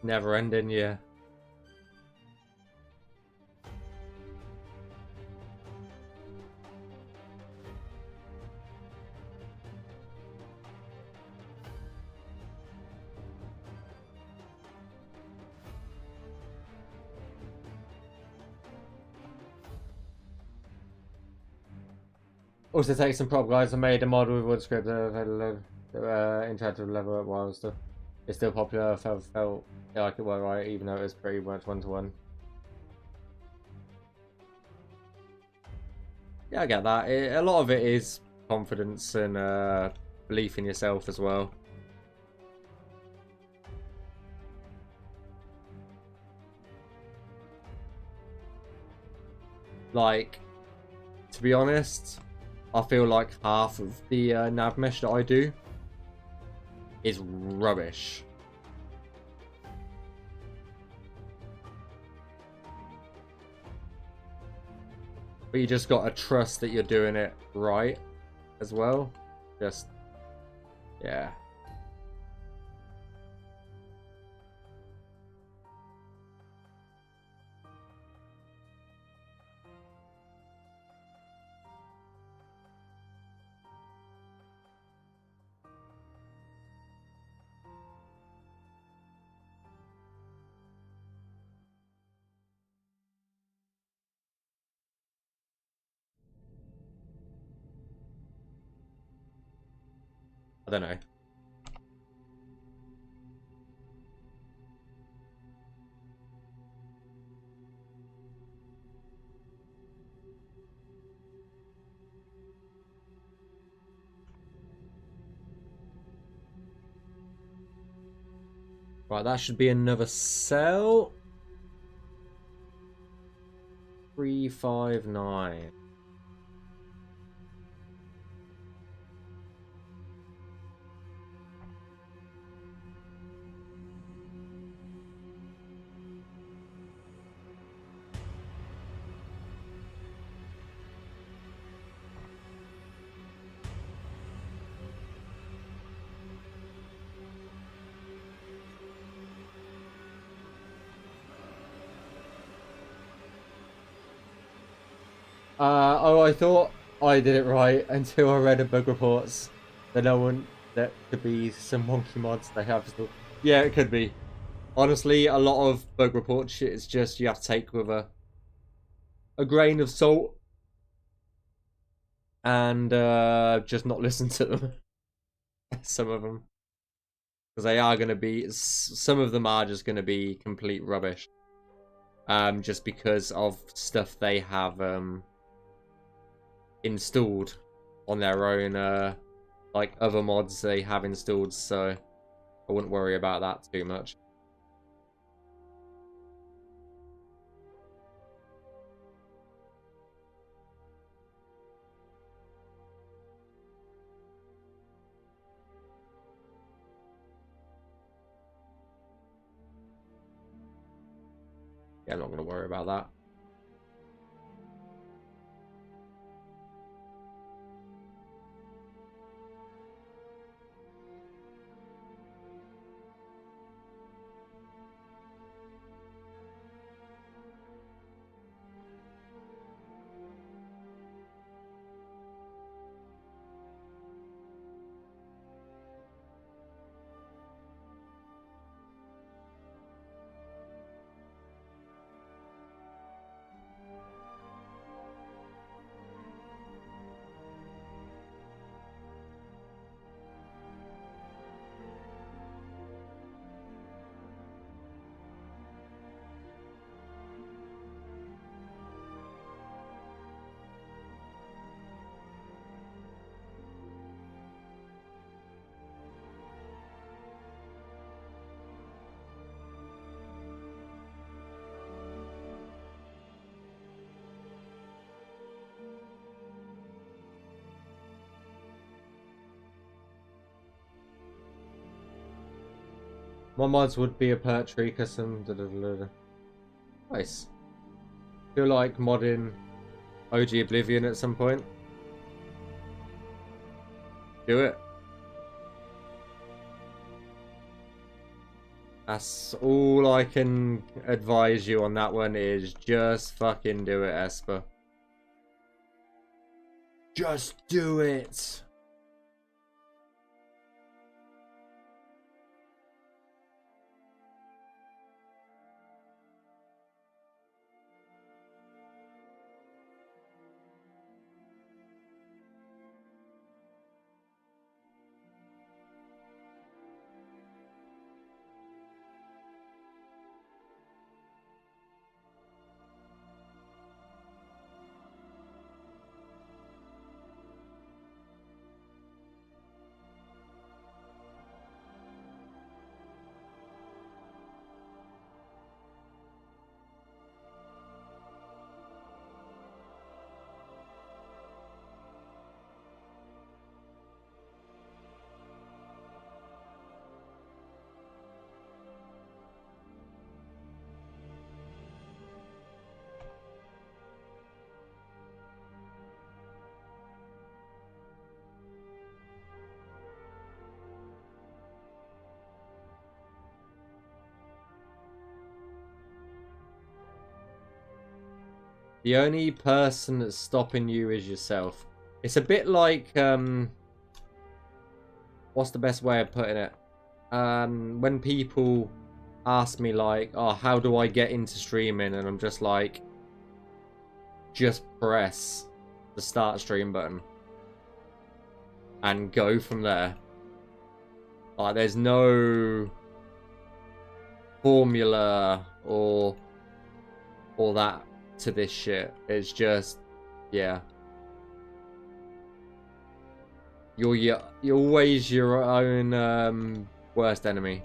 Never ending, yeah. Also, take some prop guys. I made a model with wood script that had a interactive level up while stuff. It's still popular. I felt like it worked right, even though it was pretty much one-to-one. Yeah, I get that. A lot of it is confidence and belief in yourself as well. Like, to be honest, I feel like half of the Navmesh that I do is rubbish. But you just gotta trust that you're doing it right as well. Just, yeah. I don't know. Right, that should be another cell. 359. Oh, I thought I did it right until I read a bug reports that no one, that could be some wonky mods they have still. Yeah, it could be. Honestly, a lot of bug report shit is just you have to take with a grain of salt and just not listen to them. Some of them, because they are going to be, some of them are just going to be complete rubbish. Just because of stuff they have installed on their own, like other mods they have installed, so I wouldn't worry about that too much. Yeah, I'm not going to worry about that. My mods would be a Pertry custom. Nice. Feel like modding OG Oblivion at some point. Do it. That's all I can advise you on that one is just fucking do it, Esper. Just do it. The only person that's stopping you is yourself. It's a bit like, what's the best way of putting it? When people ask me like, oh, how do I get into streaming? And I'm just like, just press the start stream button and go from there. Like, there's no formula or that to this shit. It's just, yeah. You're always your own worst enemy.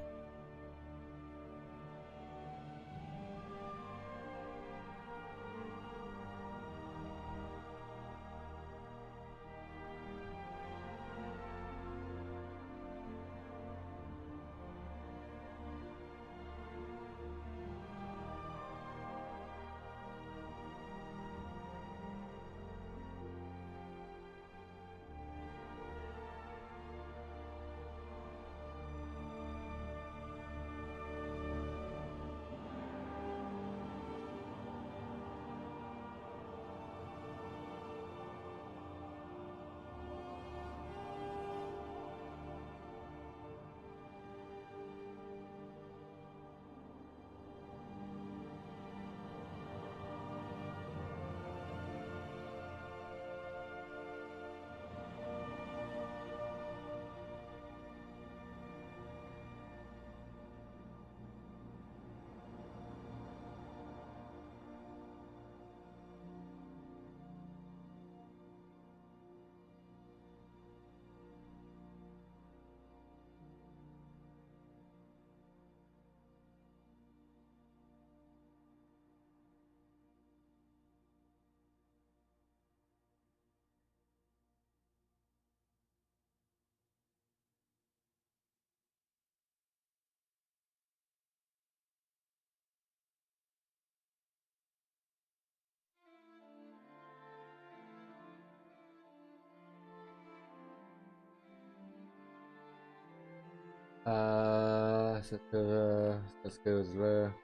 Let's go there.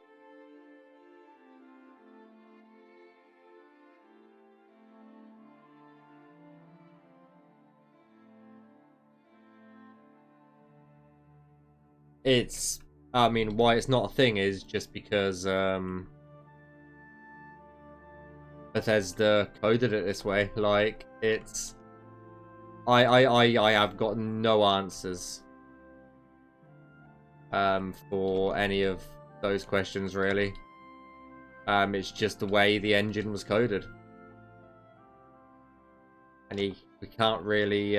It's, I mean, why it's not a thing is just because Bethesda coded it this way. Like, it's, I have got no answers for any of those questions, really. It's just the way the engine was coded, and we can't really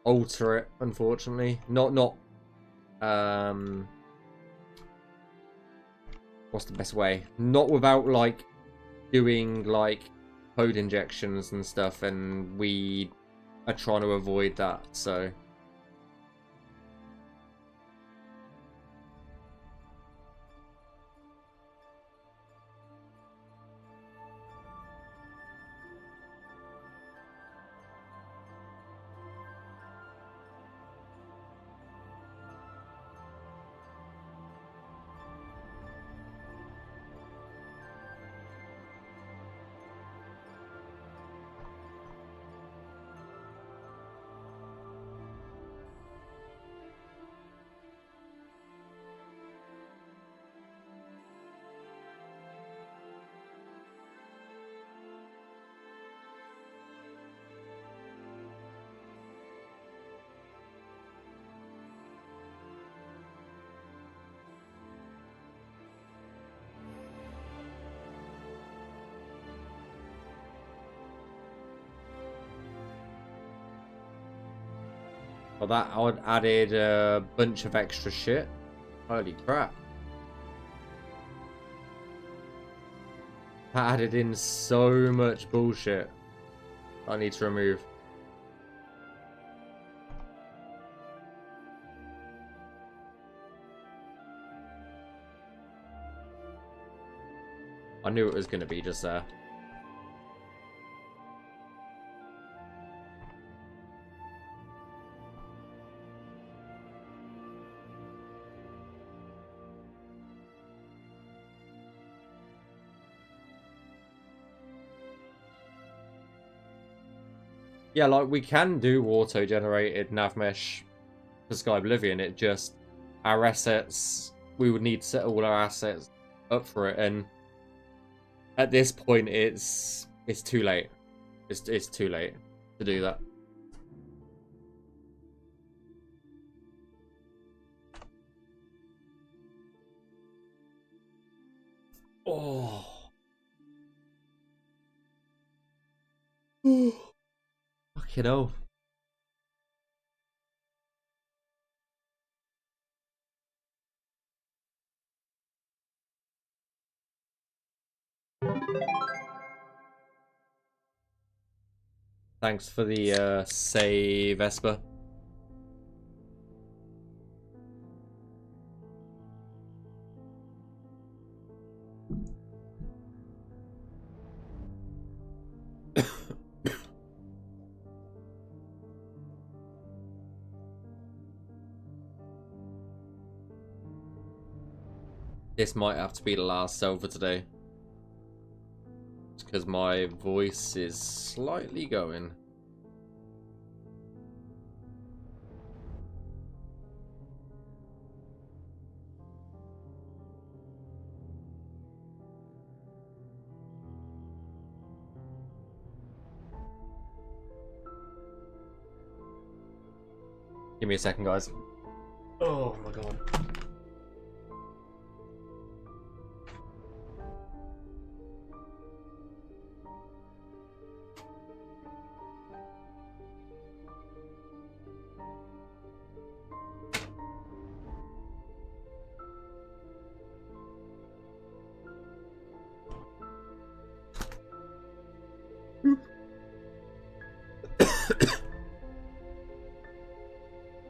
alter it, unfortunately. Not what's the best way? Not without like doing like code injections and stuff, and we are trying to avoid that. So Well, that added a bunch of extra shit. Holy crap. That added in so much bullshit I need to remove. I knew it was going to be just there. Yeah, like, we can do auto-generated Navmesh for Skyblivion. It just, our assets, we would need to set all our assets up for it, and at this point, it's too late. It's too late to do that. Oh. Fucking hell. Thanks for the save, Esper. This might have to be the last cell for today. Because my voice is slightly going. Give me a second, guys. Oh my god.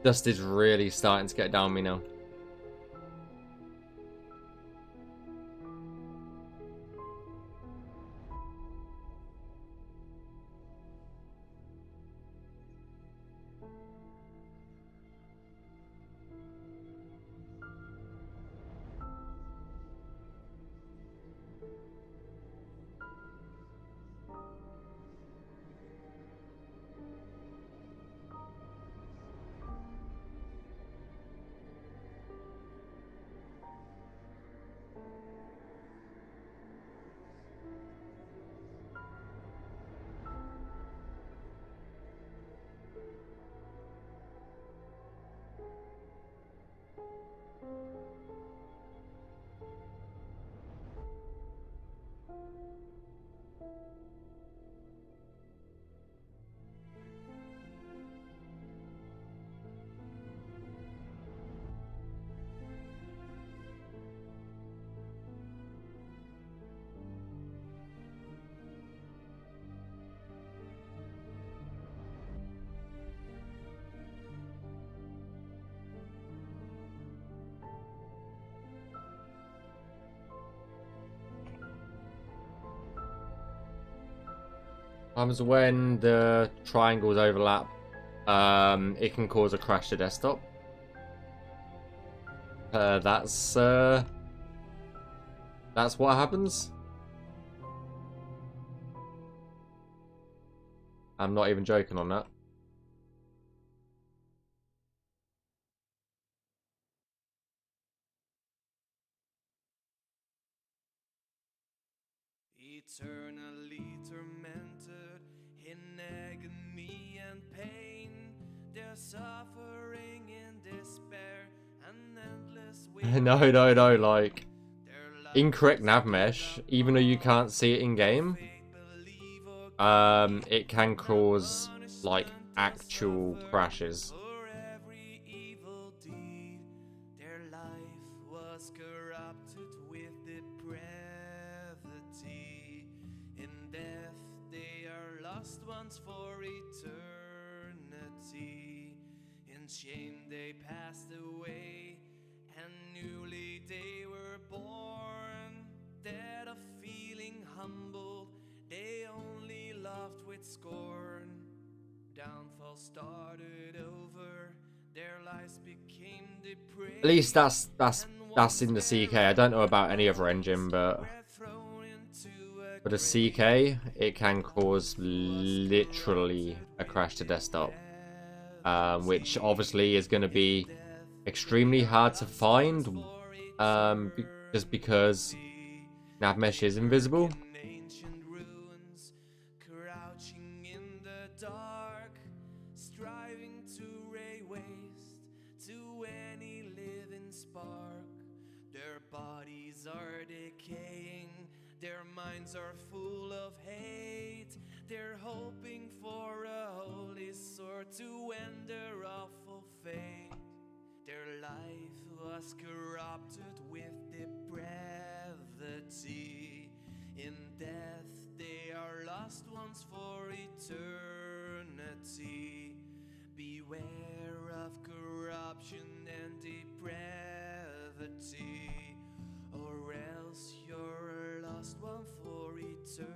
Dust is really starting to get down me now. Times when the triangles overlap, it can cause a crash to desktop. That's what happens. I'm not even joking on that.
Eternally tormented in agony and pain, their suffering in despair and endless
No, like incorrect Navmesh, even though you can't see it in game, it can cause like actual crashes.
ones for eternity. In shame they passed away, and newly they were born. Dead of feeling humbled, they only loved with scorn. Downfall started over, their lives became depraved.
At least that's in the CK. I don't know about any other engine, but for the CK, it can cause literally a crash to desktop, which obviously is going to be extremely hard to find, just because Navmesh is invisible.
Ancient ruins, crouching in the dark, striving to lay waste to any living spark. Their bodies are decaying, their minds are full of hate. They're hoping for a holy sword to end their awful fate. Their life was corrupted with depravity. In death they are lost ones for eternity. Beware of corruption and depravity, or else you're a lost one for eternity.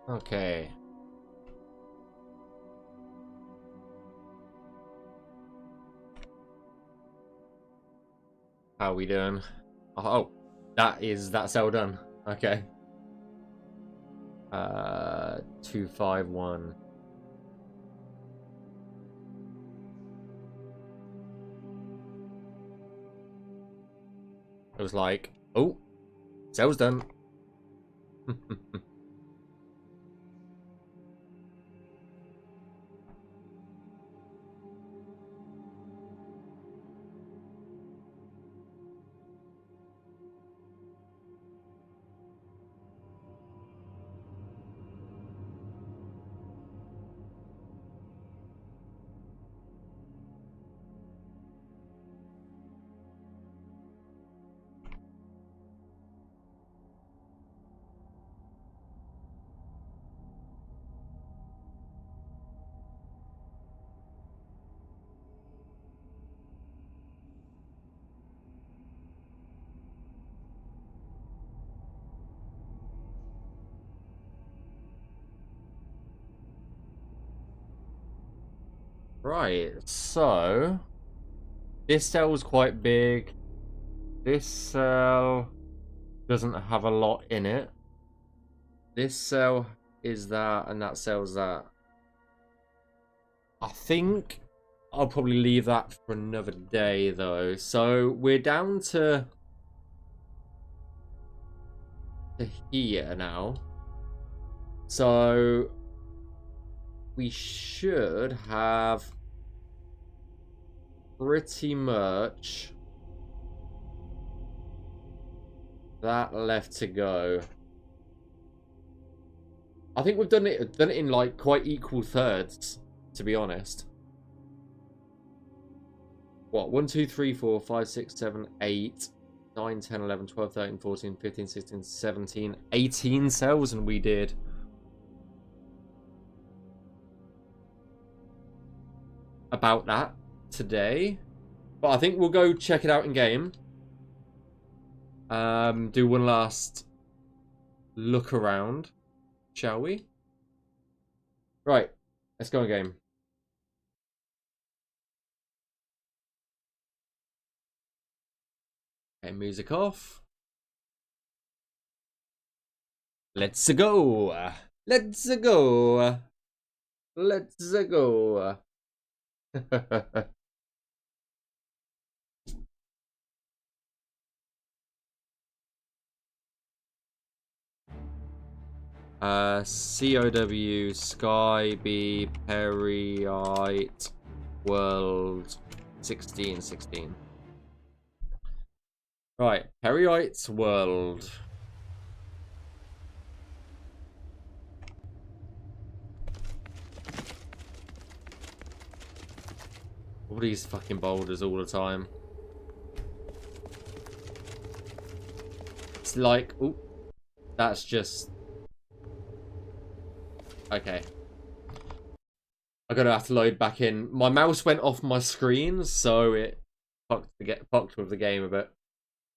Okay. How are we doing? Oh, that's all done. Okay. 251. It was like, oh, cell's done. Right, so this cell's quite big. This cell doesn't have a lot in it. This cell is that, and that cell's that. I think I'll probably leave that for another day, though. So we're down to here now. So we should have pretty much that left to go. I think we've done it in like quite equal thirds, to be honest. What? 1, 2, 3, 4, 5, 6, 7, 8, 9, 10, 11, 12, 13, 14, 15, 16, 17, 18 cells, and we did about that today. But I think we'll go check it out in game. Do one last look around, shall we? Right, let's go in game. Okay, music off. Let's go. Let's go. Let's go. COW Skyby Peryite World 1616. Right, Peryite'S World. All these fucking boulders all the time. It's like, ooh, that's just okay. I'm gonna have to load back in. My mouse went off my screen, so it fucked with the game a bit.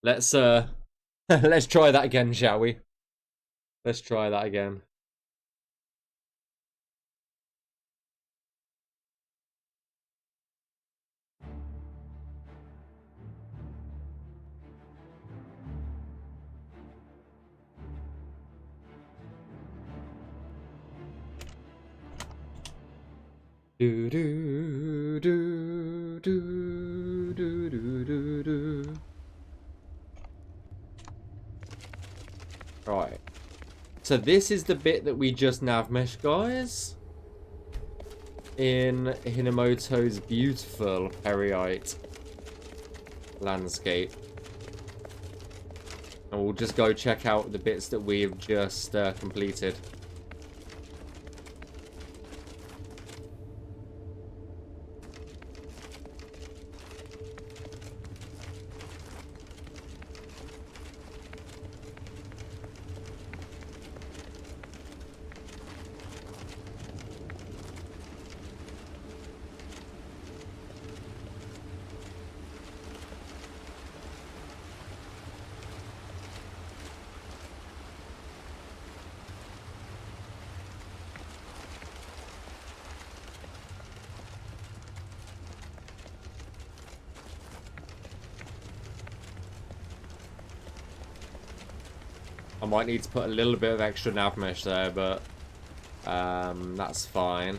Let's let's try that again, shall we? Let's try that again. Do do do do do do do do. Right. So this is the bit that we just navmesh, guys. In Hinamoto's beautiful Peryite landscape. And we'll just go check out the bits that we've just completed. might need to put a little bit of extra Navmesh there, but that's fine.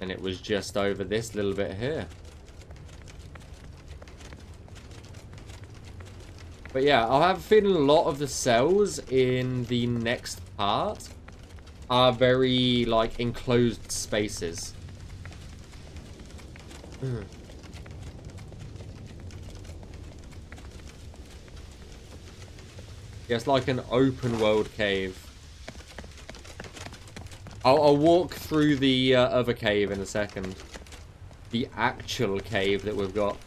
And it was just over this little bit here. But yeah, I have a feeling a lot of the cells in the next part are very, like, enclosed spaces. Yeah, it's like an open world cave. I'll walk through the other cave in a second. The actual cave that we've got.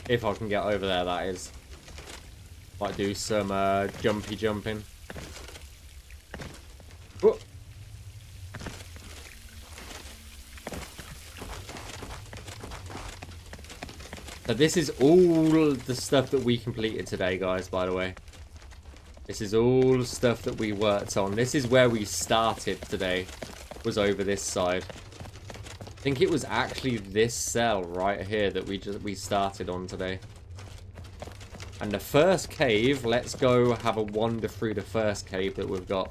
If I can get over there, that is. Might do some jumping. Whoa. So this is all the stuff that we completed today, guys, by the way. This is all stuff that we worked on. This is where we started today. Was over this side. I think it was actually this cell right here that we started on today. And the first cave, let's go have a wander through the first cave that we've got.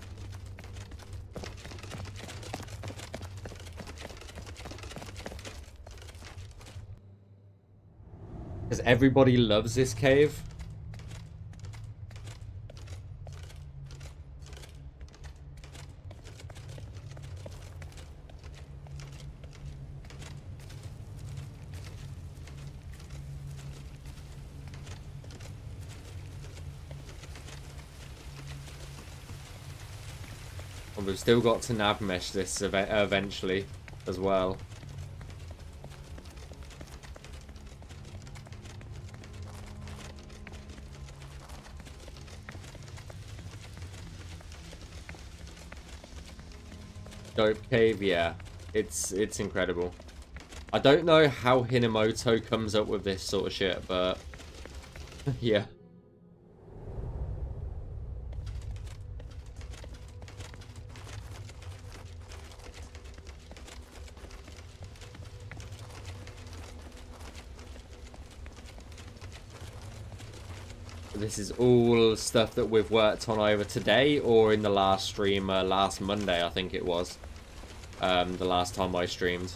Because everybody loves this cave. We've still got to Navmesh this eventually as well. Dope cave, yeah. It's incredible. I don't know how Hinamoto comes up with this sort of shit, but yeah. This is all stuff that we've worked on either today or in the last stream, last Monday, I think it was. The last time I streamed.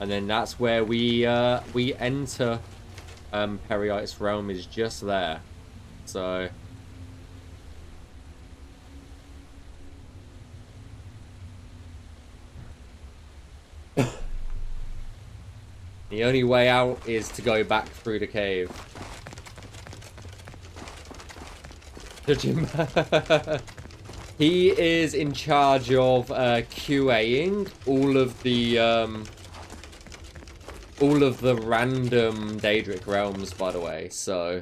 And then that's where we enter Peryite'S realm, is just there. So the only way out is to go back through the cave. He is in charge of QAing all of the random Daedric realms, by the way. So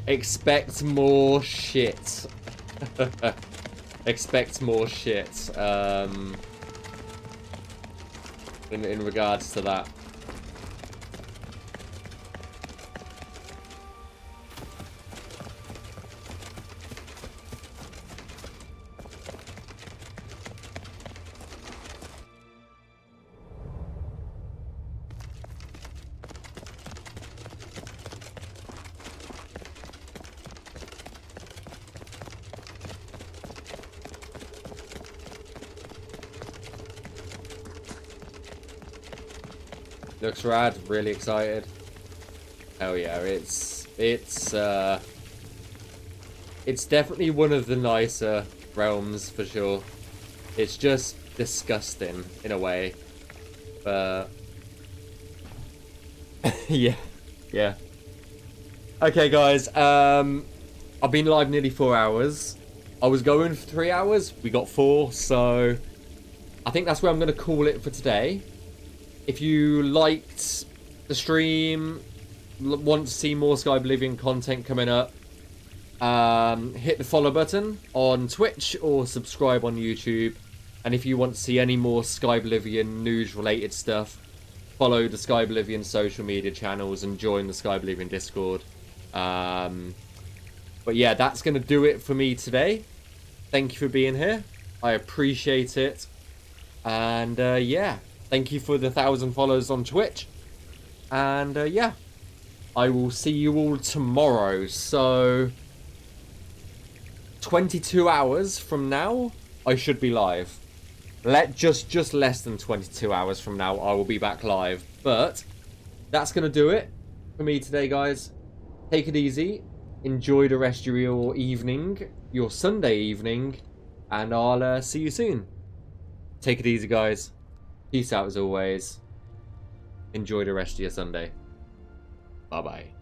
expect more shit. Expect more shit. In regards to that. Looks rad, really excited. Hell yeah, it's definitely one of the nicer realms for sure. It's just disgusting in a way, but Yeah, yeah. Okay, guys. I've been live nearly 4 hours. I was going for 3 hours. We got 4, so I think that's where I'm going to call it for today. If you liked the stream, want to see more Skyblivion content coming up, hit the follow button on Twitch or subscribe on YouTube. And if you want to see any more Skyblivion news related stuff, follow the Skyblivion social media channels and join the Skyblivion Discord. But yeah, that's going to do it for me today. Thank you for being here. I appreciate it. And yeah, thank you for the 1,000 followers on Twitch. And yeah, I will see you all tomorrow. So 22 hours from now, I should be live. Just less than 22 hours from now, I will be back live. But that's going to do it for me today, guys. Take it easy. Enjoy the rest of your evening, your Sunday evening. And I'll see you soon. Take it easy, guys. Peace out as always. Enjoy the rest of your Sunday. Bye-bye.